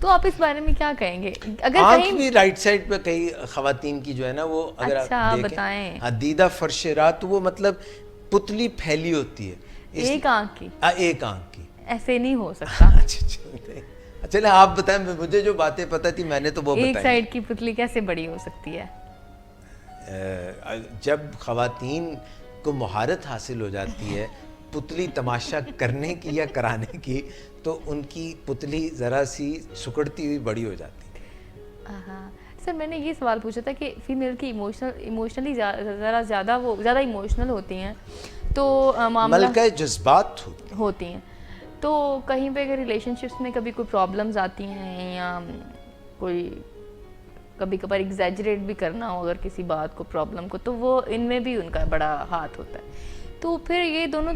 Speaker 6: تو آپ اس بارے میں کیا کہیں گے؟ اگر
Speaker 1: آنکھ
Speaker 6: کہیں
Speaker 1: بھی رائٹ سائڈ پہ کئی خواتین کی جو ہے نا وہ اگر
Speaker 6: اچھا،
Speaker 1: آپ
Speaker 6: بتائیں.
Speaker 1: دیکھیں, ہاں دیدہ فرش رات, تو وہ مطلب پتلی پھیلی ہوتی ہے
Speaker 6: ایک آنکھ کی,
Speaker 1: ایک آنکھ کی.
Speaker 6: ایسے نہیں ہو سکتا.
Speaker 1: چلیں آپ بتائیں, مجھے جو باتیں پتہ تھی میں نے تو وہ
Speaker 6: ایک
Speaker 1: بتائی.
Speaker 6: سائڈ کی پتلی کیسے بڑی ہو سکتی ہے؟
Speaker 1: جب خواتین کو مہارت حاصل ہو جاتی ہے پتلی تماشا کرنے کی یا کرانے کی, تو ان کی پتلی ذرا سی سکڑتی ہوئی بڑی ہو جاتی ہے.
Speaker 6: ہاں سر, میں نے یہ سوال پوچھا تھا کہ فیمیل کی ایموشنلی ذرا زیادہ ایموشنل ہوتی ہیں تو معاملہ
Speaker 1: ملکہ جذبات
Speaker 6: ہوتی ہیں, تو کہیں پہ اگر ریلیشن شپس میں کبھی کوئی پرابلمز آتی ہیں یا کوئی کبھی کبھار ایگزیجریٹ بھی کرنا ہو اگر کسی بات کو, پرابلم کو, تو وہ ان میں بھی ان کا بڑا ہاتھ ہوتا ہے. تو پھر یہ دونوں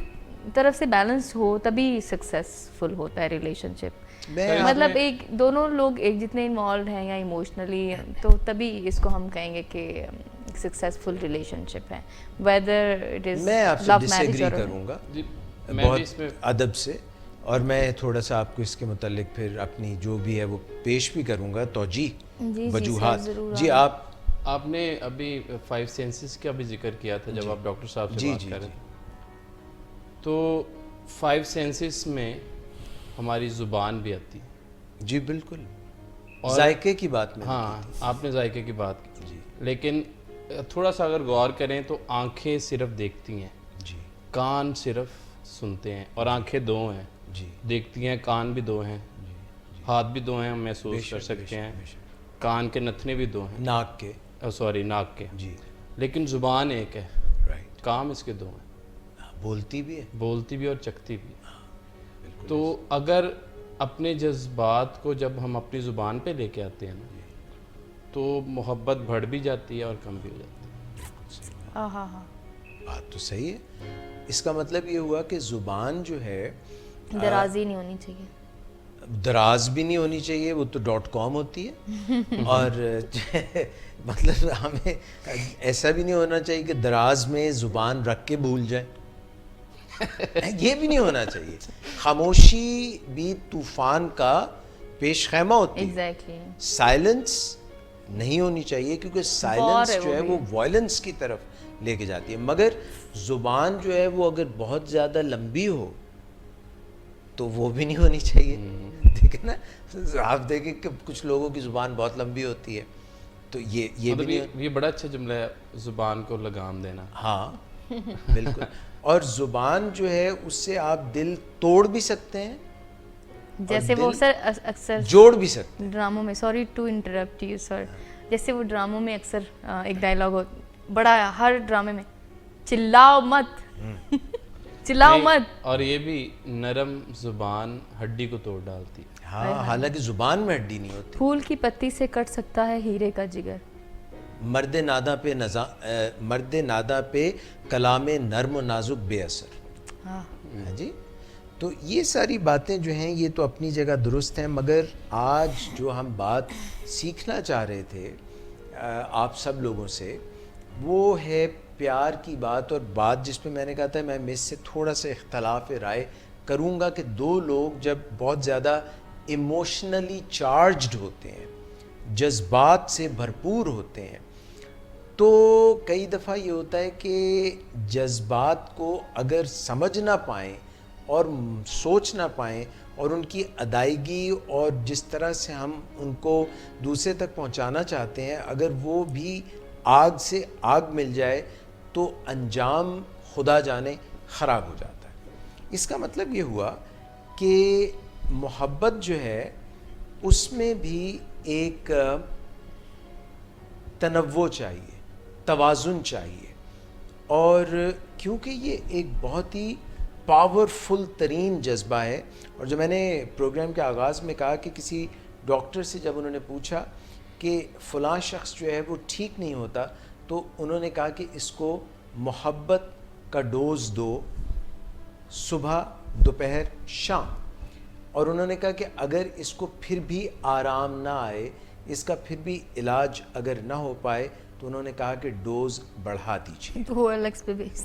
Speaker 6: طرف سے بیلنس ہو تبھی سکسیسفل ہوتا ہے ریلیشن شپ. مطلب ایک دونوں لوگ ایک جتنے انوالوڈ ہیں یا ایموشنلی, تو تبھی اس کو ہم کہیں گے کہ سکسیسفل ریلیشن شپ ہے, ویدر اٹ از
Speaker 1: میں آپ سے
Speaker 6: لو
Speaker 1: ڈس
Speaker 6: میرج
Speaker 1: ایگری
Speaker 6: اور
Speaker 1: کروں گا
Speaker 7: بہت
Speaker 1: ادب سے, اور میں تھوڑا سا آپ کو اس کے متعلق پھر اپنی جو بھی ہے وہ پیش بھی کروں گا, توجیہ وجوہات. جی
Speaker 7: آپ نے ابھی 5 سینسز کا بھی ذکر کیا تھا جب آپ ڈاکٹر صاحب سے بات کر رہے تھے. تو 5 سینسز میں ہماری زبان بھی آتی ہے.
Speaker 1: جی بالکل, ذائقے کی بات میں.
Speaker 7: ہاں آپ نے ذائقے کی بات کی جی, لیکن تھوڑا سا اگر غور کریں تو آنکھیں صرف دیکھتی ہیں
Speaker 1: جی,
Speaker 7: کان صرف سنتے ہیں, اور آنکھیں 2 ہیں
Speaker 1: جی,
Speaker 7: دیکھتی ہیں, کان بھی 2 ہیں, ہاتھ بھی 2 ہیں, ہم محسوس کر سکتے ہیں, کان کے نتنے بھی 2 ہیں,
Speaker 1: ناک کے,
Speaker 7: ناک کے
Speaker 1: جی,
Speaker 7: لیکن زبان ایک ہے,
Speaker 1: رائٹ,
Speaker 7: کام اس کے 2 ہیں,
Speaker 1: بولتی بھی ہے,
Speaker 7: بولتی بھی اور چکھتی بھی. تو اگر اپنے جذبات کو جب ہم اپنی زبان پہ لے کے آتے ہیں نا, تو محبت بڑھ بھی جاتی ہے اور کم بھی ہو جاتی ہے.
Speaker 6: ہاں
Speaker 1: بات تو صحیح ہے. اس کا مطلب یہ ہوا کہ زبان جو ہے
Speaker 6: درازی نہیں ہونی چاہیے,
Speaker 1: دراز بھی نہیں ہونی چاہیے, وہ تو .com ہوتی ہے, اور مطلب ہمیں ایسا بھی نہیں ہونا چاہیے کہ دراز میں زبان رکھ کے بھول جائیں, یہ بھی نہیں ہونا چاہیے. خاموشی بھی طوفان کا پیش خیمہ ہوتی ہے.
Speaker 6: ایگزیکٹلی,
Speaker 1: سائلنس نہیں ہونی چاہیے کیونکہ سائلنس جو ہے وہ وائلنس کی طرف لے کے جاتی ہے. مگر زبان جو ہے وہ اگر بہت زیادہ لمبی ہو تو وہ بھی نہیں ہونی چاہیے, ٹھیک ہے نا. آپ دیکھیں کہ کچھ لوگوں کی زبان بہت لمبی ہوتی ہے, تو یہ بھی نہیں.
Speaker 7: یہ بڑا اچھا جملہ ہے, زبان کو لگام دینا.
Speaker 1: ہاں بالکل. اور زبان جو ہے اس سے آپ دل توڑ بھی سکتے ہیں,
Speaker 6: جیسے وہ سر اکثر
Speaker 1: جوڑ بھی سکتے ہیں
Speaker 6: ڈراموں میں, sorry to interrupt you sir, جیسے وہ ڈراموں میں اکثر ایک ڈائلاگ ہو بڑا ہر ڈرامے میں, چلاؤ مت, چلاؤ مت.
Speaker 7: اور یہ بھی نرم زبان ہڈی کو توڑ ڈالتی ہے.
Speaker 1: ہاں, حالانکہ زبان میں ہڈی نہیں ہوتی.
Speaker 6: پھول کی پتی سے کٹ سکتا ہے ہیرے کا جگر,
Speaker 1: مرد ناداں پہ کلام نرم و نازک بے اثر. ہاں جی. تو یہ ساری باتیں جو ہیں یہ تو اپنی جگہ درست ہیں, مگر آج جو ہم بات سیکھنا چاہ رہے تھے آپ سب لوگوں سے, وہ ہے پیار کی بات. اور بات جس پہ میں نے کہا تھا میں اس سے تھوڑا سا اختلاف رائے کروں گا کہ دو لوگ جب بہت زیادہ ایموشنلی چارجڈ ہوتے ہیں, جذبات سے بھرپور ہوتے ہیں, تو کئی دفعہ یہ ہوتا ہے کہ جذبات کو اگر سمجھ نہ پائیں اور سوچ نہ پائیں, اور ان کی ادائیگی اور جس طرح سے ہم ان کو دوسرے تک پہنچانا چاہتے ہیں, اگر وہ بھی آگ سے آگ مل جائے تو انجام خدا جانے خراب ہو جاتا ہے. اس کا مطلب یہ ہوا کہ محبت جو ہے اس میں بھی ایک تنوع چاہیے, توازن چاہیے, اور کیونکہ یہ ایک بہت ہی پاورفل ترین جذبہ ہے. اور جو میں نے پروگرام کے آغاز میں کہا کہ کسی ڈاکٹر سے جب انہوں نے پوچھا کہ فلاں شخص جو ہے وہ ٹھیک نہیں ہوتا, تو انہوں نے کہا کہ اس کو محبت کا ڈوز دو, صبح دوپہر شام. اور انہوں نے کہا کہ اگر اس کو پھر بھی آرام نہ آئے, اس کا پھر بھی علاج اگر نہ ہو پائے, تو انہوں نے کہا کہ ڈوز بڑھا دیجیے.
Speaker 6: تو وہ الگ پہ بیچ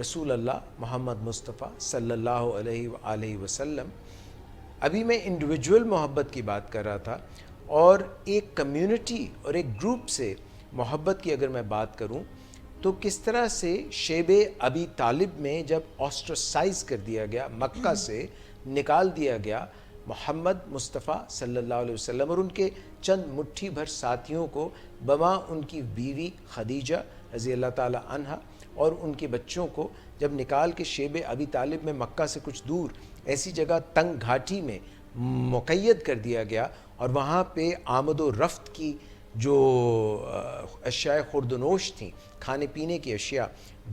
Speaker 1: رسول اللہ محمد مصطفیٰ صلی اللہ علیہ وآلہ وسلم. ابھی میں انڈیویجول محبت کی بات کر رہا تھا, اور ایک کمیونٹی اور ایک گروپ سے محبت کی اگر میں بات کروں تو کس طرح سے شیب ابی طالب میں جب آسٹرسائز کر دیا گیا, مکہ سے نکال دیا گیا محمد مصطفیٰ صلی اللہ علیہ وسلم اور ان کے چند مٹھی بھر ساتھیوں کو, بما ان کی بیوی خدیجہ رضی اللہ تعالی عنہا اور ان کے بچوں کو, جب نکال کے شیب ابی طالب میں مکہ سے کچھ دور ایسی جگہ تنگ گھاٹی میں مقید کر دیا گیا, اور وہاں پہ آمد و رفت کی جو اشیاء خورد و نوش تھیں, کھانے پینے کی اشیاء,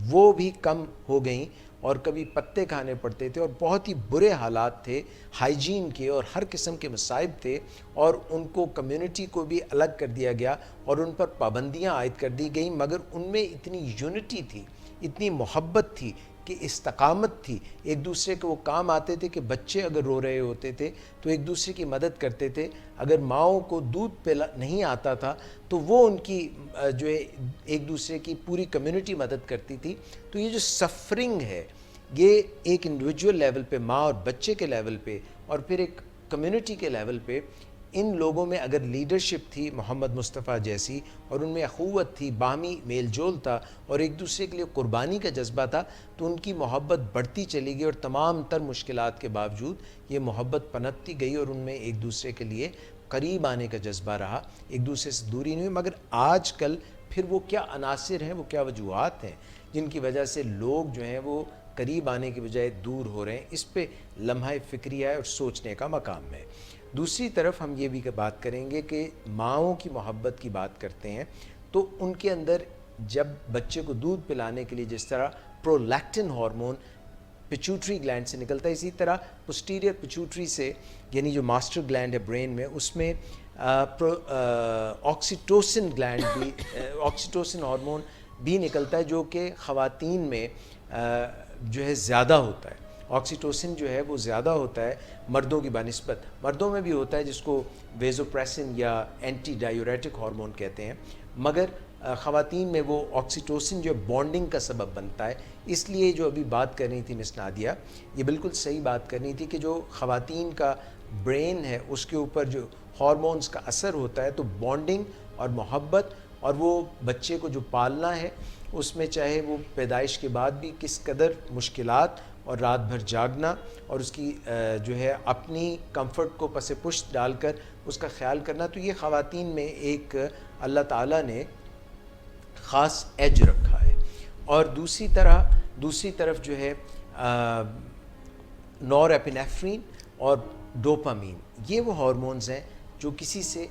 Speaker 1: وہ بھی کم ہو گئیں, اور کبھی پتے کھانے پڑتے تھے, اور بہت ہی برے حالات تھے ہائیجین کے, اور ہر قسم کے مصائب تھے, اور ان کو کمیونٹی کو بھی الگ کر دیا گیا اور ان پر پابندیاں عائد کر دی گئیں. مگر ان میں اتنی یونٹی تھی, اتنی محبت تھی کہ استقامت تھی, ایک دوسرے کے وہ کام آتے تھے کہ بچے اگر رو رہے ہوتے تھے تو ایک دوسرے کی مدد کرتے تھے, اگر ماؤں کو دودھ پلا نہیں آتا تھا تو وہ ان کی جو ہے ایک دوسرے کی پوری کمیونٹی مدد کرتی تھی. تو یہ جو سفرنگ ہے یہ ایک انڈیویجول لیول پہ, ماں اور بچے کے لیول پہ, اور پھر ایک کمیونٹی کے لیول پہ, ان لوگوں میں اگر لیڈرشپ تھی محمد مصطفیٰ جیسی, اور ان میں اخوت تھی, باہمی میل جول تھا, اور ایک دوسرے کے لیے قربانی کا جذبہ تھا, تو ان کی محبت بڑھتی چلی گئی, اور تمام تر مشکلات کے باوجود یہ محبت پنپتی گئی, اور ان میں ایک دوسرے کے لیے قریب آنے کا جذبہ رہا, ایک دوسرے سے دوری نہیں ہوئی. مگر آج کل پھر وہ کیا عناصر ہیں, وہ کیا وجوہات ہیں جن کی وجہ سے لوگ جو ہیں وہ قریب آنے کی بجائے دور ہو رہے ہیں, اس پہ لمحہ فکریہ اور سوچنے کا مقام ہے. دوسری طرف ہم یہ بھی بات کریں گے کہ ماؤں کی محبت کی بات کرتے ہیں تو ان کے اندر جب بچے کو دودھ پلانے کے لیے جس طرح پرولیکٹن ہارمون پیچوٹری گلینڈ سے نکلتا ہے, اسی طرح پوسٹیریئر پیچوٹری سے, یعنی جو ماسٹر گلینڈ ہے برین میں, اس میں آکسیٹوسن گلینڈ بھی, آکسیٹوسن ہارمون بھی نکلتا ہے, جو کہ خواتین میں جو ہے زیادہ ہوتا ہے. آکسیٹوسن جو ہے وہ زیادہ ہوتا ہے مردوں کی بنسبت, مردوں میں بھی ہوتا ہے جس کو ویزوپریسن یا اینٹی ڈائیوریٹک ہارمون کہتے ہیں, مگر خواتین میں وہ آکسیٹوسن جو بانڈنگ کا سبب بنتا ہے. اس لیے جو ابھی بات کرنی تھی مس نادیہ, یہ بالکل صحیح بات کرنی تھی کہ جو خواتین کا برین ہے اس کے اوپر جو ہارمونز کا اثر ہوتا ہے, تو بانڈنگ اور محبت اور وہ بچے کو جو پالنا ہے اس میں چاہے وہ پیدائش کے بعد بھی کس قدر مشکلات اور رات بھر جاگنا اور اس کی جو ہے اپنی کمفرٹ کو پس پشت ڈال کر اس کا خیال کرنا, تو یہ خواتین میں ایک اللہ تعالیٰ نے خاص ایج رکھا ہے. اور دوسری طرف جو ہے نور ایپینیفرین اور ڈوپامین, یہ وہ ہارمونز ہیں جو کسی سے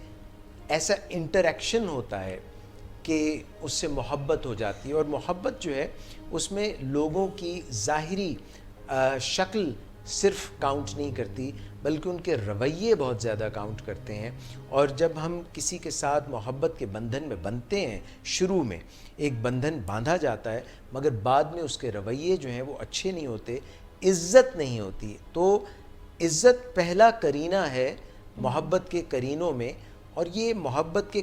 Speaker 1: ایسا انٹریکشن ہوتا ہے کہ اس سے محبت ہو جاتی ہے, اور محبت جو ہے اس میں لوگوں کی ظاہری شکل صرف کاؤنٹ نہیں کرتی بلکہ ان کے رویے بہت زیادہ کاؤنٹ کرتے ہیں. اور جب ہم کسی کے ساتھ محبت کے بندھن میں بندھتے ہیں, شروع میں ایک بندھن باندھا جاتا ہے مگر بعد میں اس کے رویے جو ہیں وہ اچھے نہیں ہوتے, عزت نہیں ہوتی, تو عزت پہلا کرینہ ہے محبت کے کرینوں میں, اور یہ محبت کے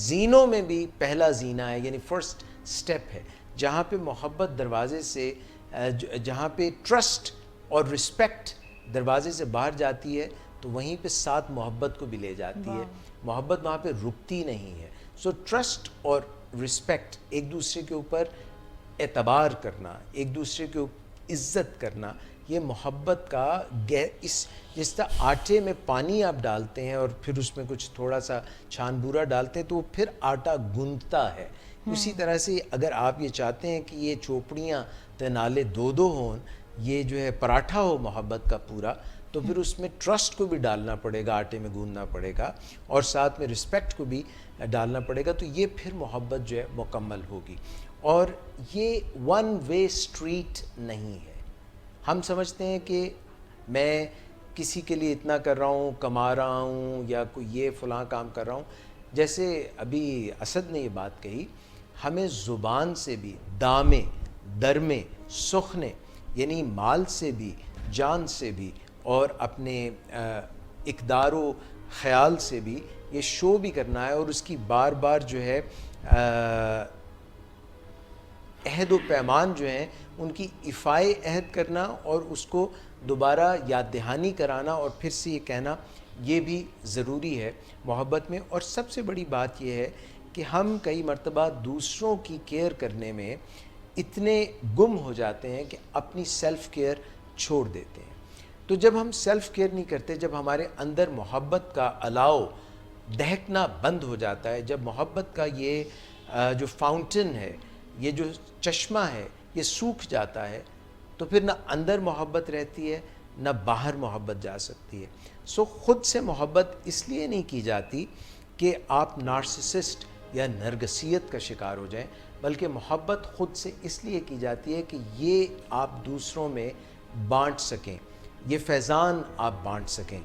Speaker 1: زینوں میں بھی پہلا زینہ ہے, یعنی فرسٹ سٹیپ ہے, جہاں پہ محبت دروازے سے, جہاں پہ ٹرسٹ اور رسپیکٹ دروازے سے باہر جاتی ہے تو وہیں پہ ساتھ محبت کو بھی لے جاتی ہے. محبت وہاں پہ رکتی نہیں ہے. سو ٹرسٹ اور رسپیکٹ, ایک دوسرے کے اوپر اعتبار کرنا, ایک دوسرے کے اوپر عزت کرنا, یہ محبت کا جس طرح آٹے میں پانی آپ ڈالتے ہیں اور پھر اس میں کچھ تھوڑا سا چھان بورا ڈالتے ہیں تو وہ پھر آٹا گندتا ہے, اسی طرح سے اگر آپ یہ چاہتے ہیں کہ یہ چوپڑیاں تنالے دو دو ہوں, یہ جو ہے پراٹھا ہو محبت کا پورا, تو پھر اس میں ٹرسٹ کو بھی ڈالنا پڑے گا, آٹے میں گوندنا پڑے گا, اور ساتھ میں رسپیکٹ کو بھی ڈالنا پڑے گا, تو یہ پھر محبت جو ہے مکمل ہوگی. اور یہ ون وے سٹریٹ نہیں ہے. ہم سمجھتے ہیں کہ میں کسی کے لیے اتنا کر رہا ہوں, کما رہا ہوں, یا کوئی یہ فلاں کام کر رہا ہوں. جیسے ابھی اسد نے یہ بات کہی, ہمیں زبان سے بھی, دامے, درمے, سخنے, یعنی مال سے بھی, جان سے بھی, اور اپنے اقدار و خیال سے بھی یہ شو بھی کرنا ہے, اور اس کی بار بار جو ہے عہد و پیمان جو ہیں ان کی ایفائے عہد کرنا اور اس کو دوبارہ یاد دہانی کرانا اور پھر سے یہ کہنا، یہ بھی ضروری ہے محبت میں. اور سب سے بڑی بات یہ ہے کہ ہم کئی مرتبہ دوسروں کی کیئر کرنے میں اتنے گم ہو جاتے ہیں کہ اپنی سیلف کیئر چھوڑ دیتے ہیں. تو جب ہم سیلف کیئر نہیں کرتے، جب ہمارے اندر محبت کا الاؤ دہکنا بند ہو جاتا ہے، جب محبت کا یہ جو فاؤنٹن ہے، یہ جو چشمہ ہے، یہ سوکھ جاتا ہے، تو پھر نہ اندر محبت رہتی ہے نہ باہر محبت جا سکتی ہے. سو خود سے محبت اس لیے نہیں کی جاتی کہ آپ نارسسسٹ یا نرگسیت کا شکار ہو جائیں، بلکہ محبت خود سے اس لیے کی جاتی ہے کہ یہ آپ دوسروں میں بانٹ سکیں، یہ فیضان آپ بانٹ سکیں.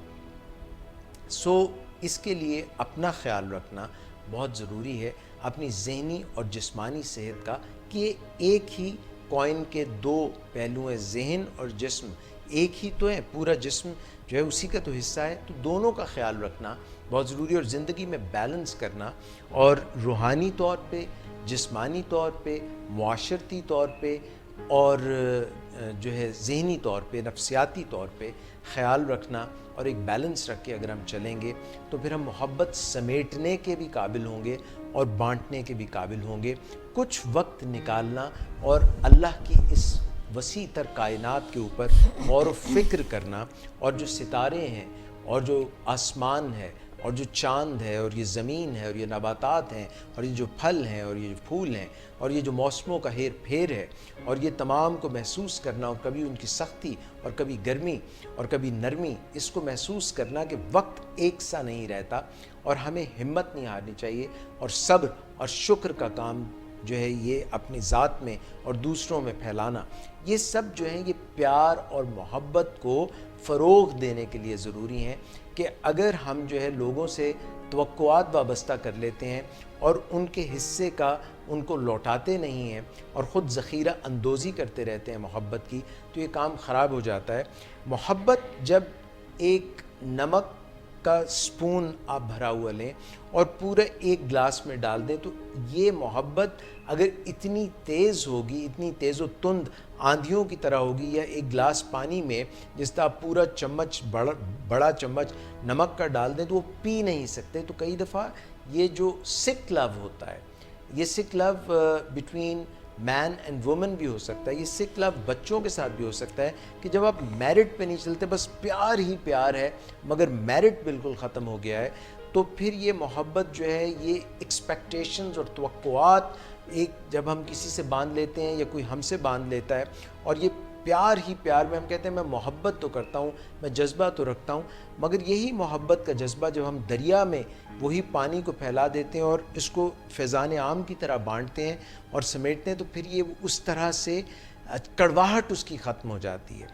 Speaker 1: سو اس کے لیے اپنا خیال رکھنا بہت ضروری ہے، اپنی ذہنی اور جسمانی صحت کا، کہ ایک ہی کوئن کے دو پہلو ہیں، ذہن اور جسم ایک ہی تو ہے، پورا جسم جو ہے اسی کا تو حصہ ہے. تو دونوں کا خیال رکھنا بہت ضروری ہے، اور زندگی میں بیلنس کرنا، اور روحانی طور پہ، جسمانی طور پہ، معاشرتی طور پہ، اور جو ہے ذہنی طور پہ، نفسیاتی طور پہ خیال رکھنا اور ایک بیلنس رکھ کے اگر ہم چلیں گے تو پھر ہم محبت سمیٹنے کے بھی قابل ہوں گے اور بانٹنے کے بھی قابل ہوں گے. کچھ وقت نکالنا اور اللہ کی اس وسیع تر کائنات کے اوپر غور و فکر کرنا، اور جو ستارے ہیں اور جو آسمان ہے اور جو چاند ہے اور یہ زمین ہے اور یہ نباتات ہیں اور یہ جو پھل ہیں اور یہ جو پھول ہیں اور یہ جو موسموں کا ہیر پھیر ہے، اور یہ تمام کو محسوس کرنا، اور کبھی ان کی سختی اور کبھی گرمی اور کبھی نرمی، اس کو محسوس کرنا کہ وقت ایک سا نہیں رہتا، اور ہمیں ہمت نہیں ہارنی چاہیے، اور صبر اور شکر کا کام جو ہے یہ اپنی ذات میں اور دوسروں میں پھیلانا، یہ سب جو ہیں یہ پیار اور محبت کو فروغ دینے کے لیے ضروری ہیں. کہ اگر ہم جو ہے لوگوں سے توقعات وابستہ کر لیتے ہیں اور ان کے حصے کا ان کو لوٹاتے نہیں ہیں اور خود ذخیرہ اندوزی کرتے رہتے ہیں محبت کی، تو یہ کام خراب ہو جاتا ہے. محبت جب ایک نمک کا سپون آپ بھرا ہوا لیں اور پورا ایک گلاس میں ڈال دیں، تو یہ محبت اگر اتنی تیز ہوگی، اتنی تیز و تند آندھیوں کی طرح ہوگی، یا ایک گلاس پانی میں جس طرح آپ پورا چمچ بڑا چمچ نمک کا ڈال دیں تو وہ پی نہیں سکتے. تو کئی دفعہ یہ جو سک لو ہوتا ہے، یہ سک لو بٹوین مین اینڈ وومن بھی ہو سکتا ہے، یہ سک لو بچوں کے ساتھ بھی ہو سکتا ہے، کہ جب آپ میرٹ پہ نہیں چلتے، بس پیار ہی پیار ہے مگر میرٹ بالکل ختم ہو گیا ہے، تو پھر یہ محبت جو ہے یہ ایکسپیکٹیشنز اور توقعات ایک جب ہم کسی سے باندھ لیتے ہیں یا کوئی ہم سے باندھ لیتا ہے، اور یہ پیار ہی پیار میں ہم کہتے ہیں میں محبت تو کرتا ہوں، میں جذبہ تو رکھتا ہوں، مگر یہی محبت کا جذبہ جب ہم دریا میں وہی پانی کو پھیلا دیتے ہیں اور اس کو فیضان عام کی طرح بانٹتے ہیں اور سمیٹتے ہیں، تو پھر یہ اس طرح سے کڑواہٹ اس کی ختم ہو جاتی ہے.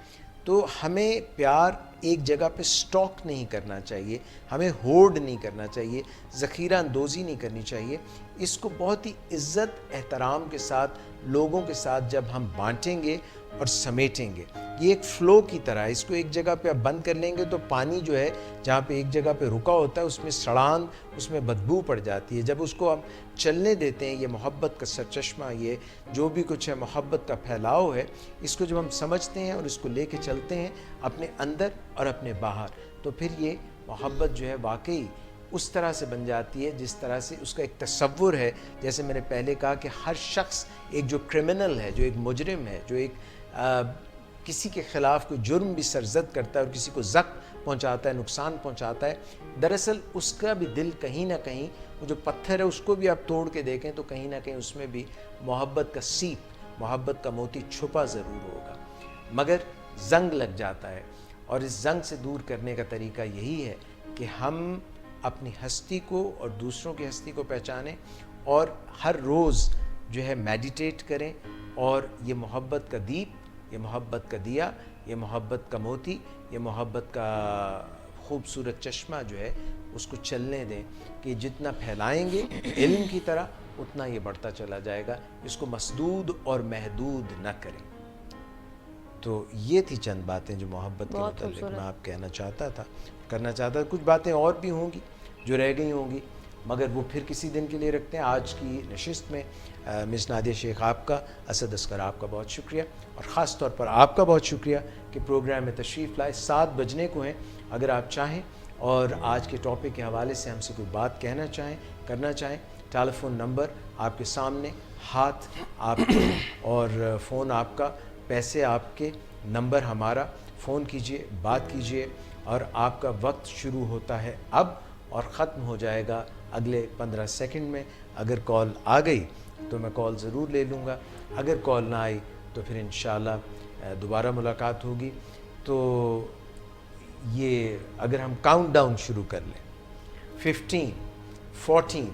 Speaker 1: تو ہمیں پیار ایک جگہ پہ سٹاک نہیں کرنا چاہیے، ہمیں ہورڈ نہیں کرنا چاہیے، ذخیرہ اندوزی نہیں کرنی چاہیے. اس کو بہت ہی عزت احترام کے ساتھ لوگوں کے ساتھ جب ہم بانٹیں گے اور سمیٹیں گے، یہ ایک فلو کی طرح ہے. اس کو ایک جگہ پہ آپ بند کر لیں گے تو پانی جو ہے جہاں پہ ایک جگہ پہ رکا ہوتا ہے اس میں سڑان، اس میں بدبو پڑ جاتی ہے. جب اس کو ہم چلنے دیتے ہیں، یہ محبت کا سرچشمہ، یہ جو بھی کچھ ہے محبت کا پھیلاؤ ہے، اس کو جب ہم سمجھتے ہیں اور اس کو لے کے چلتے ہیں اپنے اندر اور اپنے باہر، تو پھر یہ محبت جو ہے واقعی اس طرح سے بن جاتی ہے جس طرح سے اس کا ایک تصور ہے. جیسے میں نے پہلے کہا کہ ہر شخص ایک جو کرمنل ہے، جو ایک مجرم ہے، جو ایک کسی کے خلاف کوئی جرم بھی سرزد کرتا ہے اور کسی کو زخم پہنچاتا ہے، نقصان پہنچاتا ہے، دراصل اس کا بھی دل کہیں نہ کہیں، وہ جو پتھر ہے اس کو بھی آپ توڑ کے دیکھیں تو کہیں نہ کہیں اس میں بھی محبت کا سیپ، محبت کا موتی چھپا ضرور ہوگا، مگر زنگ لگ جاتا ہے. اور اس زنگ سے دور کرنے کا طریقہ یہی ہے کہ ہم اپنی ہستی کو اور دوسروں کی ہستی کو پہچانیں اور ہر روز جو ہے میڈیٹیٹ کریں، اور یہ محبت کا دیپ، یہ محبت کا دیا، یہ محبت کا موتی، یہ محبت کا خوبصورت چشمہ جو ہے اس کو چلنے دیں کہ جتنا پھیلائیں گے علم کی طرح اتنا یہ بڑھتا چلا جائے گا. اس کو مسدود اور محدود نہ کریں. تو یہ تھی چند باتیں جو محبت کے متعلق میں آپ کہنا چاہتا تھا، کرنا چاہتا تھا. کچھ باتیں اور بھی ہوں گی جو رہ گئی ہوں گی، مگر وہ پھر کسی دن کے لیے رکھتے ہیں. آج کی نشست میں مس نادیہ شیخ آپ کا, اسد اصغر آپ کا بہت شکریہ, اور خاص طور پر آپ کا بہت شکریہ کہ پروگرام میں تشریف لائے. 7 بجنے کو ہیں, اگر آپ چاہیں اور آج کے ٹاپک کے حوالے سے ہم سے کوئی بات کہنا چاہیں, کرنا چاہیں, ٹیلی فون نمبر آپ کے سامنے, ہاتھ آپ کے اور فون آپ کا, پیسے آپ کے, نمبر ہمارا. فون کیجئے, بات کیجئے, اور آپ کا وقت شروع ہوتا ہے اب اور ختم ہو جائے گا اگلے 15 سیکنڈ میں. اگر کال آ گئی تو میں کال ضرور لے لوں گا, اگر کال نہ آئی تو پھر انشاءاللہ دوبارہ ملاقات ہوگی. تو یہ اگر ہم کاؤنٹ ڈاؤن شروع کر لیں, 15, 14,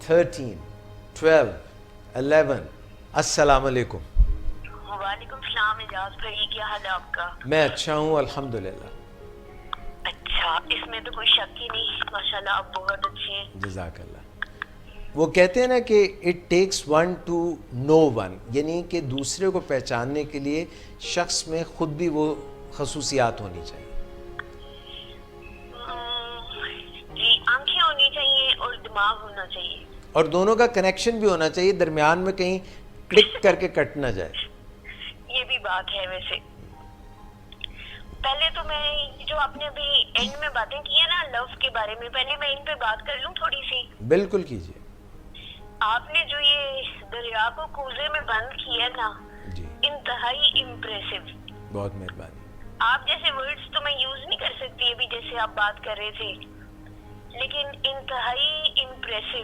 Speaker 1: 13, 12, 11. السلام علیکم.
Speaker 8: وعلیکم السلام اعجاز بھائی, کیا حال ہے آپ کا؟
Speaker 1: میں اچھا ہوں الحمدللہ.
Speaker 8: اچھا, اس میں تو کوئی شک ہی نہیں, ماشاءاللہ آپ بہت اچھے ہیں.
Speaker 1: جزاک اللہ. وہ کہتے ہیں نا کہ it takes one to know one, یعنی کہ دوسرے کو پہچاننے کے لیے شخص میں خود بھی وہ خصوصیات ہونی چاہیے.
Speaker 8: جی, آنکھیں ہونی چاہیے اور دماغ ہونا چاہیے,
Speaker 1: اور دونوں کا کنیکشن بھی ہونا چاہیے, درمیان میں کہیں کلک کر کے کٹ نہ جائے.
Speaker 8: یہ بھی بات ہے. ویسے پہلے تو میں جو آپ نے ابھی اینڈ میں باتیں کی ہیں نا لو کے بارے میں, پہلے میں ان پہ بات کر لوں تھوڑی سی.
Speaker 1: بالکل کیجیے.
Speaker 8: آپ نے جو یہ دریا کو کوزے میں بند کیا نا,
Speaker 1: جی
Speaker 8: انتہائی امپریسو.
Speaker 1: بہت مہربانی.
Speaker 8: آپ جیسے ورڈز تو میں یوز نہیں کر سکتی ابھی جیسے آپ بات کر رہے تھے, لیکن انتہائی امپریسو.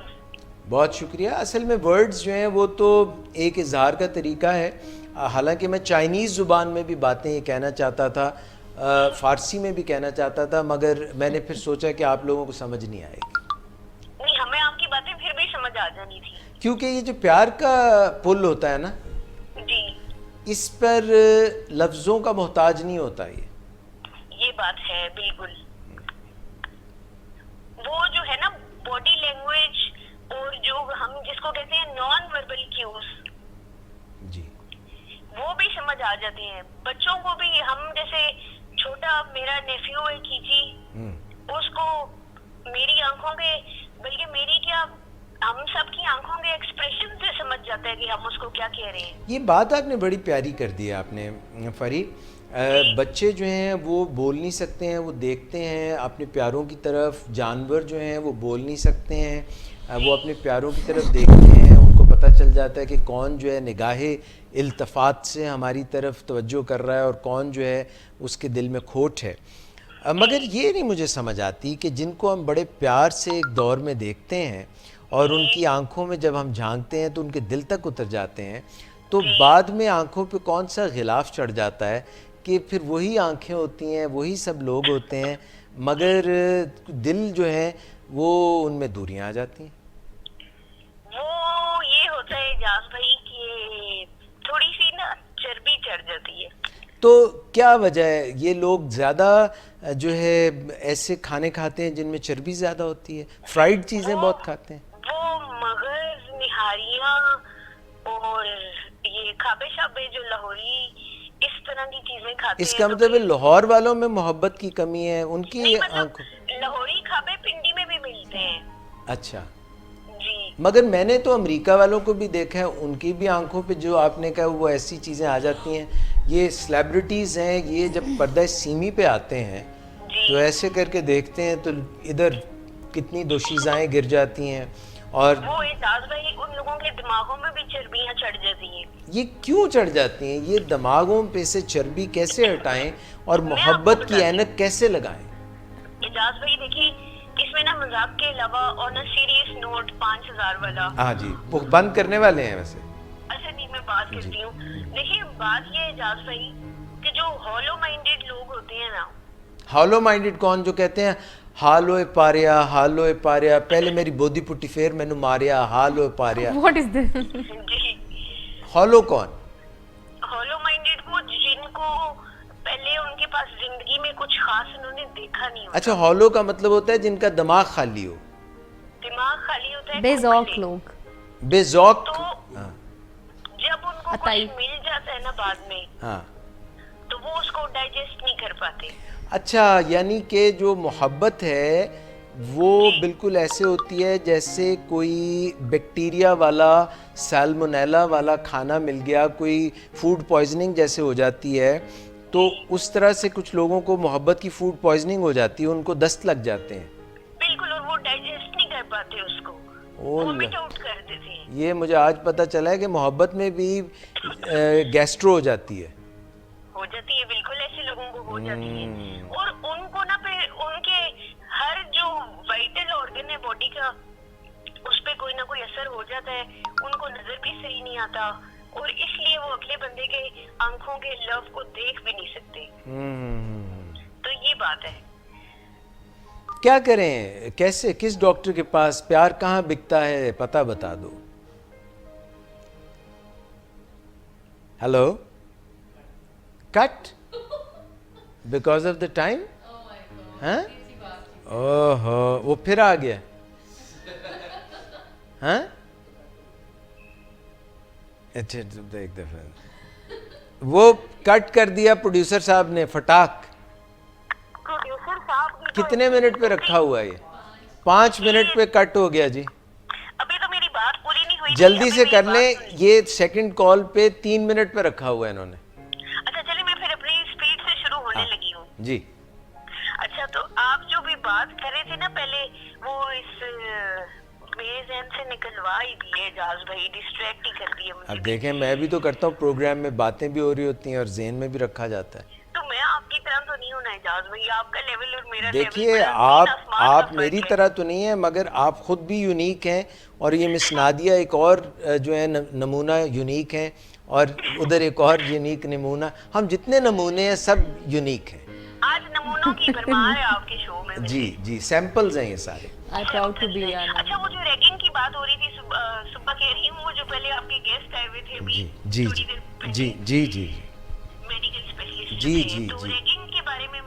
Speaker 1: بہت شکریہ. اصل میں ورڈز جو ہیں وہ تو ایک اظہار کا طریقہ ہے. حالانکہ میں چائنیز زبان میں بھی باتیں یہ کہنا چاہتا تھا, فارسی میں بھی کہنا چاہتا تھا, مگر میں نے پھر سوچا کہ آپ لوگوں کو سمجھ نہیں آئے گی.
Speaker 8: نہیں, ہمیں آپ کی باتیں پھر بھی سمجھ آ جانی تھی.
Speaker 1: کیونکہ یہ جو پیار کا پل ہوتا ہے نا,
Speaker 8: جی,
Speaker 1: اس پر لفظوں کا محتاج نہیں ہوتا.
Speaker 8: یہ بات ہے بالکل. وہ جو ہے نا باڈی لینگویج اور جو ہم جس کو کہتے ہیں نان وربل کیوز,
Speaker 1: جی
Speaker 8: وہ بھی سمجھ آ جاتے ہیں بچوں کو بھی. ہم جیسے چھوٹا میرا نیفیو ہے کیچی, اس کو میری آنکھوں کے, بلکہ میری کیا ہم سب کی آنکھوں کے ایکسپریشن سے سمجھ جاتا ہے کہ ہم اس کو کیا کہہ رہے ہیں.
Speaker 1: یہ بات آپ نے بڑی پیاری کر دی ہے آپ نے فرید. بچے جو ہیں وہ بول نہیں سکتے ہیں, وہ دیکھتے ہیں اپنے پیاروں کی طرف. جانور جو ہیں وہ بول نہیں سکتے ہیں, وہ اپنے پیاروں کی طرف دیکھتے ہیں. ان کو پتہ چل جاتا ہے کہ کون جو ہے نگاہ التفات سے ہماری طرف توجہ کر رہا ہے اور کون جو ہے اس کے دل میں کھوٹ ہے. مگر یہ نہیں مجھے سمجھ آتی کہ جن کو ہم بڑے پیار سے ایک دور میں دیکھتے ہیں اور ان کی آنکھوں میں جب ہم جھانکتے ہیں تو ان کے دل تک اتر جاتے ہیں, تو بعد میں آنکھوں پہ کون سا غلاف چڑھ جاتا ہے کہ پھر وہی آنکھیں ہوتی ہیں, وہی سب لوگ ہوتے ہیں, مگر دل جو ہے وہ ان میں دوریاں آ جاتی ہیں.
Speaker 8: وہ یہ ہوتا ہے اعجاز بھائی کہ تھوڑی سی نا چربی چڑھ جاتی ہے.
Speaker 1: تو کیا وجہ ہے؟ یہ لوگ زیادہ جو ہے ایسے کھانے کھاتے ہیں جن میں چربی زیادہ ہوتی ہے, فرائیڈ چیزیں بہت کھاتے ہیں.
Speaker 8: وہ مغز, نہاریاں اور یہ کھابے شابے جو لاہوری اس طرح کی چیزیں کھاتے ہیں.
Speaker 1: اس کا مطلب لاہور والوں میں محبت کی کمی ہے, ان کی آنکھوں.
Speaker 8: لاہوری کھابے پنڈی میں بھی ملتے ہیں.
Speaker 1: اچھا,
Speaker 8: جی,
Speaker 1: مگر میں نے تو امریکہ والوں کو بھی دیکھا ہے, ان کی بھی آنکھوں پہ جو آپ نے کہا وہ ایسی چیزیں آ جاتی ہیں. یہ سیلیبریٹیز ہیں, یہ جب پردہ سیمی پہ آتے ہیں تو ایسے کر کے دیکھتے ہیں تو ادھر کتنی دوشیزائیں گر جاتی ہیں. اور
Speaker 8: وہ اعجاز بھائی ان لوگوں کے دماغوں میں بھی چربیاں چڑھ جاتی ہیں.
Speaker 1: یہ کیوں چڑھ جاتی ہیں؟ یہ دماغوں پہ سے چربی کیسے ہٹائیں اور محبت کی اینک کیسے لگائیں؟
Speaker 8: اعجاز بھائی دیکھیے, اس میں نا مذاق کے علاوہ آن اے سیریس نوٹ 5000 والا.
Speaker 1: ہاں جی, وہ بند کرنے والے ہیں ویسے.
Speaker 8: اچھا نہیں, میں بات کرتی ہوں. دیکھیے بات یہ اعجاز بھائی کہ جو ہالو مائنڈیڈ لوگ ہوتے ہیں نا.
Speaker 1: ہالو مائنڈیڈ کون؟ جو کہتے ہیں ہالوئے پاریا, ہالوئے پاریا, پہلے میری بودی پٹی پھر مینو ماریا, ہالوئے پاریا.
Speaker 6: واٹ از دس؟
Speaker 8: جی,
Speaker 1: ہالو کون؟
Speaker 8: ہالو مائنڈیڈ کو جن کو پہلے ان کے پاس زندگی میں کچھ خاص انہوں نے دیکھا نہیں ہوتا.
Speaker 1: اچھا, ہالو کا مطلب ہوتا ہے جن کا دماغ خالی ہو,
Speaker 8: دماغ خالی ہوتا ہے,
Speaker 6: بے ذوق لوگ.
Speaker 1: بے ذوق.
Speaker 8: تو
Speaker 1: ہاں
Speaker 8: جب ان کو کچھ مل جاتا ہے نا بعد میں,
Speaker 1: ہاں,
Speaker 8: تو وہ اس کو ڈائجسٹ نہیں کر پاتے.
Speaker 1: اچھا, یعنی کہ جو محبت ہے وہ بالکل ایسے ہوتی ہے جیسے کوئی بیکٹیریا والا سالمونیلا والا کھانا مل گیا, کوئی فوڈ پوائزننگ جیسے ہو جاتی ہے, تو اس طرح سے کچھ لوگوں کو محبت کی فوڈ پوائزننگ ہو جاتی ہے, ان کو دست لگ جاتے ہیں.
Speaker 8: بالکل, اور وہ ڈائجسٹ نہیں کر پاتے اس کو, وومٹ آؤٹ کر دیتے ہیں.
Speaker 1: یہ مجھے آج پتہ چلا ہے کہ محبت میں بھی گیسٹرو ہو جاتی ہے.
Speaker 8: ہو جاتی ہے, بالکل ایسے لوگوں کو ہو جاتی ہے. اور ان کو نا پھر ان کے ہر جو وائٹل آرگن ہے باڈی کا, اس پہ کوئی نہ کوئی اثر ہو جاتا ہے. ان کو نظر بھی صحیح نہیں آتا, اور اس لیے وہ اگلے بندے کے آنکھوں کے لو کو دیکھ بھی نہیں سکتے. تو یہ بات ہے.
Speaker 1: کیا کریں, کیسے, کس ڈاکٹر کے پاس, پیار کہاں بکتا ہے, پتہ بتا دو. Hello, cut because of the time. ہاں, اوہو, وہ پھر آ گیا. ہاں, اچھا ایک دفعہ وہ کٹ کر دیا پروڈیوسر صاحب نے فٹاک.
Speaker 8: پروڈیوسر صاحب نے
Speaker 1: کتنے منٹ پہ رکھا ہوا ہے یہ؟ 5 منٹ پہ کٹ ہو گیا جی.
Speaker 8: ابھی تو میری بات پوری نہیں ہوئی.
Speaker 1: جلدی سے کر لیں, یہ سیکنڈ کال پہ 3 منٹ پہ رکھا ہوا ہے انہوں نے.
Speaker 8: اچھا چلیے, میں پھر اپنی اسپیڈ سے شروع ہونے لگی ہوں.
Speaker 1: جی.
Speaker 8: اچھا, تو آپ جو بھی بات کر رہے تھے نا پہلے, وہ اس میرے ذہن سے نکلوا ہی دیے اعجاز بھائی, ڈسٹریکٹ ہی کر دیے مجھے.
Speaker 1: اب دیکھیں, میں بھی تو کرتا ہوں پروگرام میں, باتیں بھی ہو رہی ہوتی ہیں اور ذہن میں بھی رکھا جاتا ہے.
Speaker 8: تو میں آپ کی طرح تو نہیں ہونا اعجاز بھائی, آپ کا لیول اور میرا لیول,
Speaker 1: دیکھیے, آپ میری طرح تو نہیں ہیں, مگر آپ خود بھی یونیک ہیں, اور یہ مس نادیہ ایک اور جو ہے نمونہ یونیک ہیں, اور ادھر ایک اور یونیک نمونہ. ہم جتنے نمونے ہیں سب یونیک ہیں.
Speaker 8: آج نمونوں کی بھرمار ہے آپ کے شو میں.
Speaker 1: جی جی, سیمپلز ہیں یہ سارے.
Speaker 6: proud to be an
Speaker 8: اچھا, وہ جو ریگنگ کی بات ہو رہی تھی, صبح کہہ رہی ہوں, وہ جو پہلے آپ کے گیسٹ آئے ہوئے تھے
Speaker 1: جی جی جی جی جی
Speaker 8: میڈیکل اسپیشلسٹ
Speaker 1: جی جی
Speaker 8: تو
Speaker 1: جی.
Speaker 8: ریگنگ کے بارے میں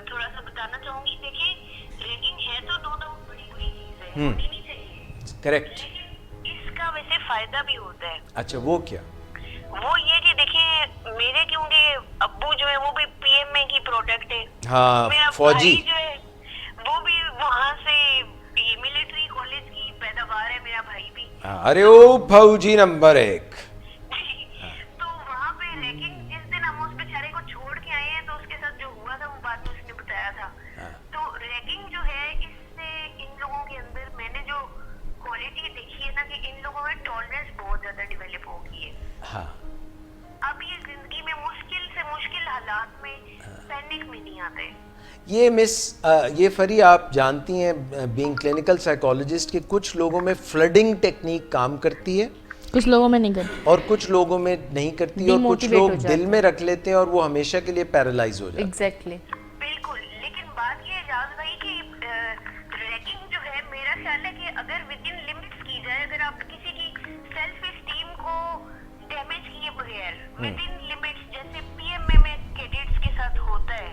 Speaker 8: تھوڑا سا بتانا چاہوں گی. دیکھیے, ریگنگ ہے تو نو ڈاؤٹ بڑی بری چیز ہے, ہونی نہیں چاہیے.
Speaker 1: کریکٹ.
Speaker 8: اس کا ویسے فائدہ بھی ہوتا ہے.
Speaker 1: اچھا, وہ کیا؟
Speaker 8: وہ یہ کہ دیکھیے, میرے کیونکہ ابو جو ہے وہ بھی پی ایم اے کی پروڈکٹ ہے.
Speaker 1: ہاں,
Speaker 8: میرا
Speaker 1: فوجی.
Speaker 8: بھائی جو ہے وہ بھی وہاں سے ملٹری کالج کی پیداوار ہے, میرا بھائی بھی.
Speaker 1: ارے او فوجی نمبر 1.
Speaker 8: تو وہاں پہ ریگنگ, جس دن ہم اس بیچارے کو چھوڑ کے آئے ہیں, تو اس کے ساتھ جو ہوا تھا وہ بعد میں اس نے بتایا تھا. تو ریگنگ جو ہے, اس سے ان لوگوں کے اندر میں نے جو کوالٹی دیکھی ہے نا, کہ ان لوگوں میں ٹالرنس بہت زیادہ ڈیولپ ہو گئی ہے.
Speaker 1: ہاں,
Speaker 8: اب یہ زندگی میں مشکل سے مشکل حالات میں پینک میں نہیں آتے.
Speaker 1: یہ فری, آپ جانتی ہیں بینگ کلینکل سائیکالوجسٹ کہ کچھ لوگوں میں فلڈنگ ٹیکنیک کام کرتی ہے,
Speaker 6: کچھ لوگوں میں نہیں کرتی,
Speaker 1: اور کچھ لوگوں میں نہیں کرتی, اور کچھ لوگ دل میں رکھ لیتے ہیں اور وہ ہمیشہ کے لیے پیرالائز ہو جاتے ہیں.
Speaker 6: ایگزیکٹلی.
Speaker 8: بالکل, لیکن بات یہ اعجاز بھائی کہ ریگنگ جو ہے, میرا خیال ہے کہ اگر ود ان لمٹس کی جائے, اگر آپ کسی کی سیلف اسٹیم کو ڈیمیج کیے بغیر ود ان لمٹس, جیسے پی ایم اے میں کیڈٹس کے ساتھ ہوتا ہے,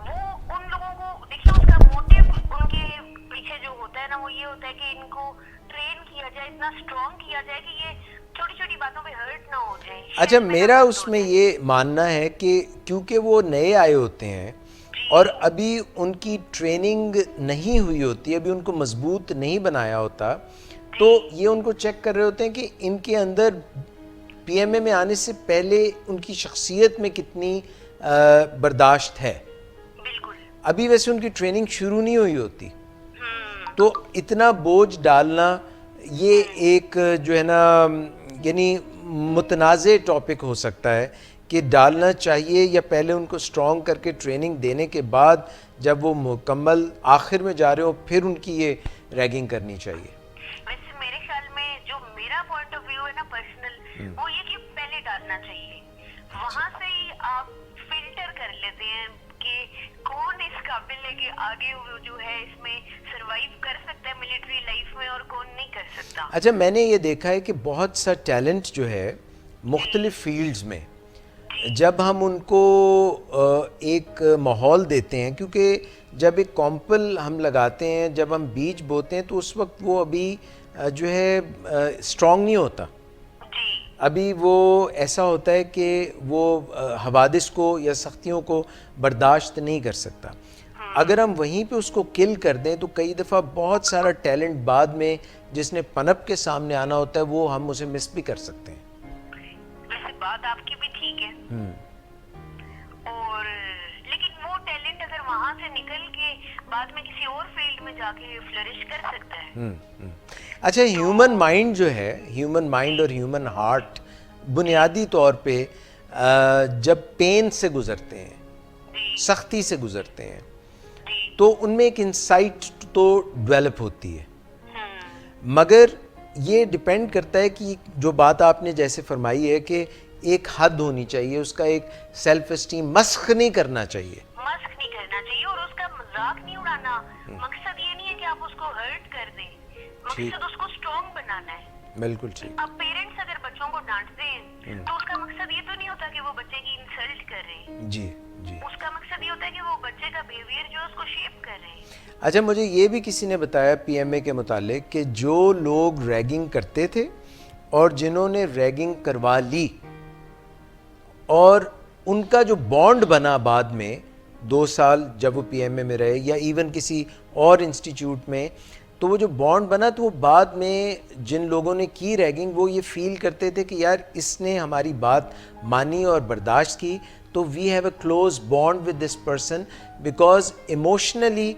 Speaker 8: وہ ان لوگوں کو دیکھیے, اس کا موٹیو ان کے پیچھے جو ہوتا ہے نا, وہ یہ ہوتا ہے کہ ان کو ٹرین کیا جائے, اتنا اسٹرانگ کیا جائے کہ یہ چھوٹی چھوٹی باتوں پہ ہرٹ نہ ہو جائے.
Speaker 1: اچھا, میرا اس میں یہ ماننا ہے کہ کیونکہ وہ نئے آئے ہوتے ہیں اور ابھی ان کی ٹریننگ نہیں ہوئی ہوتی, ابھی ان کو مضبوط نہیں بنایا ہوتا, تو یہ ان کو چیک کر رہے ہوتے ہیں کہ ان کے اندر پی ایم اے میں آنے سے پہلے ان کی شخصیت میں کتنی برداشت ہے. ابھی ویسے ان کی ٹریننگ شروع نہیں ہوئی ہوتی, تو اتنا بوجھ ڈالنا یہ ایک جو ہے نا, یعنی متنازع ٹاپک ہو سکتا ہے کہ ڈالنا چاہیے یا پہلے ان کو اسٹرانگ کر کے ٹریننگ دینے کے بعد جب وہ مکمل آخر میں جا رہے ہو پھر ان کی یہ ریگنگ کرنی چاہیے.
Speaker 8: ویسے میرے خیال میں جو میرا پوائنٹ آف ویو ہے نا پرسنل, وہ یہ کہ پہلے ڈالنا چاہیے, وہاں سے ہی آپ فلٹر کر لیتے ہیں کہ کون اس قابل ہے کہ آگے جو ہے اس میں سروائیو کر سکتا ہے ملٹری لائف میں, اور کون نہیں کر سکتا.
Speaker 1: اچھا, میں نے یہ دیکھا ہے کہ بہت سا ٹیلنٹ جو ہے مختلف فیلڈز میں, جب ہم ان کو ایک ماحول دیتے ہیں, کیونکہ جب ایک کمپل ہم لگاتے ہیں, جب ہم بیج بوتے ہیں, تو اس وقت وہ ابھی جو ہے اسٹرانگ نہیں ہوتا, ابھی وہ ایسا ہوتا ہے کہ وہ حوادث کو یا سختیوں کو برداشت نہیں کر سکتا. اگر ہم وہیں پہ اس کو کل کر دیں تو کئی دفعہ بہت سارا ٹیلنٹ بعد میں جس نے پنپ کے سامنے آنا ہوتا ہے وہ ہم اسے مس بھی کر سکتے ہیں.
Speaker 8: ویسے بات آپ کی بھی ٹھیک ہے, اور لیکن وہ ٹیلنٹ اگر وہاں سے نکل کے بعد میں کسی اور فیلڈ میں جا کے فلرش کر سکتا ہے.
Speaker 1: اچھا, ہیومن مائنڈ جو ہے, ہیومن مائنڈ اور ہیومن ہارٹ بنیادی طور پہ جب پین سے گزرتے ہیں, سختی سے گزرتے ہیں, تو ان میں ایک انسائٹ تو ڈیولپ ہوتی ہے, مگر یہ ڈیپینڈ کرتا ہے کہ جو بات آپ نے جیسے فرمائی ہے کہ ایک حد ہونی چاہیے, اس کا ایک سیلف اسٹیم مسخ نہیں کرنا چاہیے.
Speaker 8: مسخ نہیں کرنا چاہیے اور اس کا مذاق نہیں اڑانا. مقصد یہ نہیں ہے کہ آپ اس کو ہرٹ کر دیں, مقصد اس کو اسٹرانگ بنانا ہے.
Speaker 1: بالکل ٹھیک.
Speaker 8: اب پیرنٹس اگر بچوں کو ڈانٹتے ہیں تو اس کا مقصد یہ تو نہیں ہوتا کہ وہ بچے کی انسلٹ کر رہے ہیں.
Speaker 1: جی جی.
Speaker 8: اس کا مقصد یہ ہوتا ہے کہ وہ بچے کا بیہیویئر جو ہے اس کو شیپ کر رہے ہیں.
Speaker 1: اچھا, مجھے یہ بھی کسی نے بتایا پی ایم اے کے متعلق کہ جو لوگ ریگنگ کرتے تھے اور جنہوں نے ریگنگ کروا لی اور ان کا جو بانڈ بنا بعد میں 2 سال جب وہ پی ایم اے میں رہے یا ایون کسی اور انسٹیٹیوٹ میں, تو وہ جو بانڈ بنا تو وہ بعد میں جن لوگوں نے کی ریگنگ وہ یہ فیل کرتے تھے کہ یار اس نے ہماری بات مانی اور برداشت کی, تو we have a close bond with this person, because emotionally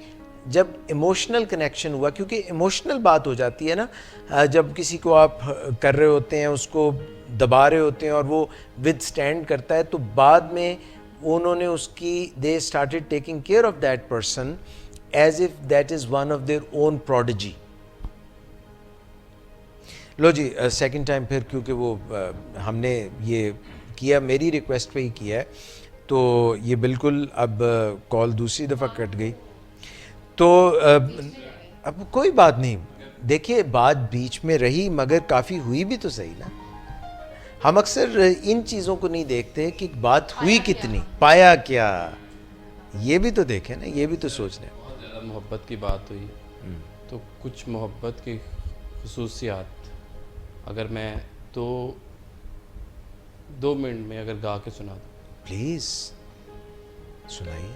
Speaker 1: جب ایموشنل کنیکشن ہوا, کیونکہ ایموشنل بات ہو جاتی ہے نا, جب کسی کو آپ کر رہے ہوتے ہیں, اس کو دبا رہے ہوتے ہیں اور وہ ود اسٹینڈ کرتا ہے, تو بعد میں انہوں نے اس کی they started taking care of that person as if that is one of their own prodigy. لو جی, سیکنڈ ٹائم پھر کیونکہ وہ ہم نے یہ کیا میری ریکویسٹ پہ ہی کیا ہے, تو یہ بالکل اب کال دوسری دفعہ کٹ گئی, تو اب کوئی بات نہیں. دیکھیے بات بیچ میں رہی مگر کافی ہوئی بھی تو صحیح نا. ہم اکثر ان چیزوں کو نہیں دیکھتے کہ بات ہوئی کتنی, پایا کیا, یہ بھی تو دیکھیں نا, یہ بھی تو سوچ لیں.
Speaker 7: بہت زیادہ محبت کی بات ہوئی تو کچھ محبت کی خصوصیات اگر میں 2 منٹ میں اگر گا کے سنا دوں.
Speaker 1: پلیز سنائیے.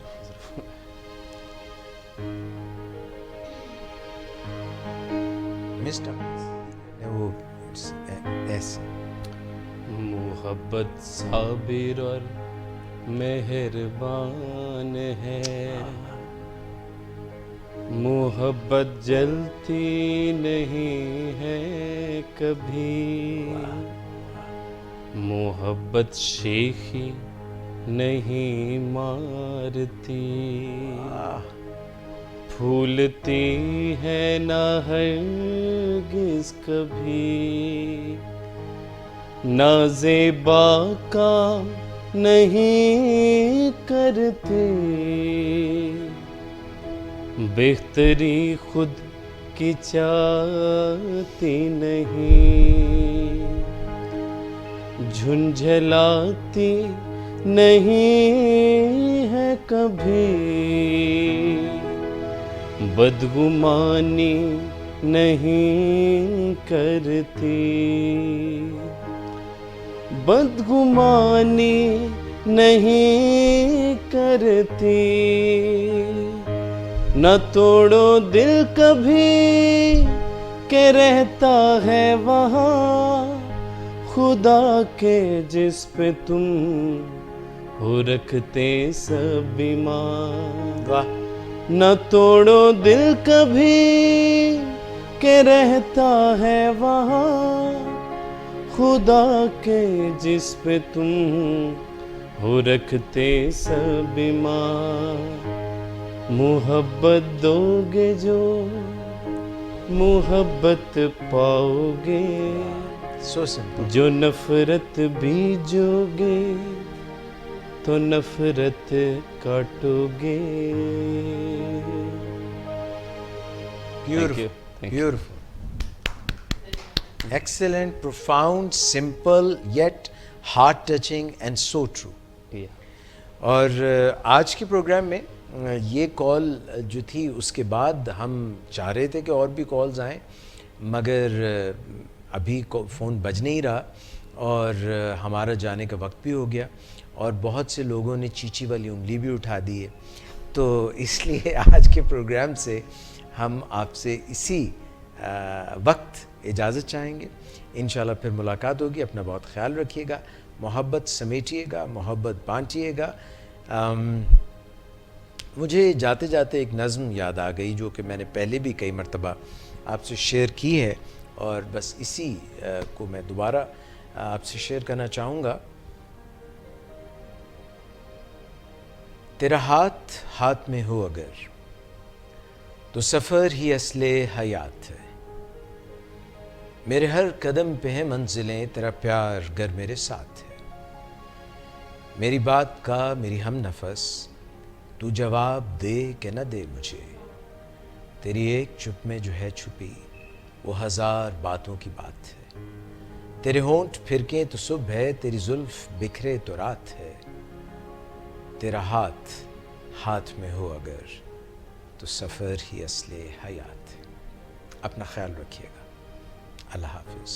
Speaker 1: مسٹر وہ ایسے
Speaker 7: محبت صابر اور مہربان ہے, محبت جلتی نہیں ہے کبھی, محبت شیخی نہیں مارتی, پھولتی ہے نہ ہرگز کبھی, نازیبا کام نہیں کرتے, بہتری خود کی چاہتی نہیں, جھنجھلاتی نہیں ہے کبھی, بدگمانی نہیں کرتی, بدگمانی نہیں کرتی, نہ توڑو دل کبھی کہ رہتا ہے وہاں خدا کے جس پہ تم ہو رکھتے سب ایمان.
Speaker 1: واہ.
Speaker 7: نہ توڑو دل کبھی کہ رہتا ہے وہاں خدا کے جس پہ تم ہو رکھتے سب ایمان. محبت دو گے جو محبت پاؤ گے,
Speaker 1: سو سمپل.
Speaker 7: جو نفرت بیجو گے تو نفرت کاٹو گے.
Speaker 1: Beautiful, beautiful, excellent, profound, simple yet heart touching and so true. اور آج کے پروگرام میں یہ کال جو تھی اس کے بعد ہم چاہ رہے تھے کہ اور بھی کالز آئیں, مگر ابھی فون بج نہیں رہا اور ہمارا جانے کا وقت بھی ہو گیا اور بہت سے لوگوں نے چیچی والی انگلی بھی اٹھا دی ہے. تو اس لیے آج کے پروگرام سے ہم آپ سے اسی وقت اجازت چاہیں گے. انشاءاللہ پھر ملاقات ہوگی. اپنا بہت خیال رکھیے گا, محبت سمیٹیے گا, محبت بانٹیے گا. مجھے جاتے جاتے ایک نظم یاد آ گئی جو کہ میں نے پہلے بھی کئی مرتبہ آپ سے شیئر کی ہے, اور بس اسی کو میں دوبارہ آپ سے شیئر کرنا چاہوں گا. تیرا ہاتھ ہاتھ میں ہو اگر تو سفر ہی اصل حیات ہے. میرے ہر قدم پہ ہیں منزلیں, تیرا پیار گر میرے ساتھ ہے. میری بات کا میری ہم نفس تو جواب دے کہ نہ دے مجھے. تیری ایک چپ میں جو ہے چھپی وہ ہزار باتوں کی بات ہے. تیرے ہونٹ پھرکیں تو صبح ہے, تیری زلف بکھرے تو رات ہے. تیرا ہاتھ ہاتھ میں ہو اگر تو سفر ہی اصل حیات ہے. اپنا خیال رکھیے گا. اللہ حافظ.